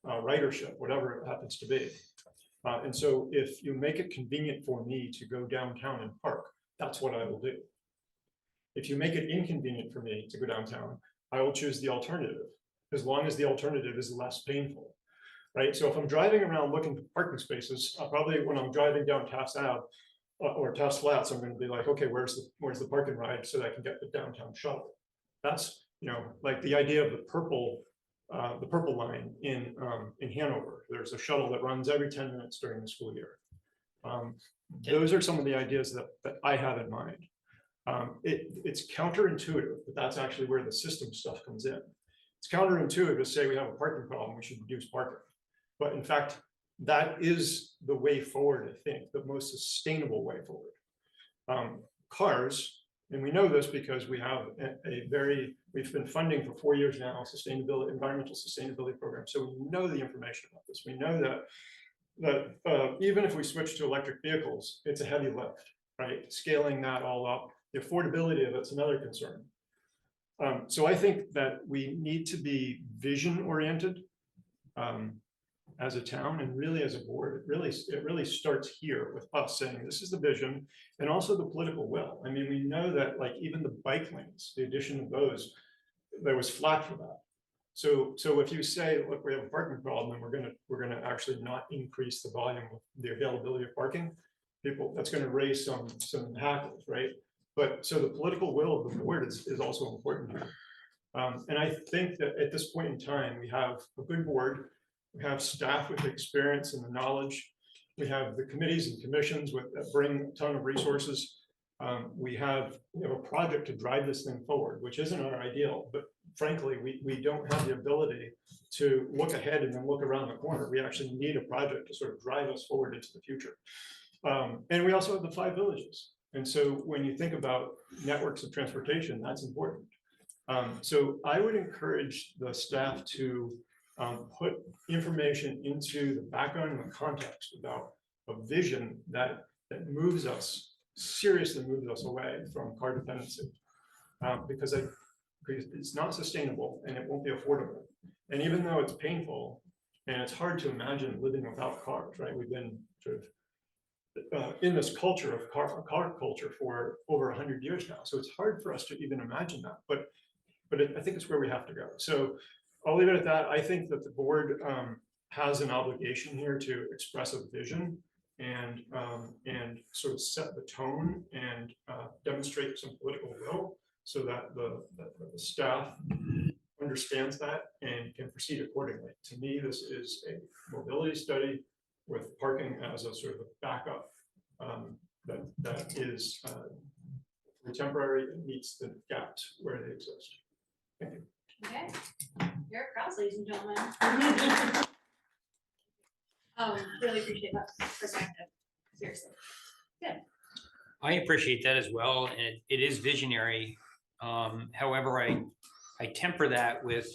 S14: ridership, whatever it happens to be. And so if you make it convenient for me to go downtown and park, that's what I will do. If you make it inconvenient for me to go downtown, I will choose the alternative, as long as the alternative is less painful, right? So if I'm driving around looking for parking spaces, I'll probably, when I'm driving down Taft Ave or Taft Flats, I'm going to be like, okay, where's the parking ride so that I can get the downtown shuttle? That's, you know, like the idea of the purple line in Hanover. There's a shuttle that runs every 10 minutes during the school year. Those are some of the ideas that I have in mind. It's counterintuitive, but that's actually where the system stuff comes in. It's counterintuitive to say we have a parking problem, we should reduce parking. But in fact, that is the way forward, I think, the most sustainable way forward. Cars, and we know this because we have we've been funding for 4 years now, environmental sustainability program. So we know the information about this. We know that even if we switch to electric vehicles, it's a heavy lift, right? Scaling that all up, the affordability of it's another concern. So I think that we need to be vision oriented as a town and really as a board. It really starts here with us saying this is the vision and also the political will. I mean, we know that like even the bike lanes, the addition of those, there was flack for that. So if you say, look, we have a parking problem and we're gonna actually not increase the volume of the availability of parking, that's going to raise some hackles, right? But so the political will of the board is also important here. And I think that at this point in time, we have a good board, we have staff with the experience and the knowledge, we have the committees and commissions that bring a ton of resources. We have a project to drive this thing forward, which isn't our ideal, but frankly, we don't have the ability to look ahead and then look around the corner. We actually need a project to sort of drive us forward into the future. And we also have the 5 villages. And so when you think about networks of transportation, that's important. So I would encourage the staff to put information into the background and the context about a vision that seriously moves us away from car dependency. Because it's not sustainable and it won't be affordable. And even though it's painful and it's hard to imagine living without cars, right? We've been sort of in this culture of car culture for over 100 years now. So it's hard for us to even imagine that, but I think it's where we have to go. So I'll leave it at that. I think that the board has an obligation here to express a vision and sort of set the tone and demonstrate some political will so that the staff understands that and can proceed accordingly. To me, this is a mobility study with parking as a sort of a backup that is temporary and meets the gaps where they exist. Thank you.
S1: Okay, you're a crowd, ladies and gentlemen. Really appreciate that perspective, seriously. Good.
S10: I appreciate that as well, and it is visionary. However, I temper that with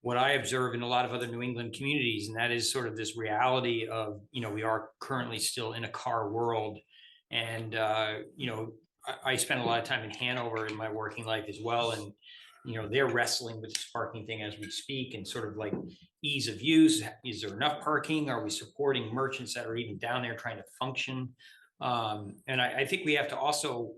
S10: what I observe in a lot of other New England communities, and that is sort of this reality of, we are currently still in a car world. And, I spend a lot of time in Hanover in my working life as well. And, they're wrestling with this parking thing as we speak and sort of like ease of use. Is there enough parking? Are we supporting merchants that are even down there trying to function? And I think we have to also,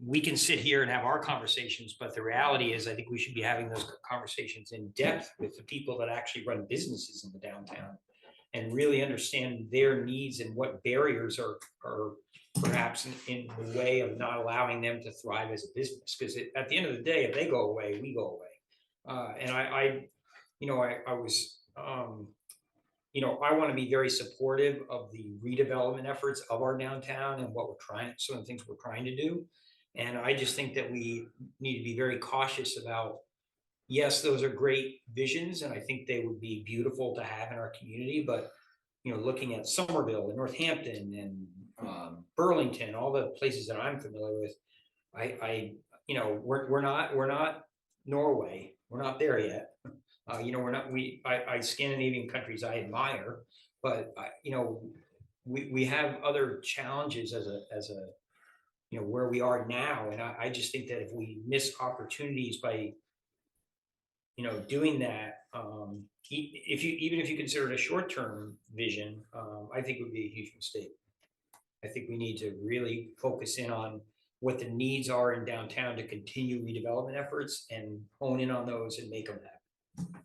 S10: we can sit here and have our conversations, but the reality is I think we should be having those conversations in depth with the people that actually run businesses in the downtown and really understand their needs and what barriers are perhaps in the way of not allowing them to thrive as a business. Because at the end of the day, if they go away, we go away. And I want to be very supportive of the redevelopment efforts of our downtown and some of the things we're trying to do. And I just think that we need to be very cautious about, yes, those are great visions, and I think they would be beautiful to have in our community, but, looking at Somerville and Northampton and Burlington, all the places that I'm familiar with, we're not Norway. We're not there yet. Scandinavian countries I admire, but we have other challenges as a you know, where we are now. And I just think that if we miss opportunities by, you know, doing that, even if you consider it a short-term vision, I think it would be a huge mistake. I think we need to really focus in on what the needs are in downtown to continue redevelopment efforts and hone in on those and make them happen.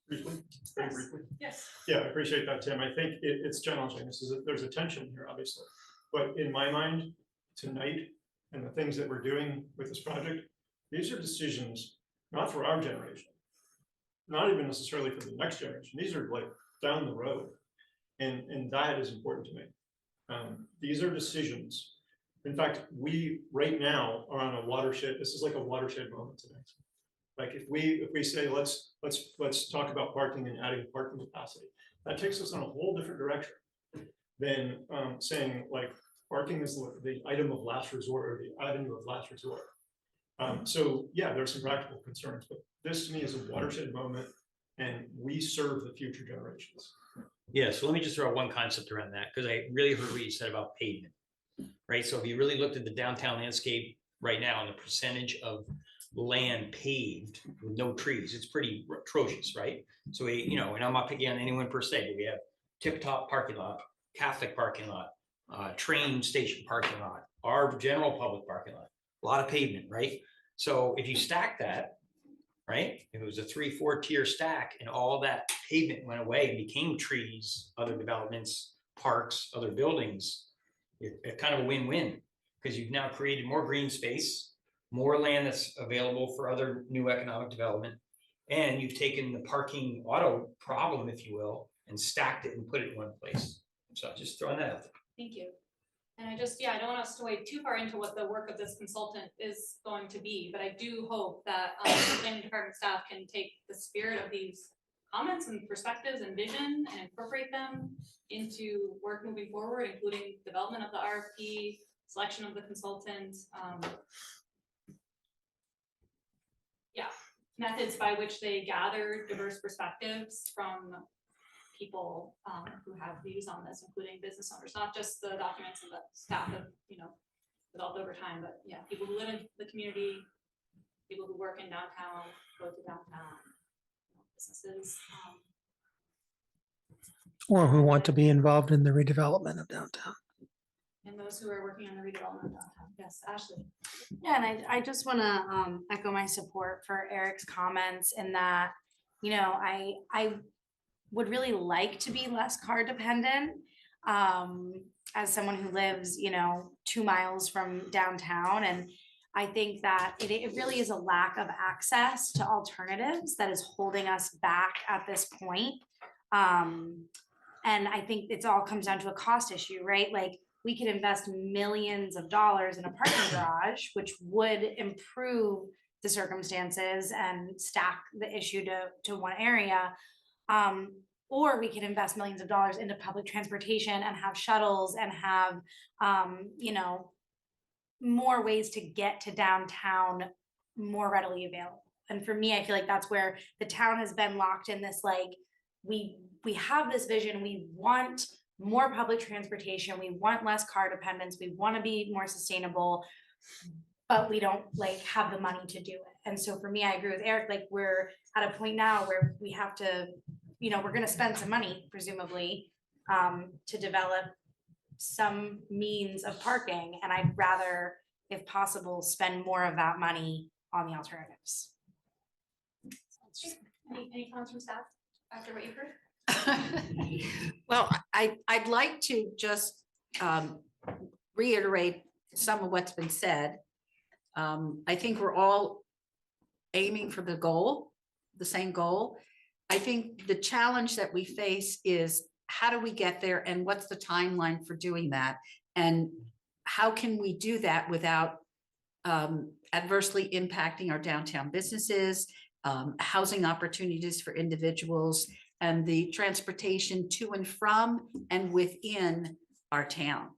S14: Briefly, very briefly.
S1: Yes.
S14: Yeah, I appreciate that, Tim. I think it's challenging. There's a tension here, obviously. But in my mind, tonight, and the things that we're doing with this project, these are decisions not for our generation, not even necessarily for the next generation. These are like down the road. And that is important to me. These are decisions. In fact, we right now are on a watershed. This is like a watershed moment tonight. Like if we say, let's talk about parking and adding parking capacity, that takes us in a whole different direction than saying like parking is the item of last resort or the avenue of last resort. So yeah, there's some practical concerns, but this to me is a watershed moment and we serve the future generations.
S10: Yeah, so let me just throw out one concept around that, because I really heard what you said about pavement, right? So if you really looked at the downtown landscape right now and the percentage of land paved with no trees, it's pretty atrocious, right? So we, you know, and I'm not picking on anyone per se, but we have tip-top parking lot, Catholic parking lot, train station parking lot, our general public parking lot, a lot of pavement, right? So if you stack that, right? If it was a 3-4 tier stack and all that pavement went away and became trees, other developments, parks, other buildings, it's kind of a win-win, because you've now created more green space, more land that's available for other new economic development, and you've taken the parking auto problem, if you will, and stacked it and put it in one place. So just throwing that out there.
S1: Thank you. And I just, I don't want us to wade too far into what the work of this consultant is going to be, but I do hope that the planning department staff can take the spirit of these comments and perspectives and vision and incorporate them into work moving forward, including development of the RFP, selection of the consultant, methods by which they gather diverse perspectives from people who have views on this, including business owners, not just the documents and the staff have, developed over time, but people who live in the community, people who work in downtown, go to downtown, businesses.
S2: Or who want to be involved in the redevelopment of downtown.
S1: And those who are working on the redevelopment of downtown. Yes, Ashley.
S4: Yeah, and I just want to echo my support for Eric's comments in that, I would really like to be less car dependent. As someone who lives, 2 miles from downtown. And I think that it really is a lack of access to alternatives that is holding us back at this point. And I think it's all comes down to a cost issue, right? Like we could invest millions of dollars in a parking garage, which would improve the circumstances and stack the issue to one area. Or we could invest millions of dollars into public transportation and have shuttles and have, more ways to get to downtown more readily available. And for me, I feel like that's where the town has been locked in this, like, we have this vision, we want more public transportation, we want less car dependence, we want to be more sustainable, but we don't have the money to do it. And so for me, I agree with Eric, like we're at a point now where we have to, we're going to spend some money, presumably, to develop some means of parking. And I'd rather, if possible, spend more of that money on the alternatives.
S1: Any comments from staff after what you've heard?
S17: Well, I'd like to just reiterate some of what's been said. I think we're all aiming for the same goal. I think the challenge that we face is how do we get there and what's the timeline for doing that? And how can we do that without adversely impacting our downtown businesses, housing opportunities for individuals, and the transportation to and from and within our town.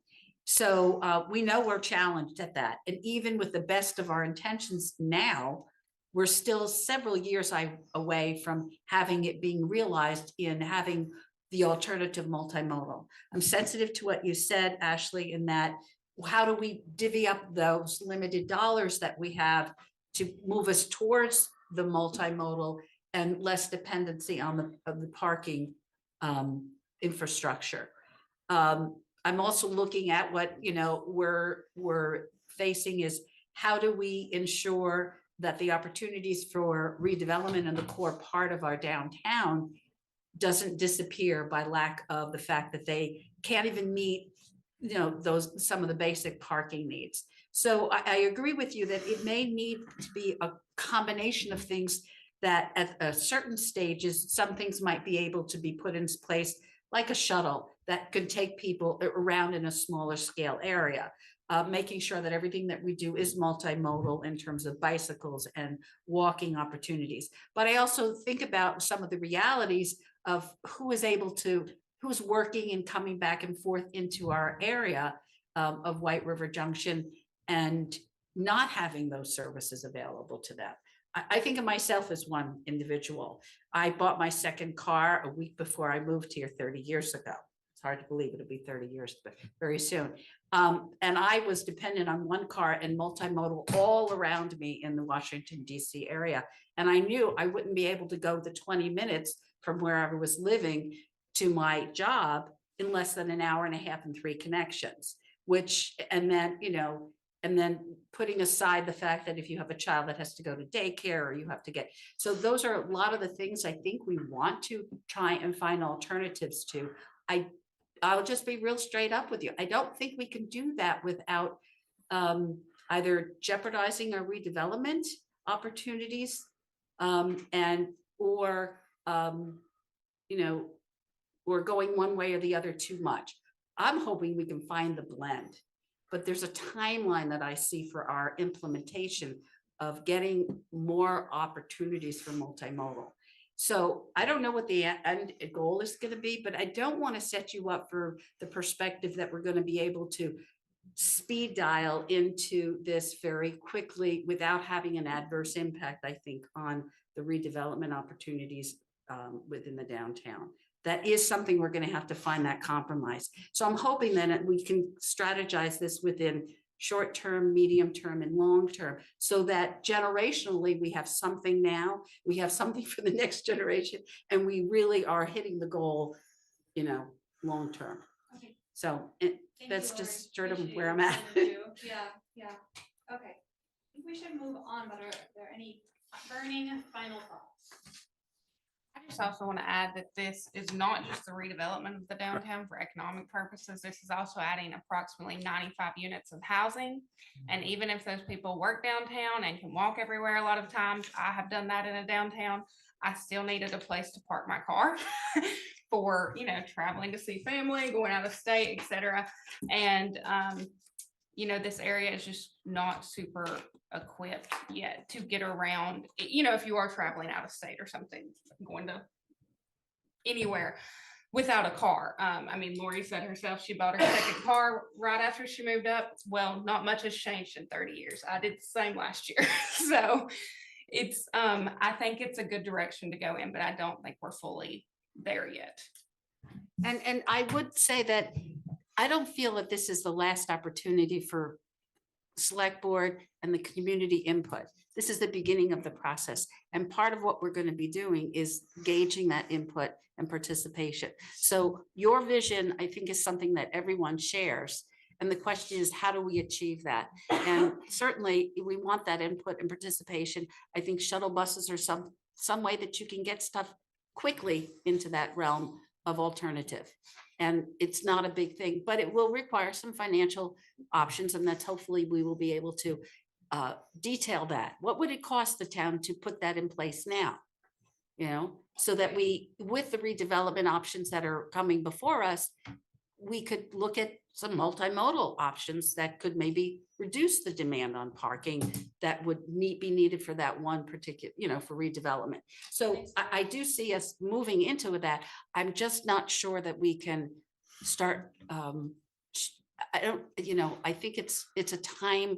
S17: So we know we're challenged at that. And even with the best of our intentions now, we're still several years away from having it being realized in having the alternative multimodal. I'm sensitive to what you said, Ashley, in that how do we divvy up those limited dollars that we have to move us towards the multimodal and less dependency on the parking infrastructure. I'm also looking at what, we're facing is how do we ensure that the opportunities for redevelopment in the core part of our downtown doesn't disappear by lack of the fact that they can't even meet, some of the basic parking needs. So I agree with you that it may need to be a combination of things that at a certain stages, some things might be able to be put in place, like a shuttle that could take people around in a smaller scale area. Making sure that everything that we do is multimodal in terms of bicycles and walking opportunities. But I also think about some of the realities of who's working and coming back and forth into our area of White River Junction and not having those services available to them. I think of myself as one individual. I bought my second car a week before I moved here 30 years ago. It's hard to believe it'll be 30 years, but very soon. And I was dependent on one car and multimodal all around me in the Washington, D.C. area. And I knew I wouldn't be able to go the 20 minutes from where I was living to my job in less than an hour and a half and 3 connections, and then putting aside the fact that if you have a child that has to go to daycare or you have to get, so those are a lot of the things I think we want to try and find alternatives to. I'll just be real straight up with you. I don't think we can do that without either jeopardizing our redevelopment opportunities or going one way or the other too much. I'm hoping we can find the blend, but there's a timeline that I see for our implementation of getting more opportunities for multimodal. So I don't know what the end goal is going to be, but I don't want to set you up for the perspective that we're going to be able to speed dial into this very quickly without having an adverse impact, I think, on the redevelopment opportunities within the downtown. That is something we're going to have to find that compromise. So I'm hoping that we can strategize this within short term, medium term, and long term, so that generationally we have something now, we have something for the next generation, and we really are hitting the goal, long term.
S1: Okay.
S17: So
S1: Thank
S17: that's
S1: you,
S17: just
S1: Lauren.
S17: sort of
S1: Appreciate
S17: where I'm
S1: your
S17: at.
S1: time too. Yeah. Okay. I think we should move on, but are there any burning final thoughts?
S9: I just also want to add that this is not just the redevelopment of the downtown for economic purposes. This is also adding approximately 95 units of housing. And even if those people work downtown and can walk everywhere, a lot of times I have done that in a downtown, I still needed a place to park my car for, traveling to see family, going out of state, etc. And, this area is just not super equipped yet to get around, if you are traveling out of state or something, going to anywhere without a car. Lori said herself, she bought her second car right after she moved up. Well, not much has changed in 30 years. I did the same last year. So it's, I think it's a good direction to go in, but I don't think we're fully there yet.
S17: And I would say that I don't feel that this is the last opportunity for select board and the community input. This is the beginning of the process. And part of what we're going to be doing is gauging that input and participation. So your vision, I think, is something that everyone shares. And the question is, how do we achieve that? And certainly we want that input and participation. I think shuttle buses are some way that you can get stuff quickly into that realm of alternative. And it's not a big thing, but it will require some financial options, and that's hopefully we will be able to detail that. What would it cost the town to put that in place now? So that we, with the redevelopment options that are coming before us, we could look at some multimodal options that could maybe reduce the demand on parking that would be needed for that one particular, for redevelopment. So I do see us moving into that. I'm just not sure that we can start. I think it's a time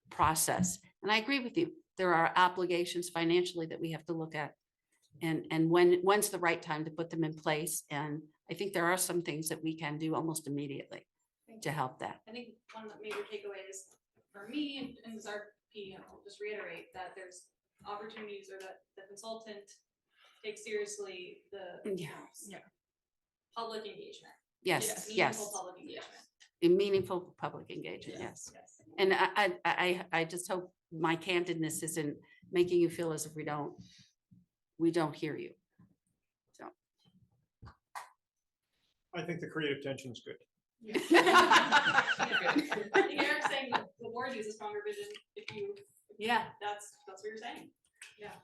S17: process. And I agree with you. There are obligations financially that we have to look at. And when's the right time to put them in place? And I think there are some things that we can do almost immediately to help that.
S1: I think one of the major takeaways for me in this RFP, I'll just reiterate that there's opportunities or that the consultant takes seriously the
S17: Yeah.
S1: public engagement.
S17: Yes,
S1: Meaningful
S17: yes.
S1: public engagement.
S17: A meaningful public engagement, yes. And I just hope my candidness isn't making you feel as if we don't hear you. So.
S14: I think the creative tension is good.
S1: I think Eric's saying that the board needs a stronger vision if you.
S17: Yeah.
S1: That's what you're saying. Yeah.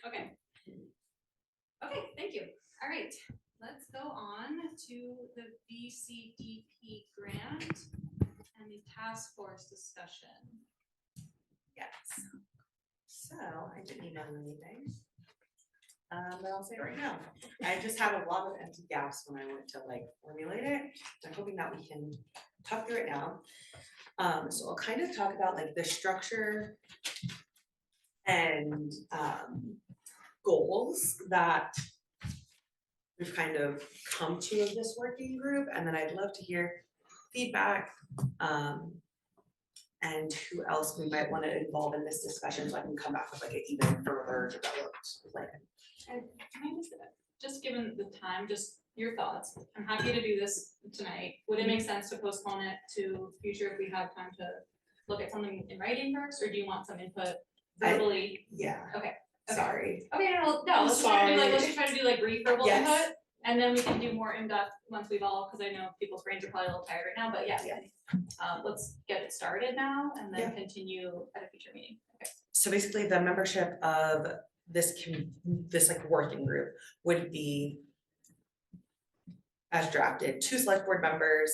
S1: Okay. Okay, thank you. All right, let's go on to the VCDP grant and the task force discussion.
S6: Yes. So I didn't email anything. But I'll say it right now. I just had a lot of empty gaps when I went to like formulate it. I'm hoping that we can talk through it now. So I'll kind of talk about like the structure and goals that we've kind of come to of this working group, and then I'd love to hear feedback and who else we might want to involve in this discussion, so I can come back with like an even further developed plan.
S1: And can I just given the time, just your thoughts, I'm happy to do this tonight. Would it make sense to postpone it to future if we have time to look at something in writing first, or do you want some input verbally?
S6: Yeah.
S1: Okay.
S6: Sorry.
S1: Okay, no, let's just try to do like brief verbal
S6: Yes.
S1: input, and then we can do more in-depth once we've all, because I know people's brains are probably a little tired right now, but yeah. Let's get it started now and then continue at a future meeting. Okay.
S6: So basically the membership of this like working group would be as drafted, 2 select board members,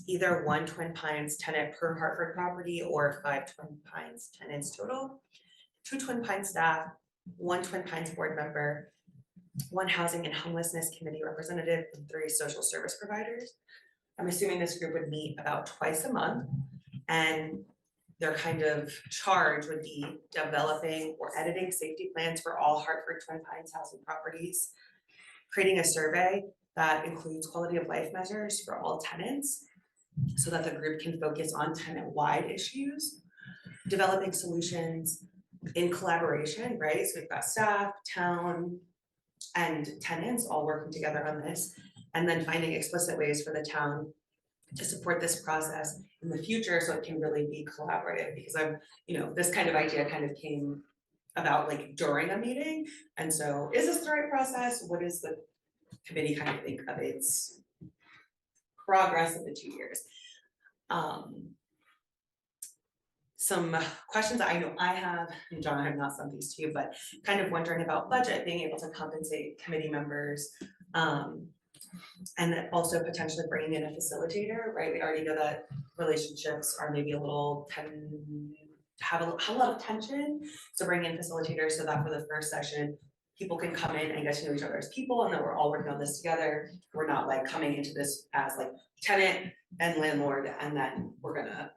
S6: either 1 Twin Pines tenant per Hartford property or 5 Twin Pines tenants total, 2 Twin Pines staff, 1 Twin Pines board member, 1 housing and homelessness committee representative, and 3 social service providers. I'm assuming this group would meet about twice a month, and their kind of charge would be developing or editing safety plans for all Hartford Twin Pines housing properties, creating a survey that includes quality of life measures for all tenants so that the group can focus on tenant-wide issues, developing solutions in collaboration, right? So we've got staff, town, and tenants all working together on this, and then finding explicit ways for the town to support this process in the future so it can really be collaborative, because this kind of idea kind of came about like during a meeting. And so is this the right process? What does the committee kind of think of its progress in the 2 years? Some questions I know I have, and John, I have not sent these to you, but kind of wondering about budget, being able to compensate committee members, and then also potentially bringing in a facilitator, right? We already know that relationships are maybe a little have a lot of tension. So bring in facilitators so that for the first session, people can come in and get to know each other as people, and then we're all working on this together. We're not like coming into this as like tenant and landlord, and then we're gonna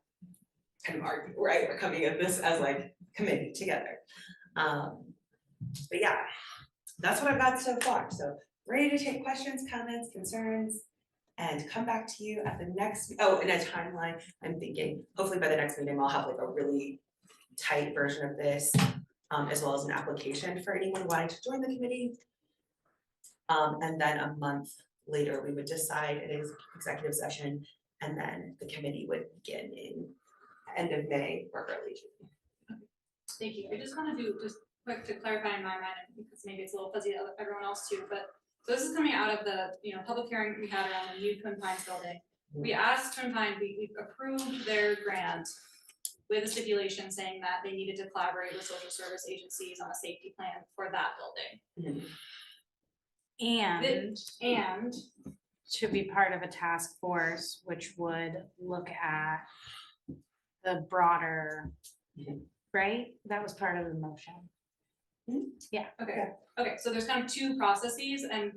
S6: kind of argue, right? We're coming at this as like committee together. But yeah, that's what I've got so far. So ready to take questions, comments, concerns, and come back to you at the next, in a timeline. I'm thinking hopefully by the next meeting, I'll have like a really tight version of this, as well as an application for anyone wanting to join the committee. And then a month later, we would decide it is executive session, and then the committee would begin in end of May or early June.
S1: Thank you. I just want to do just quick to clarify in my mind, because maybe it's a little fuzzy to everyone else too, but so this is coming out of the public hearing we had around the new Twin Pines building. We asked Twin Pines, we approved their grant with a stipulation saying that they needed to collaborate with social service agencies on a safety plan for that building.
S4: And to be part of a task force, which would look at the broader, right? That was part of the motion. Yeah.
S1: Okay, so there's kind of 2 processes, and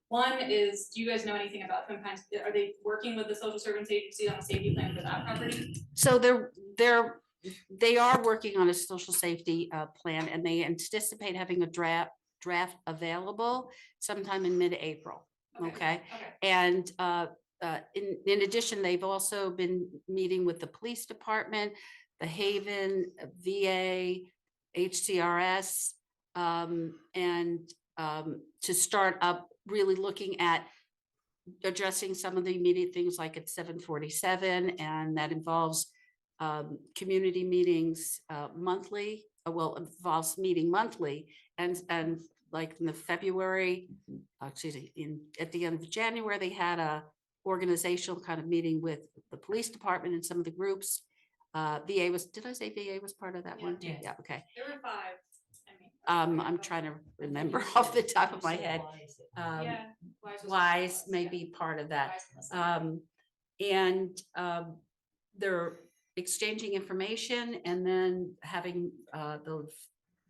S1: one is, do you guys know anything about Twin Pines? Are they working with the social service agency on a safety plan for that property?
S17: So they are working on a social safety plan, and they anticipate having a draft available sometime in mid-April. Okay. And in addition, they've also been meeting with the police department, the Haven, VA, HCRS, and to start up really looking at addressing some of the immediate things like at 747, and that involves community meetings monthly, involves meeting monthly, and like in the February, at the end of January, they had a organizational kind of meeting with the police department and some of the groups. VA was, did I say VA was part of that one too?
S1: Yeah.
S17: Yeah, okay.
S1: There were 5.
S17: I'm trying to remember off the top of my head.
S1: Yeah.
S17: Wise may be part of that. They're exchanging information, and then having the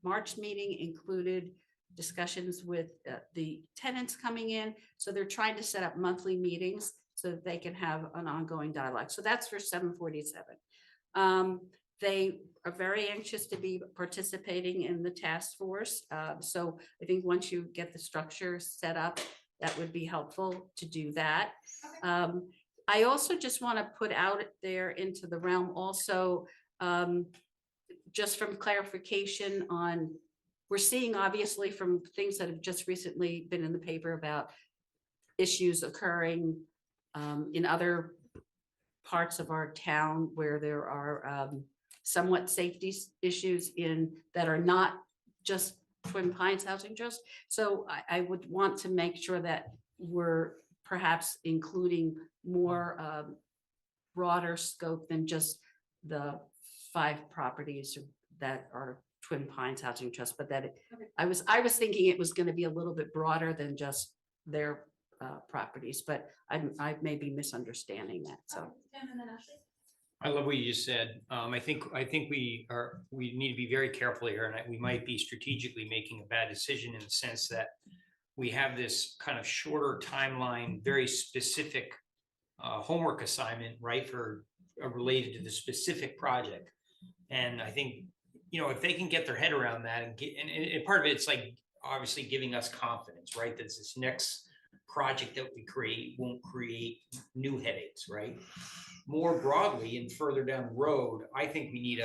S17: March meeting included discussions with the tenants coming in. So they're trying to set up monthly meetings so that they can have an ongoing dialogue. So that's for 747. They are very anxious to be participating in the task force. So I think once you get the structure set up, that would be helpful to do that. I also just want to put out there into the realm also, just from clarification on, we're seeing obviously from things that have just recently been in the paper about issues occurring in other parts of our town where there are somewhat safety issues that are not just Twin Pines Housing Trust. So I would want to make sure that we're perhaps including more broader scope than just the 5 properties that are Twin Pines Housing Trust, but that I was thinking it was going to be a little bit broader than just their properties, but I may be misunderstanding that. So.
S10: I love what you just said. I think we need to be very careful here, and we might be strategically making a bad decision in the sense that we have this kind of shorter timeline, very specific homework assignment, right, for related to the specific project. And I think, if they can get their head around that and part of it's like obviously giving us confidence, right, that this next project that we create won't create new headaches, right? More broadly and further down the road, I think we need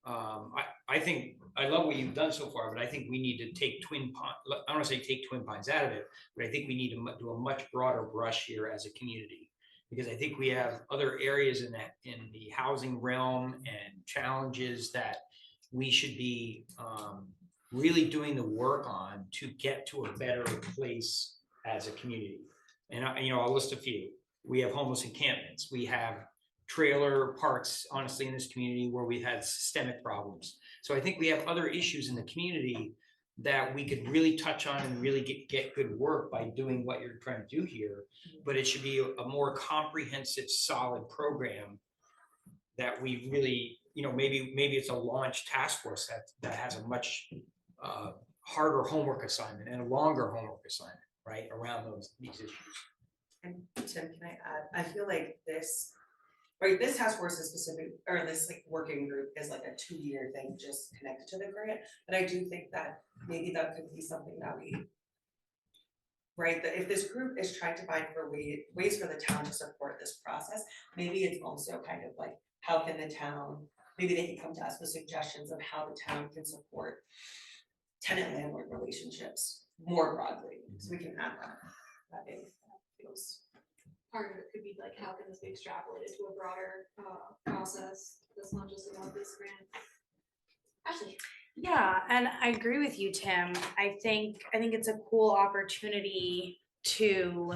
S10: I think I love what you've done so far, but I think we need to take Twin Pines. I don't want to say take Twin Pines out of it, but I think we need to do a much broader brush here as a community, because I think we have other areas in the housing realm and challenges that we should be really doing the work on to get to a better place as a community. And I'll list a few. We have homeless encampments. We have trailer parks, honestly, in this community where we've had systemic problems. So I think we have other issues in the community that we could really touch on and really get good work by doing what you're trying to do here. But it should be a more comprehensive, solid program that we really, maybe it's a launch task force that has a much harder homework assignment and a longer homework assignment, right, around these issues.
S6: And Tim, can I add? I feel like this task force is specific, or this like working group is like a 2-year thing just connected to the grant. But I do think that maybe that could be something that that if this group is trying to find ways for the town to support this process, maybe it's also kind of like, how can the town, maybe they can come to us with suggestions of how the town can support tenant landlord relationships more broadly. So we can add that feels.
S1: Part of it could be like, how can this be extrapolated to a broader process that's not just about this grant? Ashley.
S4: Yeah, and I agree with you, Tim. I think it's a cool opportunity to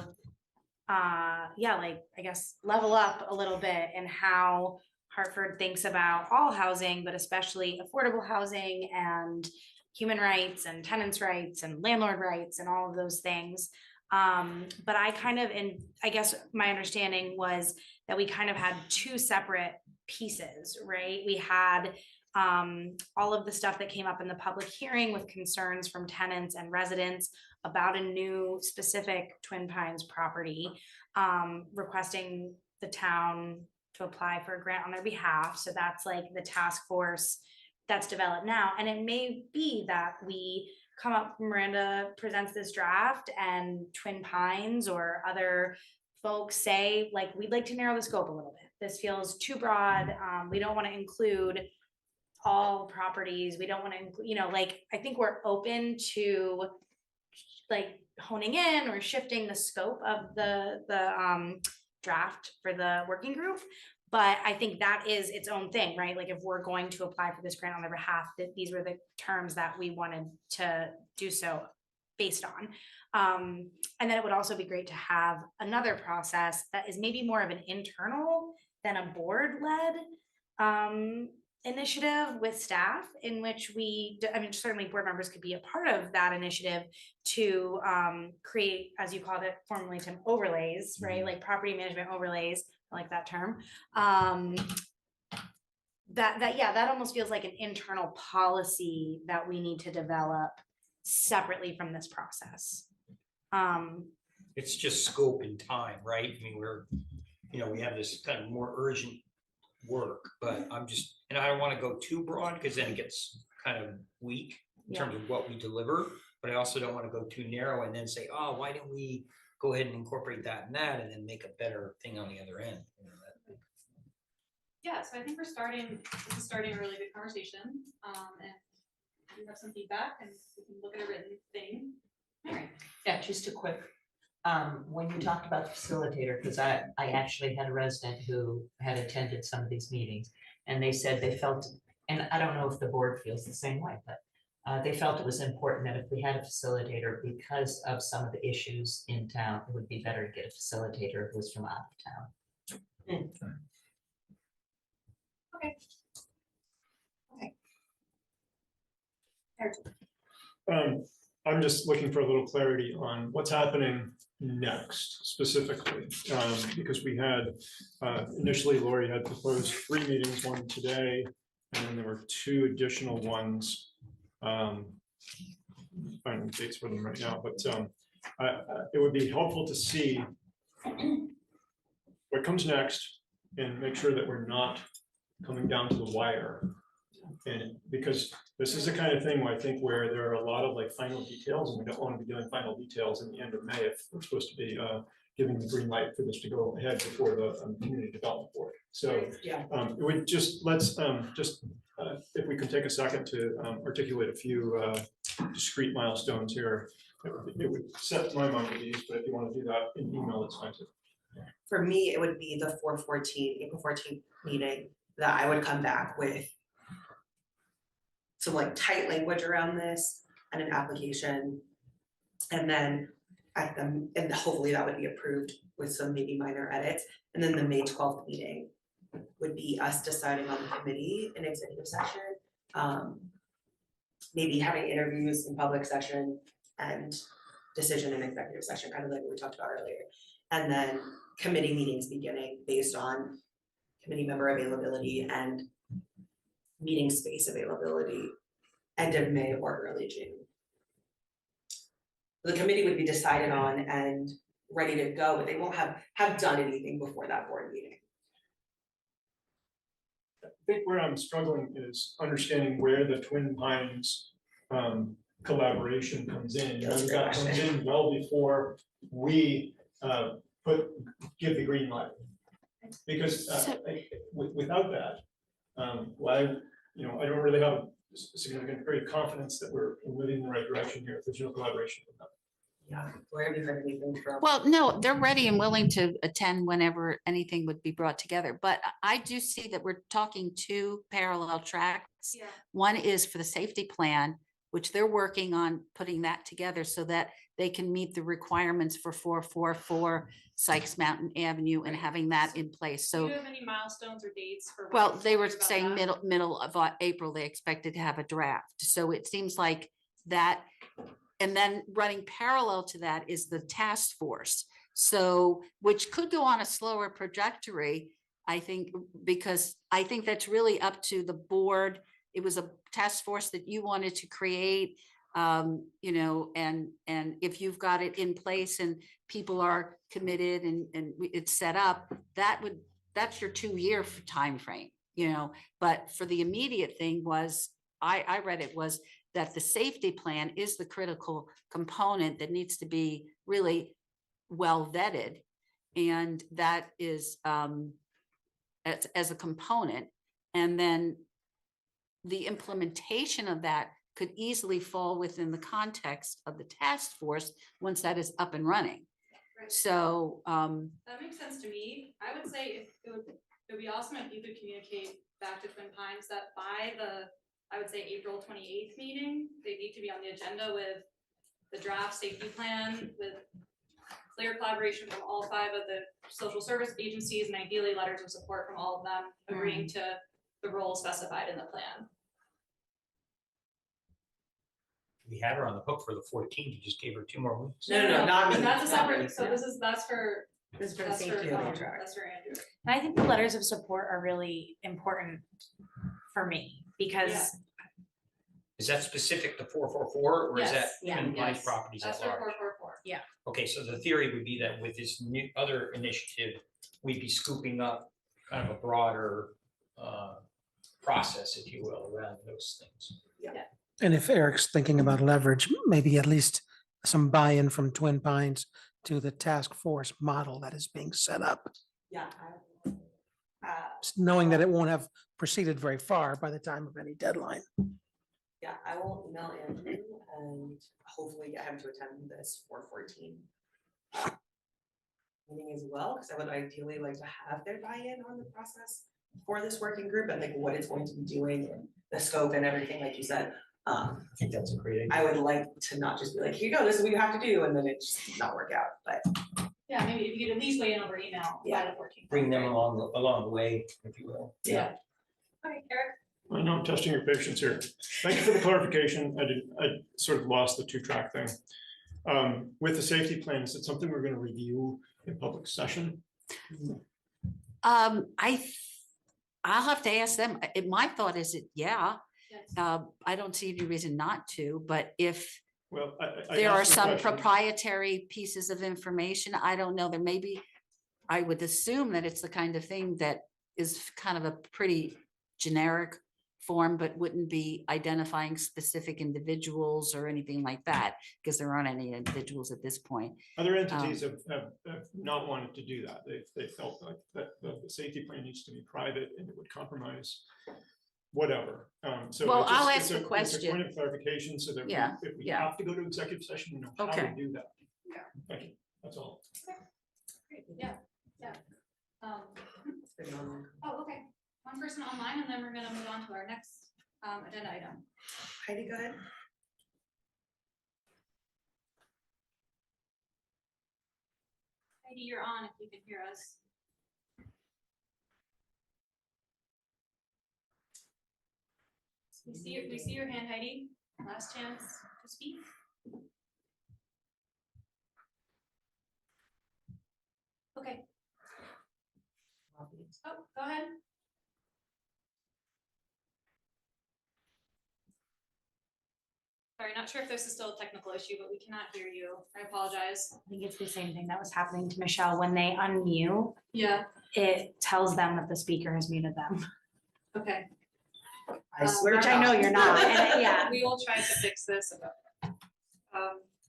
S4: I guess level up a little bit in how Hartford thinks about all housing, but especially affordable housing and human rights and tenants' rights and landlord rights and all of those things. But I guess my understanding was that we kind of had 2 separate pieces, right? We had all of the stuff that came up in the public hearing with concerns from tenants and residents about a new specific Twin Pines property, requesting the town to apply for a grant on their behalf. So that's like the task force that's developed now. And it may be that we come up, Miranda presents this draft and Twin Pines or other folks say, like, we'd like to narrow the scope a little bit. This feels too broad. We don't want to include all properties. We don't want to include, you know, like, I think we're open to like honing in or shifting the scope of the draft for the working group. But I think that is its own thing, right? Like if we're going to apply for this grant on their behalf, that these were the terms that we wanted to do so based on. And then it would also be great to have another process that is maybe more of an internal than a board-led initiative with staff, in which I mean, certainly board members could be a part of that initiative to create, as you called it formerly, Tim, overlays, right? Like property management overlays, I like that term. That almost feels like an internal policy that we need to develop separately from this process.
S10: It's just scope and time, right? I mean, we have this kind of more urgent work, but and I don't want to go too broad because then it gets kind of weak in terms of what we deliver, but I also don't want to go too narrow and then say, oh, why don't we go ahead and incorporate that and that and then make a better thing on the other end.
S1: Yeah, so I think this is starting a really good conversation. And you have some feedback and we can look at a written thing. All right.
S15: Yeah, just a quick, when you talked about the facilitator, because I actually had a resident who had attended some of these meetings, and they said they felt, and I don't know if the board feels the same way, but they felt it was important that if we had a facilitator, because of some of the issues in town, it would be better to get a facilitator who was from out of town.
S14: I'm just looking for a little clarity on what's happening next specifically, because we had, initially Lori had proposed 3 meetings, one today, and then there were 2 additional ones. Finding dates for them right now, but it would be helpful to see what comes next and make sure that we're not coming down to the wire. And because this is the kind of thing where I think where there are a lot of like final details, and we don't want to be doing final details in the end of May if we're supposed to be giving the green light for this to go ahead before the community development board. So it would just, let's if we could take a second to articulate a few discrete milestones here, it would set my mind at ease, but if you want to do that in email, it's fine too.
S6: For me, it would be the April 14th meeting that I would come back with some like tight language around this and an application. And then and hopefully that would be approved with some maybe minor edits. And then the May 12th meeting would be us deciding on the committee in executive session, maybe having interviews in public session and decision in executive session, kind of like what we talked about earlier. And then committee meetings beginning based on committee member availability and meeting space availability, end of May or early June. The committee would be decided on and ready to go, but they won't have done anything before that board meeting.
S14: I think where I'm struggling is understanding where the Twin Pines collaboration comes in. You know, that comes in well before we give the green light. Because without that, I don't really have a significant degree of confidence that we're moving in the right direction here if there's no collaboration with them.
S6: Yeah, where have you heard anything from?
S17: Well, no, they're ready and willing to attend whenever anything would be brought together. But I do see that we're talking 2 parallel tracks.
S1: Yeah.
S17: One is for the safety plan, which they're working on putting that together so that they can meet the requirements for 444 Sykes Mountain Avenue and having that in place.
S1: Do
S17: So,
S1: you have any milestones or dates for? what
S17: well,
S1: we're
S17: they were
S1: worried about
S17: saying
S1: that?
S17: middle of April, they expected to have a draft. So it seems like that. And then running parallel to that is the task force. So, which could go on a slower trajectory, I think, because I think that's really up to the board. It was a task force that you wanted to create, and if you've got it in place and people are committed and it's set up, that's your 2-year time frame, but for the immediate thing was, I read it was that the safety plan is the critical component that needs to be really well vetted And that is as a component. And then the implementation of that could easily fall within the context of the task force once that is up and running.
S1: Right.
S17: So
S1: That makes sense to me. I would say if it would be awesome if you could communicate back to Twin Pines that by the, I would say April 28th meeting, they need to be on the agenda with the draft safety plan with clear collaboration from all 5 of the social service agencies and ideally letters of support from all of them agreeing to the role specified in the plan.
S10: We had her on the hook for the 14th. You just gave her 2 more weeks.
S6: No, not me.
S1: That's a
S6: not
S1: separate,
S6: me.
S1: so that's for
S6: This is for the
S1: that's
S6: safety
S1: for,
S6: of the truck.
S1: that's for Andrew.
S4: And I think the letters of support are really important for me because
S1: Yeah.
S10: Is that specific to 444 or is that
S1: Yes,
S4: yeah,
S10: Twin Pines
S1: yes.
S10: properties
S1: That's
S10: at
S1: for
S10: large?
S1: 444.
S10: Okay, so the theory would be that with this new other initiative, we'd be scooping up kind of a broader process, if you will, around those things.
S2: And if Eric's thinking about leverage, maybe at least some buy-in from Twin Pines to the task force model that is being set up,
S6: Yeah.
S2: knowing that it won't have proceeded very far by the time of any deadline.
S6: Yeah, I will email Andrew and hopefully get him to attend this 414 meeting as well, because I would ideally like to have their buy-in on the process for this working group and like what it's going to be doing and the scope and everything, like you said.
S10: I think that's a great idea.
S6: I would like to not just be like, here you go, this is what you have to do, and then it just not work out, but.
S1: Yeah, maybe if you could at least weigh in over email by the 14th.
S10: Bring them along the way, if you will.
S1: Yeah. Okay, Eric.
S14: I know I'm testing your patience here. Thank you for the clarification. I sort of lost the 2-track thing. With the safety plan, is it something we're going to review in public session?
S17: I'll have to ask them. My thought is yeah.
S1: Yes.
S17: I don't see any reason not to, but if
S14: Well, I
S17: there are
S14: asked the
S17: some
S14: question.
S17: proprietary pieces of information, I don't know, there may be, I would assume that it's the kind of thing that is kind of a pretty generic form, but wouldn't be identifying specific individuals or anything like that, because there aren't any individuals at this point.
S14: Other entities have not wanted to do that. They felt like that the safety plan needs to be private and it would compromise whatever. So
S17: Well,
S14: it's just-
S17: I'll
S14: it's
S17: ask
S14: a-
S17: the
S14: It's a
S17: question.
S14: point of clarification so that
S17: Yeah,
S14: if we
S17: yeah.
S14: have to go to executive session, we know how
S17: Okay.
S14: to do that.
S1: Yeah.
S14: Thank you. That's all.
S1: Great, yeah. Oh, okay. One person online and then we're gonna move on to our next agenda item.
S6: Heidi, go ahead.
S1: Heidi, you're on if you can hear us. We see your hand, Heidi. Last chance to speak. Okay. Oh, go ahead. Sorry, not sure if this is still a technical issue, but we cannot hear you. I apologize.
S4: I think it's the same thing that was happening to Michelle when they unmute.
S1: Yeah,
S4: It tells them that the speaker has muted them,
S1: okay.
S6: I swear.
S4: which
S6: to
S4: I know
S6: God.
S4: you're not. And yeah,
S1: We will try to fix this.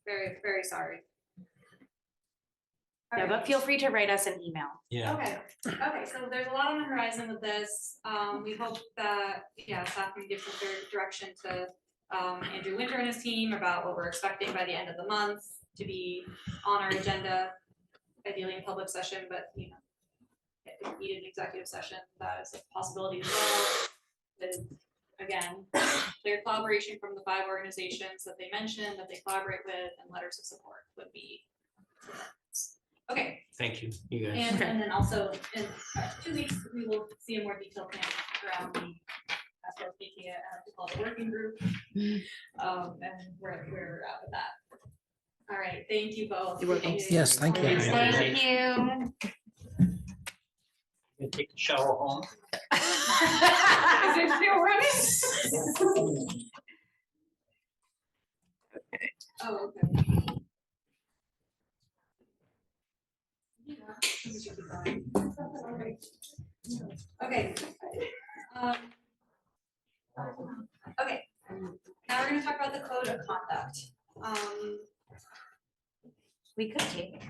S1: Very, very sorry. All
S4: yeah,
S1: right.
S4: but feel free to write us an email.
S10: Yeah.
S1: Okay, so there's a lot on the horizon with this. We hope that, yeah, staff can give some clear direction to Andrew Winter and his team about what we're expecting by the end of the month to be on our agenda, ideally in public session, but you know, if we need an executive session, that is a possibility as well. With, again, clear collaboration from the 5 organizations that they mentioned, that they collaborate with, and letters of support would be. Okay,
S10: Thank you, you guys.
S1: and then also in 2 weeks, we will see a more detailed plan around the, as well as making it, we call it a working group. And we're out with that. All right, thank you both.
S17: You're welcome.
S1: Appreciate it.
S2: Yes, thank you.
S4: Thank you.
S10: You take the shower home.
S1: Is it still running? Oh, okay. Okay. Okay, now we're gonna talk about the code of conduct.
S4: We could take.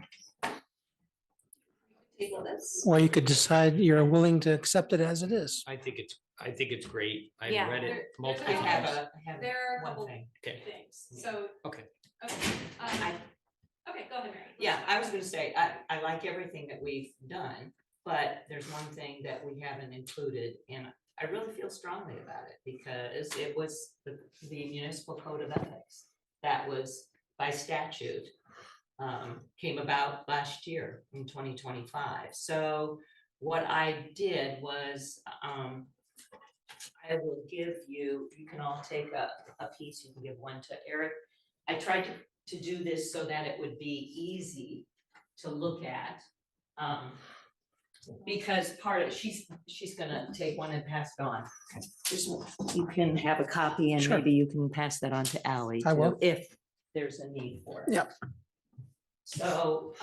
S1: Table this.
S2: Or you could decide you're willing to accept it as it is.
S10: I think it's great. I
S4: Yeah.
S10: read
S1: There-
S10: it multiple
S1: there's
S10: times.
S15: I have
S1: There are a
S15: one
S1: couple
S15: thing.
S10: Okay,
S1: things, so.
S10: okay.
S1: Okay, okay, go ahead, Mary.
S15: Yeah, I was gonna say, I like everything that we've done, but there's one thing that we haven't included, and I really feel strongly about it, because it was the municipal code of ethics that was by statute, came about last year in 2025. So what I did was, I will give you, you can all take a piece, you can give one to Eric. I tried to do this so that it would be easy to look at. Because part of, she's gonna take one and pass it on. You can have a copy and
S2: Sure.
S15: maybe you can pass that on to Ally
S2: I
S15: too,
S2: will.
S15: if there's a need for it.
S2: Yep.
S15: So,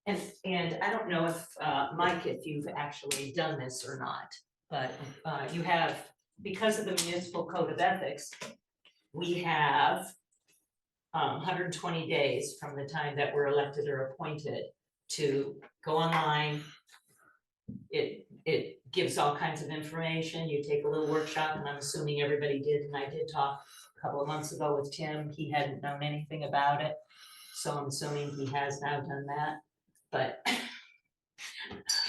S15: and I don't know if, Mike, if you've actually done this or not, but, you have, because of the municipal code of ethics, we have 120 days from the time that we're elected or appointed to go online. It gives all kinds of information. You take a little workshop, and I'm assuming everybody did, and I did talk a couple of months ago with Tim. He hadn't known anything about it, so I'm assuming he has now done that, but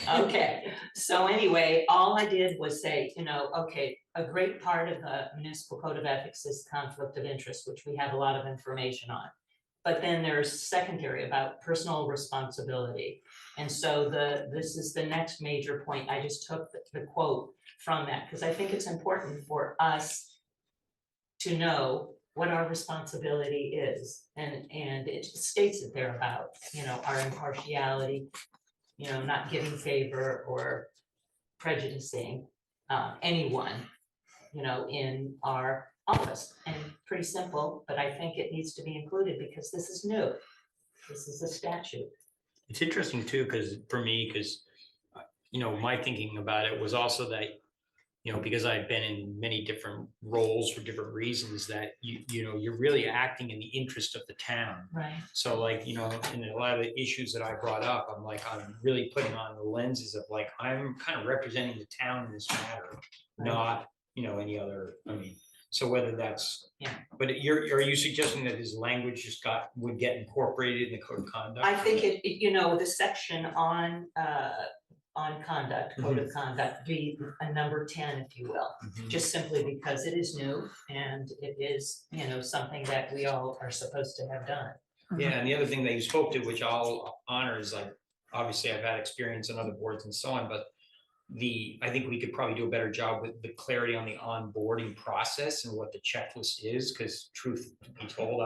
S15: okay. So anyway, all I did was say, okay, a great part of the municipal code of ethics is conflict of interest, which we have a lot of information on. But then there's secondary about personal responsibility. And so this is the next major point. I just took the quote from that, because I think it's important for us to know what our responsibility is. And it states it there about, our impartiality, not giving favor or prejudicing anyone, in our office. And pretty simple, but I think it needs to be included because this is new. This is a statute.
S10: It's interesting too, because for me, my thinking about it was also that, because I've been in many different roles for different reasons, that you're really acting in the interest of the town.
S15: Right.
S10: So like, in a lot of the issues that I brought up, I'm really putting on the lenses of like, I'm kind of representing the town in this matter, not, any other, so whether that's,
S15: yeah.
S10: But are you suggesting that his language would get incorporated in the code of conduct?
S15: I think the section on conduct, code of conduct, be a number 10, if you will, just simply because it is new and it is, something that we all are supposed to have done.
S10: Yeah, and the other thing that you spoke to, which I'll honor, is like, obviously I've had experience on other boards and so on, but I think we could probably do a better job with the clarity on the onboarding process and what the checklist is, because truth to be told,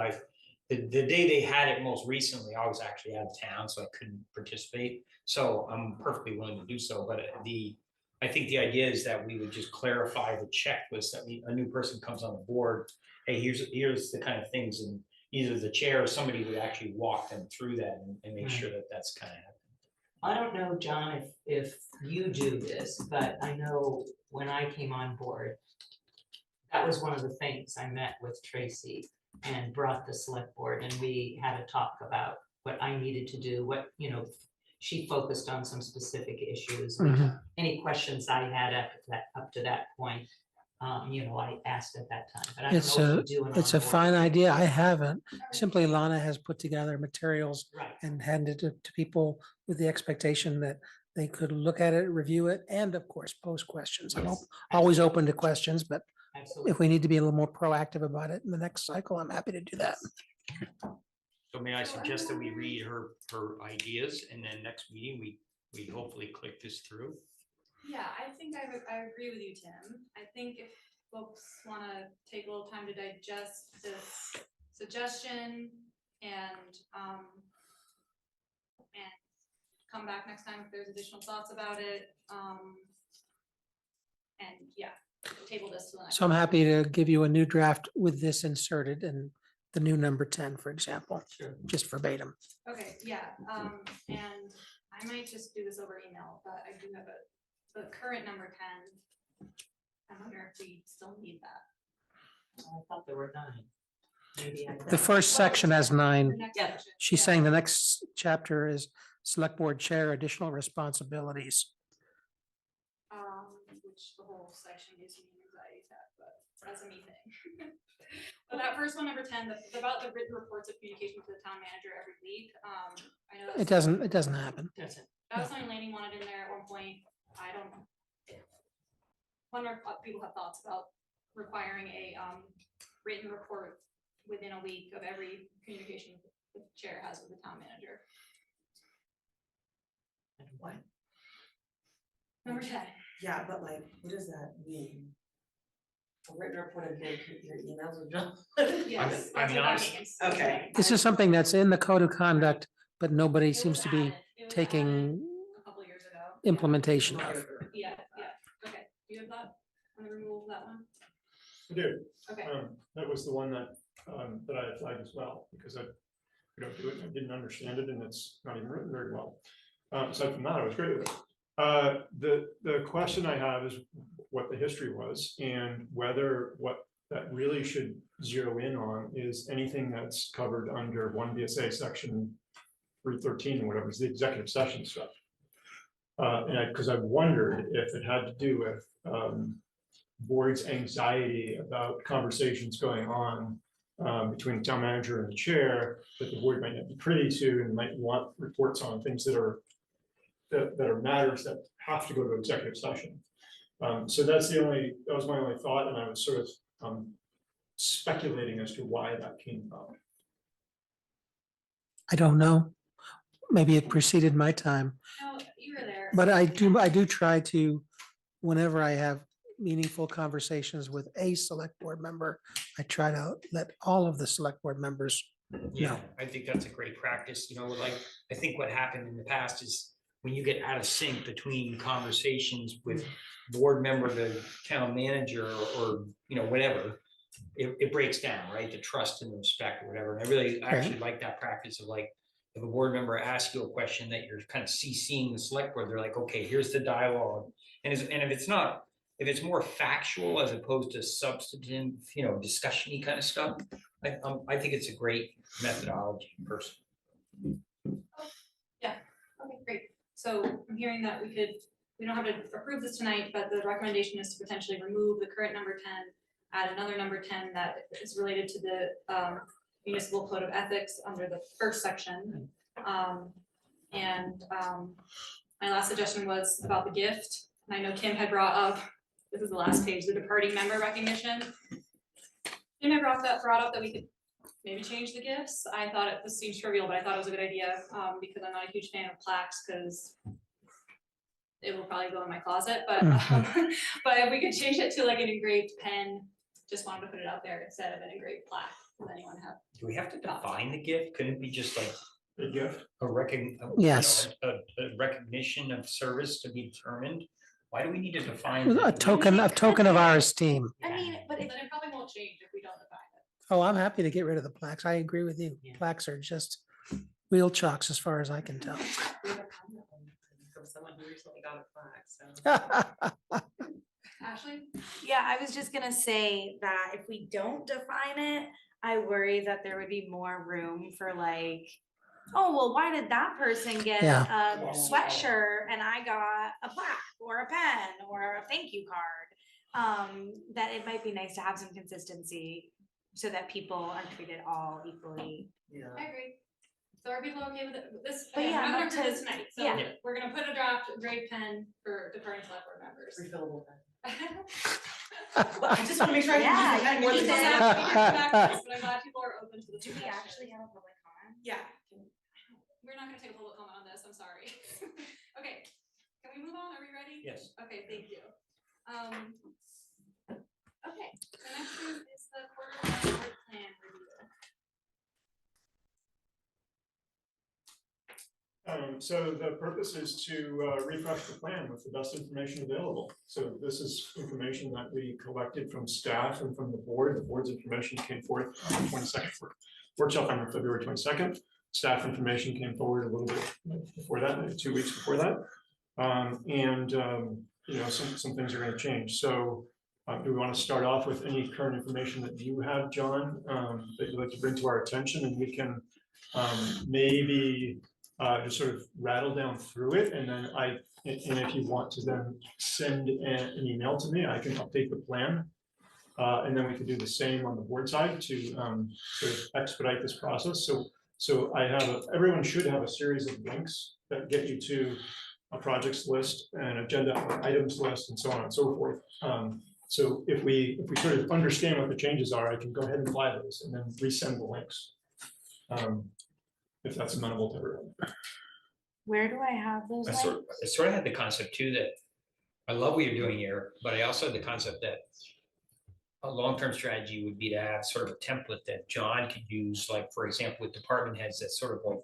S10: the day they had it most recently, I was actually out of town, so I couldn't participate. So I'm perfectly willing to do so, but I think the idea is that we would just clarify the checklist, that a new person comes on the board, hey, here's the kind of things, and either the chair or somebody would actually walk them through that and make sure that that's kind of happening.
S15: I don't know, John, if you do this, but I know when I came on board, that was one of the things. I met with Tracy and brought the select board, and we had a talk about what I needed to do, she focused on some specific issues. Any questions I had up to that point, I asked at that time, but I don't know if you do.
S2: It's a fine idea. I haven't. Simply Lana has put together materials
S15: Right.
S2: and handed it to people with the expectation that they could look at it, review it, and of course, pose questions. I'm always open to questions, but if we need to be a little more proactive about it in the next cycle, I'm happy to do that.
S10: So may I suggest that we read her ideas, and then next meeting, we hopefully click this through?
S1: Yeah, I think I agree with you, Tim. I think if folks want to take a little time to digest this suggestion and come back next time if there's additional thoughts about it. And yeah, table this to the next.
S2: So I'm happy to give you a new draft with this inserted and the new number 10, for example, just verbatim.
S1: Okay, yeah, and I might just do this over email, but I do have the current number 10. I wonder if we still need that.
S15: I thought there were 9. Maybe
S2: The first section has 9.
S1: The next section,
S2: She's
S1: yeah.
S2: saying the next chapter is Select Board Chair additional responsibilities.
S1: Which the whole section gives me an anxiety attack, but that's a me thing. But that first one, number 10, about the written reports of communication to the town manager every week. I know
S2: It
S1: that's,
S2: doesn't happen.
S1: that was something Laney wanted in there at one point. I don't. Wonder if people have thoughts about requiring a written report within a week of every communication the chair has with the town manager.
S6: And what?
S1: Number 10.
S6: Yeah, but like, what does that mean? A written report of your emails with John?
S1: Yes.
S10: I mean,
S1: that's what that means.
S6: Okay.
S2: This is something that's in the code of conduct, but nobody
S1: It
S2: seems
S1: was
S2: to be
S1: added. It was
S2: taking
S1: added a couple years ago.
S2: implementation of.
S1: Yeah, okay. Do you have that on the removal of that one?
S14: I do.
S1: Okay.
S14: That was the one that I had flagged as well, because we don't do it, and I didn't understand it, and it's not even written very well. Aside from that, I was great with it. The question I have is what the history was, and whether what that really should zero in on is anything that's covered under 1 VSA section 313 or whatever, is the executive session stuff. Because I wondered if it had to do with board's anxiety about conversations going on between the town manager and the chair that the board might not be privy to and might want reports on things that are matters that have to go to executive session. So that was my only thought, and I was sort of speculating as to why that came about.
S2: I don't know. Maybe it preceded my time,
S1: No, you were there.
S2: but I do try to, whenever I have meaningful conversations with a select board member, I try to let all of the select board members
S10: Yeah,
S2: know.
S10: I think that's a great practice, like, I think what happened in the past is when you get out of sync between conversations with board member to town manager or, whatever, it breaks down, right? The trust and the respect or whatever. And I actually like that practice of like, if a board member asks you a question that you're kind of CCing the select board, they're like, okay, here's the dialogue. And if it's more factual as opposed to substantive, discussion-y kind of stuff, I think it's a great methodology personally.
S1: Yeah, okay, great. So I'm hearing that we don't have to approve this tonight, but the recommendation is to potentially remove the current number 10, add another number 10 that is related to the municipal code of ethics under the first section. My last suggestion was about the gift. And I know Kim had brought up, this is the last page, the departing member recognition. Kim had brought up that we could maybe change the gifts. I thought this seems trivial, but I thought it was a good idea because I'm not a huge fan of plaques because it will probably go in my closet. But but if we could change it to like an engraved pen, just wanted to put it out there instead of an engraved plaque. Does anyone have?
S10: Do we have to define the gift? Couldn't it be just like
S14: A gift?
S2: Yes.
S10: A recognition of service to be determined? Why do we need to define?
S2: A token of our esteem.
S1: I mean, but then it probably won't change if we don't define it.
S2: Oh, I'm happy to get rid of the plaques. I agree with you. Plaques are just wheel chalks as far as I can tell.
S6: From someone who recently got a plaque, so.
S1: Ashley?
S4: Yeah, I was just gonna say that if we don't define it, I worry that there would be more room for like, oh, well, why did that person get a sweatshirt and I got a plaque or a pen or a thank you card? That it might be nice to have some consistency so that people are treated all equally.
S6: Yeah.
S1: I agree. So are people okay with this?
S4: But
S1: Again,
S4: yeah,
S1: we're not
S4: not
S1: gonna approve
S4: to-
S1: this tonight, so
S4: yeah.
S1: we're gonna put a draft grade pen for departing select board members.
S6: Refillable pen. I just wanna make sure I
S4: Yeah,
S6: can use it.
S1: We
S6: More
S1: can
S6: than
S1: come
S6: that.
S1: back to this, but I'm glad people are open to the
S4: Do we
S1: suggestion.
S4: actually have a public comment?
S6: Yeah.
S1: We're not gonna take a public comment on this, I'm sorry. Okay, can we move on? Are we ready?
S10: Yes.
S1: Okay, thank you. Okay, the next thing is the quarterly plan review.
S14: So the purpose is to refresh the plan with the best information available. So this is information that we collected from staff and from the board. The board's information came forth on the 22nd workshop on February 22nd. Staff information came forward a little bit before that, maybe 2 weeks before that. Some things are going to change. So do we want to start off with any current information that you have, John, that you'd like to bring to our attention, and we can maybe just sort of rattle down through it, and then and if you want to then send an email to me, I can update the plan. And then we can do the same on the board side to sort of expedite this process. So everyone should have a series of links that get you to a projects list, an agenda items list, and so on and so forth. So if we sort of understand what the changes are, I can go ahead and apply those and then resend the links. If that's amenable to everyone.
S4: Where do I have those
S10: I
S4: links?
S10: sort of had the concept too that I love what you're doing here, but I also had the concept that a long-term strategy would be to have sort of a template that John could use, like, for example, with department heads that sort of like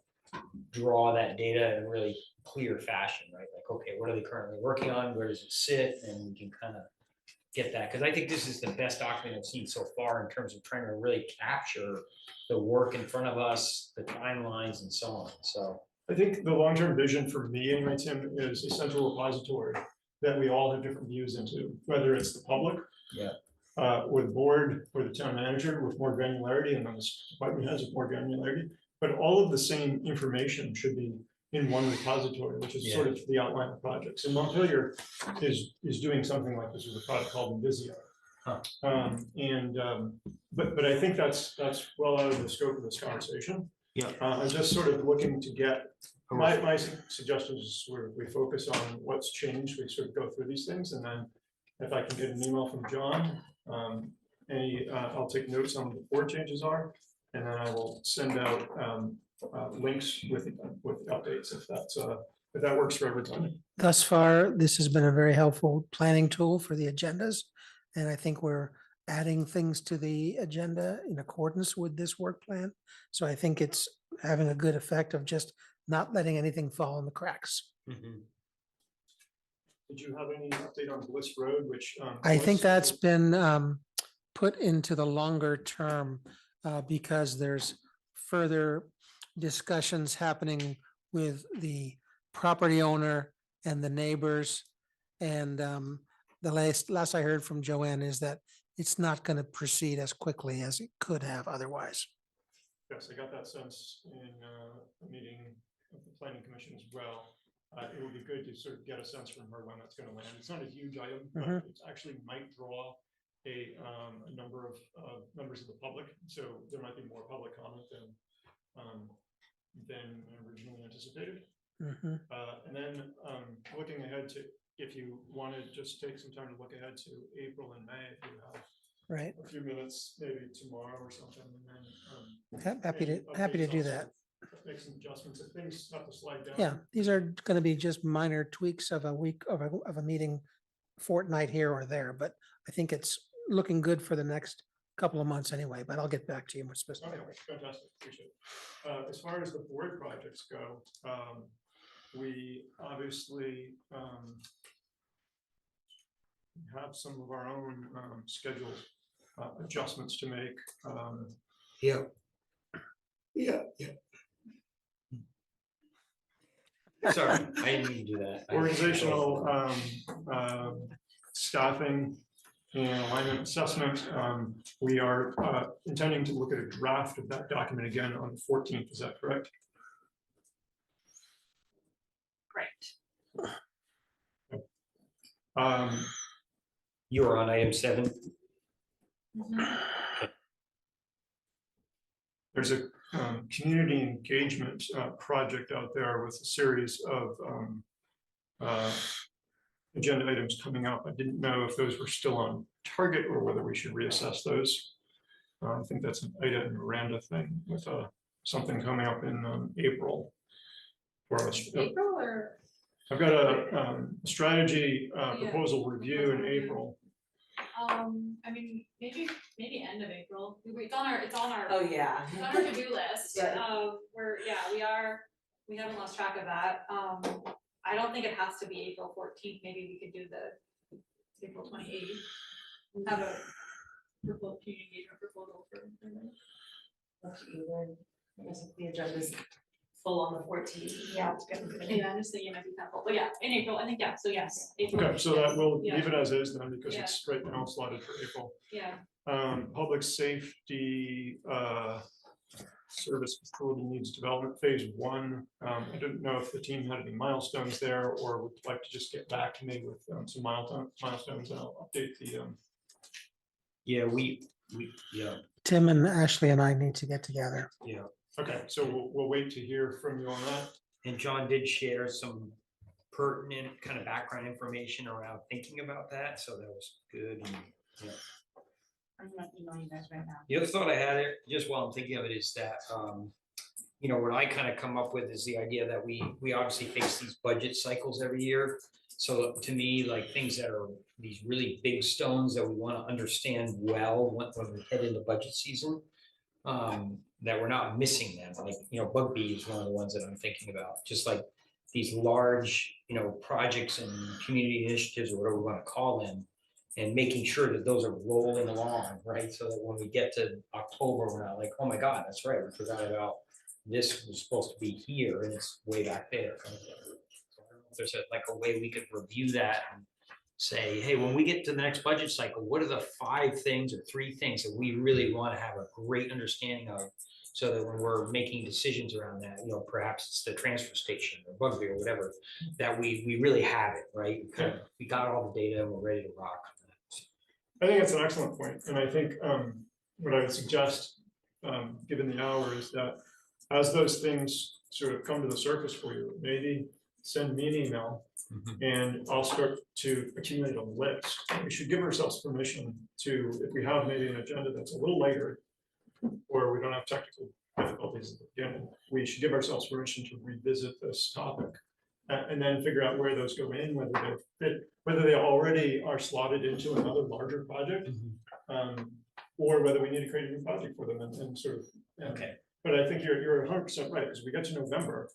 S10: draw that data in a really clear fashion, right? Like, okay, what are they currently working on? Where does it sit? And we can kind of get that. Because I think this is the best document I've seen so far in terms of trying to really capture the work in front of us, the timelines and so on. So
S14: I think the long-term vision for me anyway, Tim, is a central repository that we all have different views into, whether it's the public.
S10: Yeah.
S14: Or the board or the town manager with more granularity, and then the department heads with more granularity. But all of the same information should be in one repository, which is sort of the outline of projects. And Montpelier is doing something like this with a product called Invisio. But I think that's well out of the scope of this conversation.
S10: Yeah.
S14: I'm just sort of looking to get my suggestion is where we focus on what's changed. We sort of go through these things, and then if I can get an email from John, I'll take notes on what the board changes are, and then I will send out links with updates if that works for everybody.
S2: Thus far, this has been a very helpful planning tool for the agendas. And I think we're adding things to the agenda in accordance with this work plan. So I think it's having a good effect of just not letting anything fall in the cracks.
S10: mm-hmm.
S14: Did you have any update on Bliss Road, which?
S2: I think that's been put into the longer term because there's further discussions happening with the property owner and the neighbors. And the last I heard from Joanne is that it's not going to proceed as quickly as it could have otherwise.
S14: Yes, I got that sense in a meeting of the planning commission as well. It would be good to sort of get a sense from her when that's going to land. It's not a huge item, but it actually might draw a number of members of the public. So there might be more public comment than originally anticipated. And then looking ahead to, if you want to just take some time to look ahead to April and May, if you have a few minutes, maybe tomorrow or something, and then
S2: happy to do that.
S14: Make some adjustments if things have to slide down.
S2: Yeah, these are going to be just minor tweaks of a week of a meeting fortnight here or there, but I think it's looking good for the next couple of months anyway, but I'll get back to you more specifically.
S14: Okay, fantastic, appreciate it. As far as the board projects go, we obviously have some of our own schedule adjustments to make.
S10: Yeah. Sorry, I didn't mean to do that.
S14: Organizational staffing and alignment assessment. We are intending to look at a draft of that document again on the 14th. Is that correct?
S1: Right.
S10: You are on item 7.
S14: There's a community engagement project out there with a series of agenda items coming up. I didn't know if those were still on target or whether we should reassess those. I think that's an Ida and Miranda thing with something coming up in April. For us.
S1: April or?
S14: I've got a strategy proposal review in April.
S1: I mean, maybe end of April. It's on our.
S6: Oh, yeah.
S1: It's on our to-do list.
S6: Yeah.
S1: We haven't lost track of that. I don't think it has to be April 14th. Maybe we could do the April 28th. Have a community engagement proposal for.
S6: I guess if the agenda's full on the 14th.
S1: Yeah, I'm just thinking it might be kind of full, but yeah, in April, I think, yeah, so yes. April.
S14: Okay, so that will leave it as is then because it's right now slotted for April.
S1: Yeah.
S14: Public safety Service Facility Needs Development Phase 1. I didn't know if the team had any milestones there or would like to just get back to me with some milestones, and I'll update the.
S10: Yeah, yeah,
S2: Tim and Ashley and I need to get together.
S10: yeah.
S14: Okay, so we'll wait to hear from you on that.
S10: And John did share some pertinent kind of background information around thinking about that, so that was good. And, yeah.
S4: I'm gonna email you guys right now.
S10: The other thought I had, just while I'm thinking of it, is that, you know, what I kind of come up with is the idea that we obviously face these budget cycles every year. So to me, like things that are these really big stones that we want to understand well when we head into budget season, that we're not missing them. Like, you know, bug bee is one of the ones that I'm thinking about, just like these large, you know, projects and community initiatives or whatever we want to call them, and making sure that those are rolling along, right? So that when we get to October, we're not like, oh my God, that's right, we forgot about this was supposed to be here and it's way back there. So I don't know if there's like a way we could review that and say, hey, when we get to the next budget cycle, what are the 5 things or 3 things that we really want to have a great understanding of, so that when we're making decisions around that, you know, perhaps it's the transfer station or Bugby or whatever, that we really have it, right? We got all the data and we're ready to rock.
S14: I think that's an excellent point, and I think what I would suggest, given the hour, is that as those things sort of come to the surface for you, maybe send me an email, and I'll start to accumulate a list. We should give ourselves permission to, if we have maybe an agenda that's a little later, or we don't have technical difficulties at the beginning, we should give ourselves permission to revisit this topic, and then figure out where those go in, whether they fit, whether they already are slotted into another larger project, or whether we need to create a new project for them and sort of.
S10: Okay.
S14: But I think you're 100% right, because we get to November,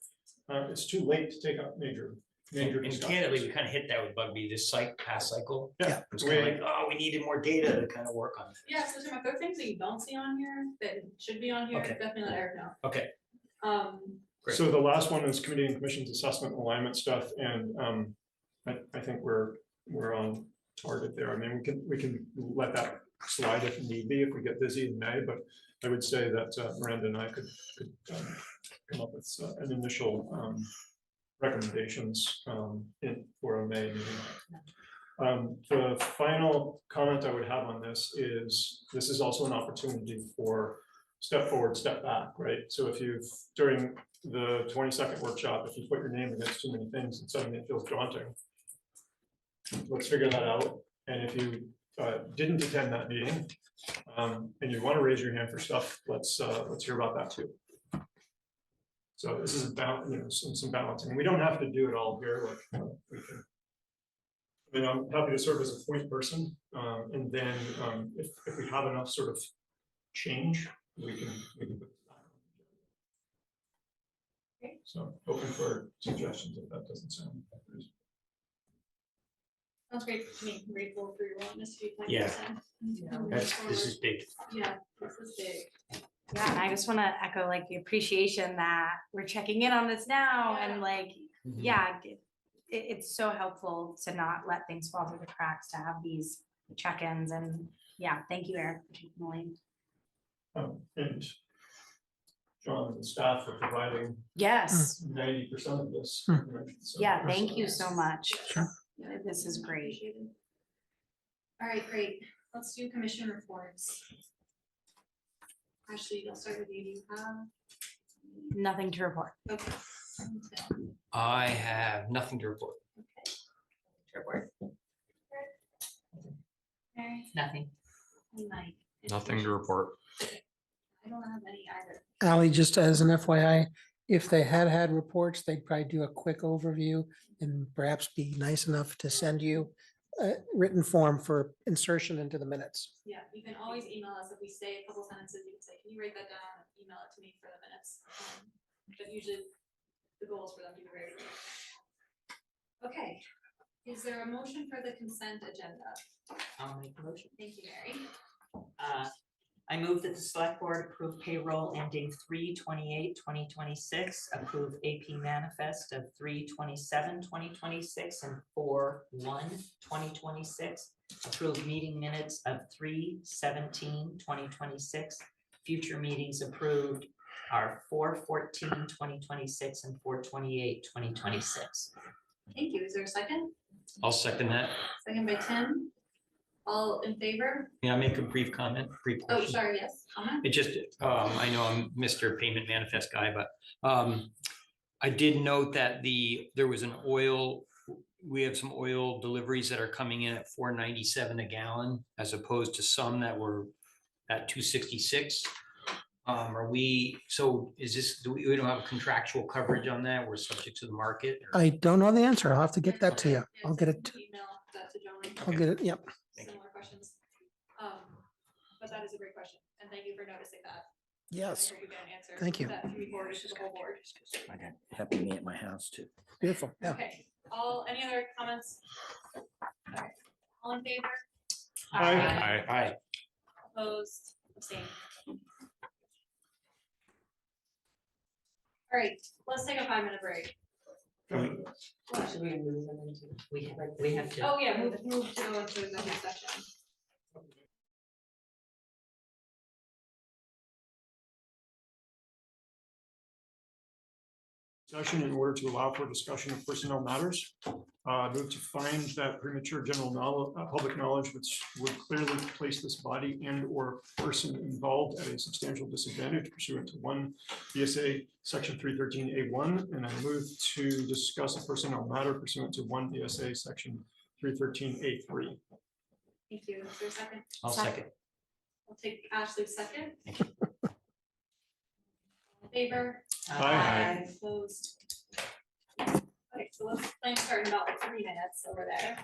S14: it's too late to take up major
S10: And
S14: discussions.
S10: candidly, we kind of hit that with Bugby this past cycle.
S14: Yeah.
S10: It was kind of like, oh, we needed more data to kind of work on.
S1: Yeah, so Tim, if there are things that you don't see on here that should be on here,
S10: Okay.
S1: definitely let Eric know.
S10: Okay. Great.
S14: So the last one is committee and commissions assessment alignment stuff, and I think we're on target there. I mean, we can let that slide if need be, if we get busy in May, but I would say that Miranda and I could come up with an initial recommendations for a May meeting. The final comment I would have on this is also an opportunity for step forward, step back, right? So if you've, during the 22nd workshop, if you put your name against too many things and suddenly it feels daunting, let's figure that out. And if you didn't attend that meeting and you want to raise your hand for stuff, let's hear about that too. So this is about, you know, some balancing. We don't have to do it all here. Like we can. I mean, I'm happy to serve as a point person, and then if we have enough sort of change, we can put it back. So open for suggestions if that doesn't sound.
S1: Sounds great to me. I'm grateful for your willingness to be.
S10: Yeah. This is big.
S1: Yeah, this is big.
S4: Yeah, and I just want to echo like the appreciation that we're checking in on this now, and like, yeah, it's so helpful to not let things fall through the cracks, to have these check-ins, and yeah, thank you, Eric, particularly.
S14: And John and staff are providing.
S4: Yes.
S14: 90% of this. So-
S4: Yeah, thank you so much.
S2: Sure.
S4: This is great.
S1: All right, great. Let's do commission reports. Actually, I'll start with you. Do you have?
S4: Nothing to report.
S1: Okay.
S10: I have nothing to report.
S1: Report. Mary?
S15: Nothing.
S1: And Mike?
S3: Nothing to report.
S1: I don't have any either.
S2: Ally, just as an FYI, if they had reports, they'd probably do a quick overview and perhaps be nice enough to send you a written form for insertion into the minutes.
S1: Yeah, you can always email us if we say a couple sentences. You can say, "Can you write that down and email it to me for the minutes?" But usually, the goal is for them to be ready. Okay, is there a motion for the consent agenda?
S15: I'll make a motion.
S1: Thank you, Mary.
S15: I move that the select board approve payroll ending 3/28/2026, approve AP manifest of 3/27/2026 and 4/1/2026, approve meeting minutes of 3/17/2026, future meetings approved are 4/14/2026 and 4/28/2026.
S1: Thank you. Is there a second?
S10: I'll second that.
S1: Second by Tim. All in favor?
S10: May I make a brief comment, brief
S1: Oh,
S10: question?
S1: sorry, yes, comment?
S10: It just, I know I'm Mr. Payment Manifest guy, but I did note that there was an oil, we have some oil deliveries that are coming in at $4.97 a gallon, as opposed to some that were at $2.66. Is this, we don't have contractual coverage on that? We're subject to the market? or-
S2: I don't know the answer. I'll have to get that to you. I'll get it.
S1: Email that to John.
S2: I'll get it. Yep.
S1: Similar questions. But that is a great question, and thank you for noticing that.
S2: Yes.
S1: I hope we get an answer.
S2: Thank you.
S1: That can be forwarded to the whole board.
S19: I got happy me at my house too.
S2: Beautiful. Yeah.
S1: Okay, any other comments? Okay. All in favor?
S14: Aye.
S10: Aye.
S1: Opposed, abstained. All right, let's take a 5-minute break.
S15: Should we move them into, we have to.
S1: Oh, yeah, move to go into executive session.
S14: Session in order to allow for discussion of personnel matters. Move to find that premature general knowledge, public knowledge which would clearly place this body and or person involved at a substantial disadvantage pursuant to 1 VSA section 313A1. And I move to discuss a personnel matter pursuant to 1 VSA section 313A3.
S1: Thank you. Is there a second?
S10: I'll second.
S1: I'll take Ashley's second. In favor?
S14: Aye.
S1: Opposed? Okay, so let's plan start in about 3 minutes over there.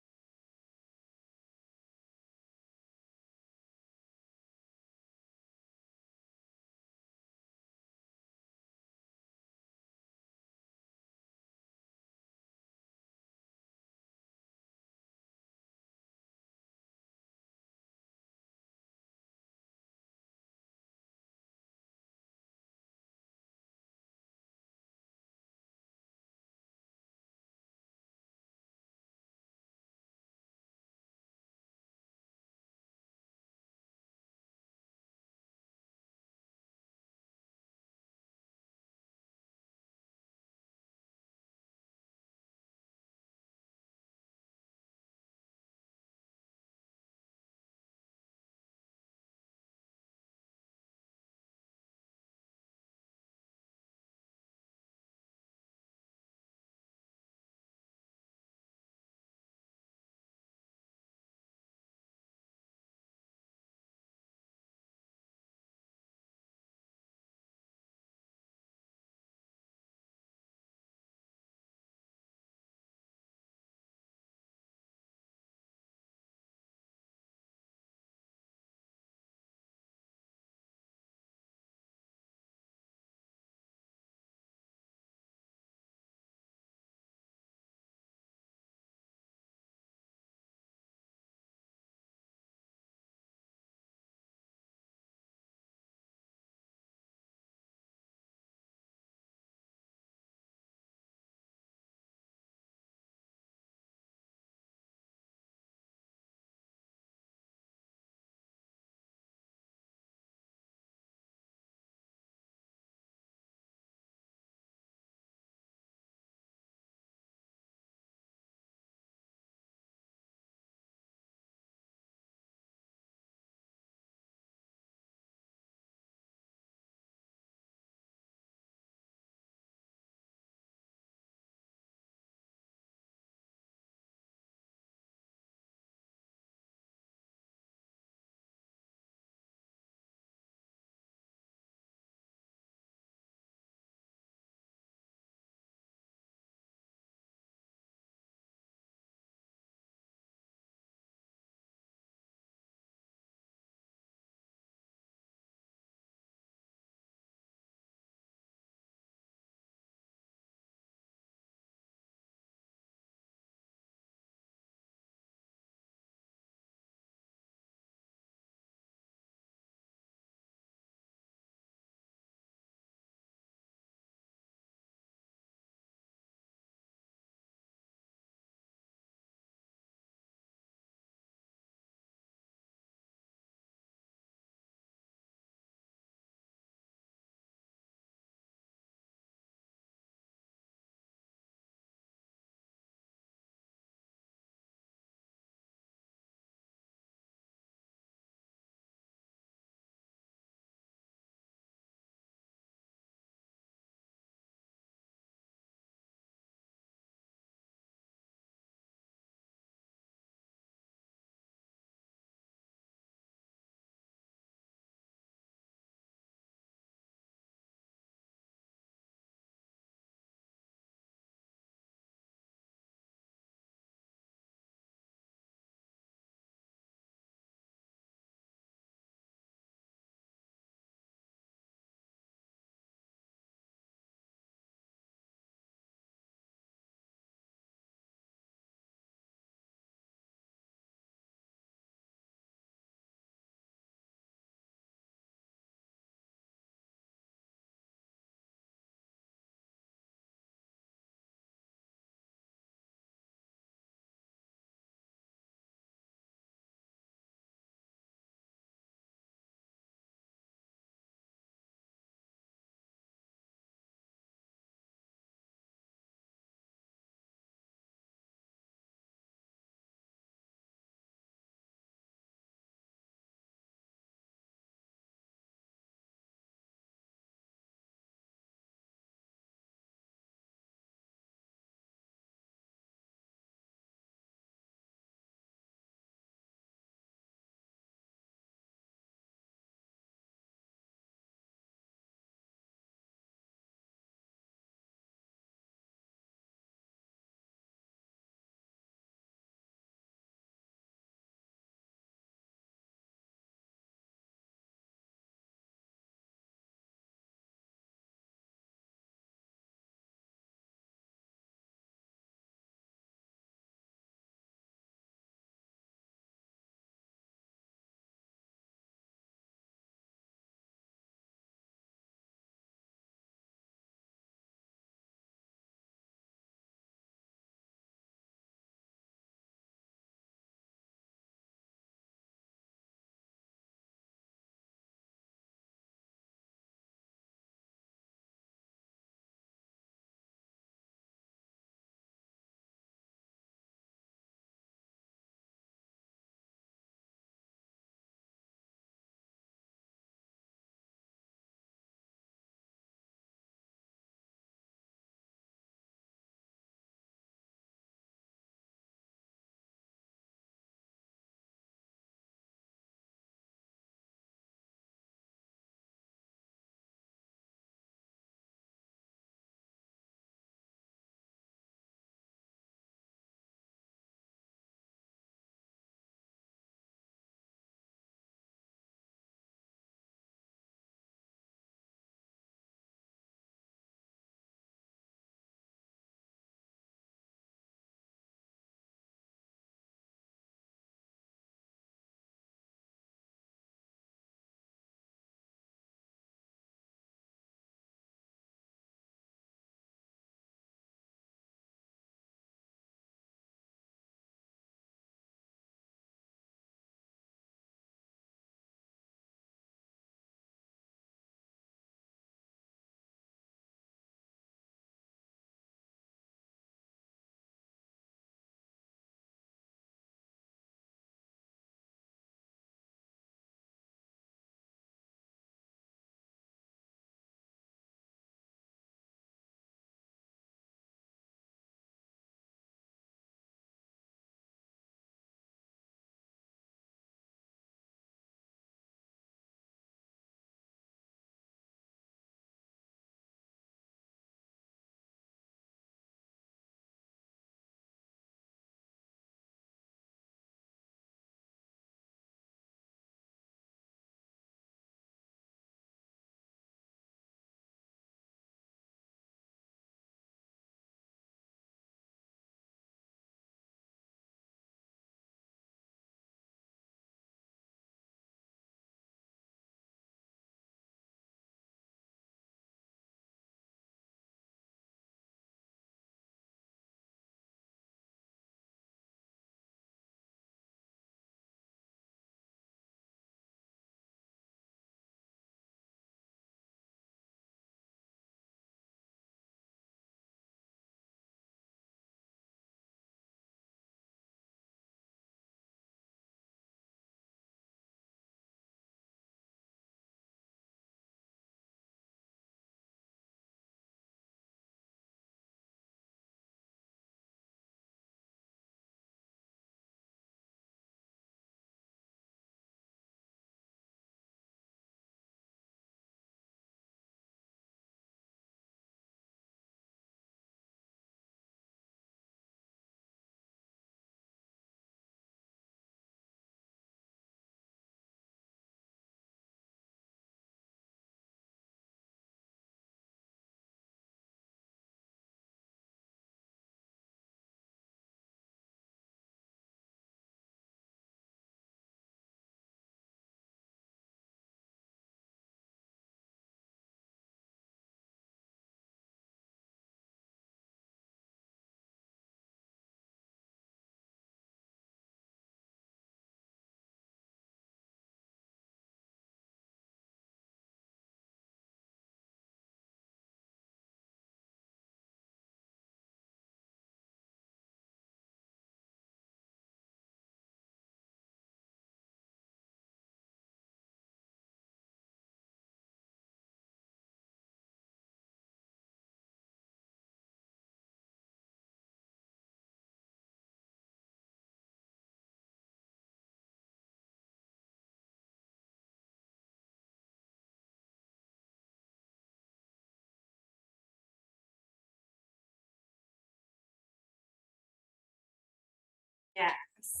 S4: Yes.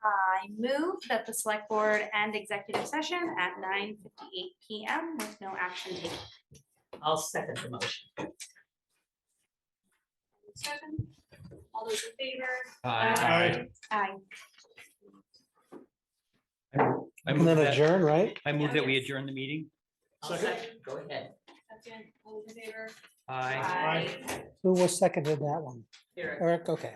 S4: I move that the select board end executive session at 9:58 PM with no action taken.
S15: I'll second the motion.
S1: Discussion? All those in favor?
S3: Aye.
S4: Aye.
S10: I
S2: And
S10: move
S2: then
S10: that,
S2: adjourn, right?
S10: I move that we
S1: Yes.
S10: adjourn the meeting.
S15: I'll second, go ahead.
S1: Second, all those in favor?
S10: Aye.
S1: Aye.
S2: Who was seconded that one?
S15: Here.
S2: Eric, okay.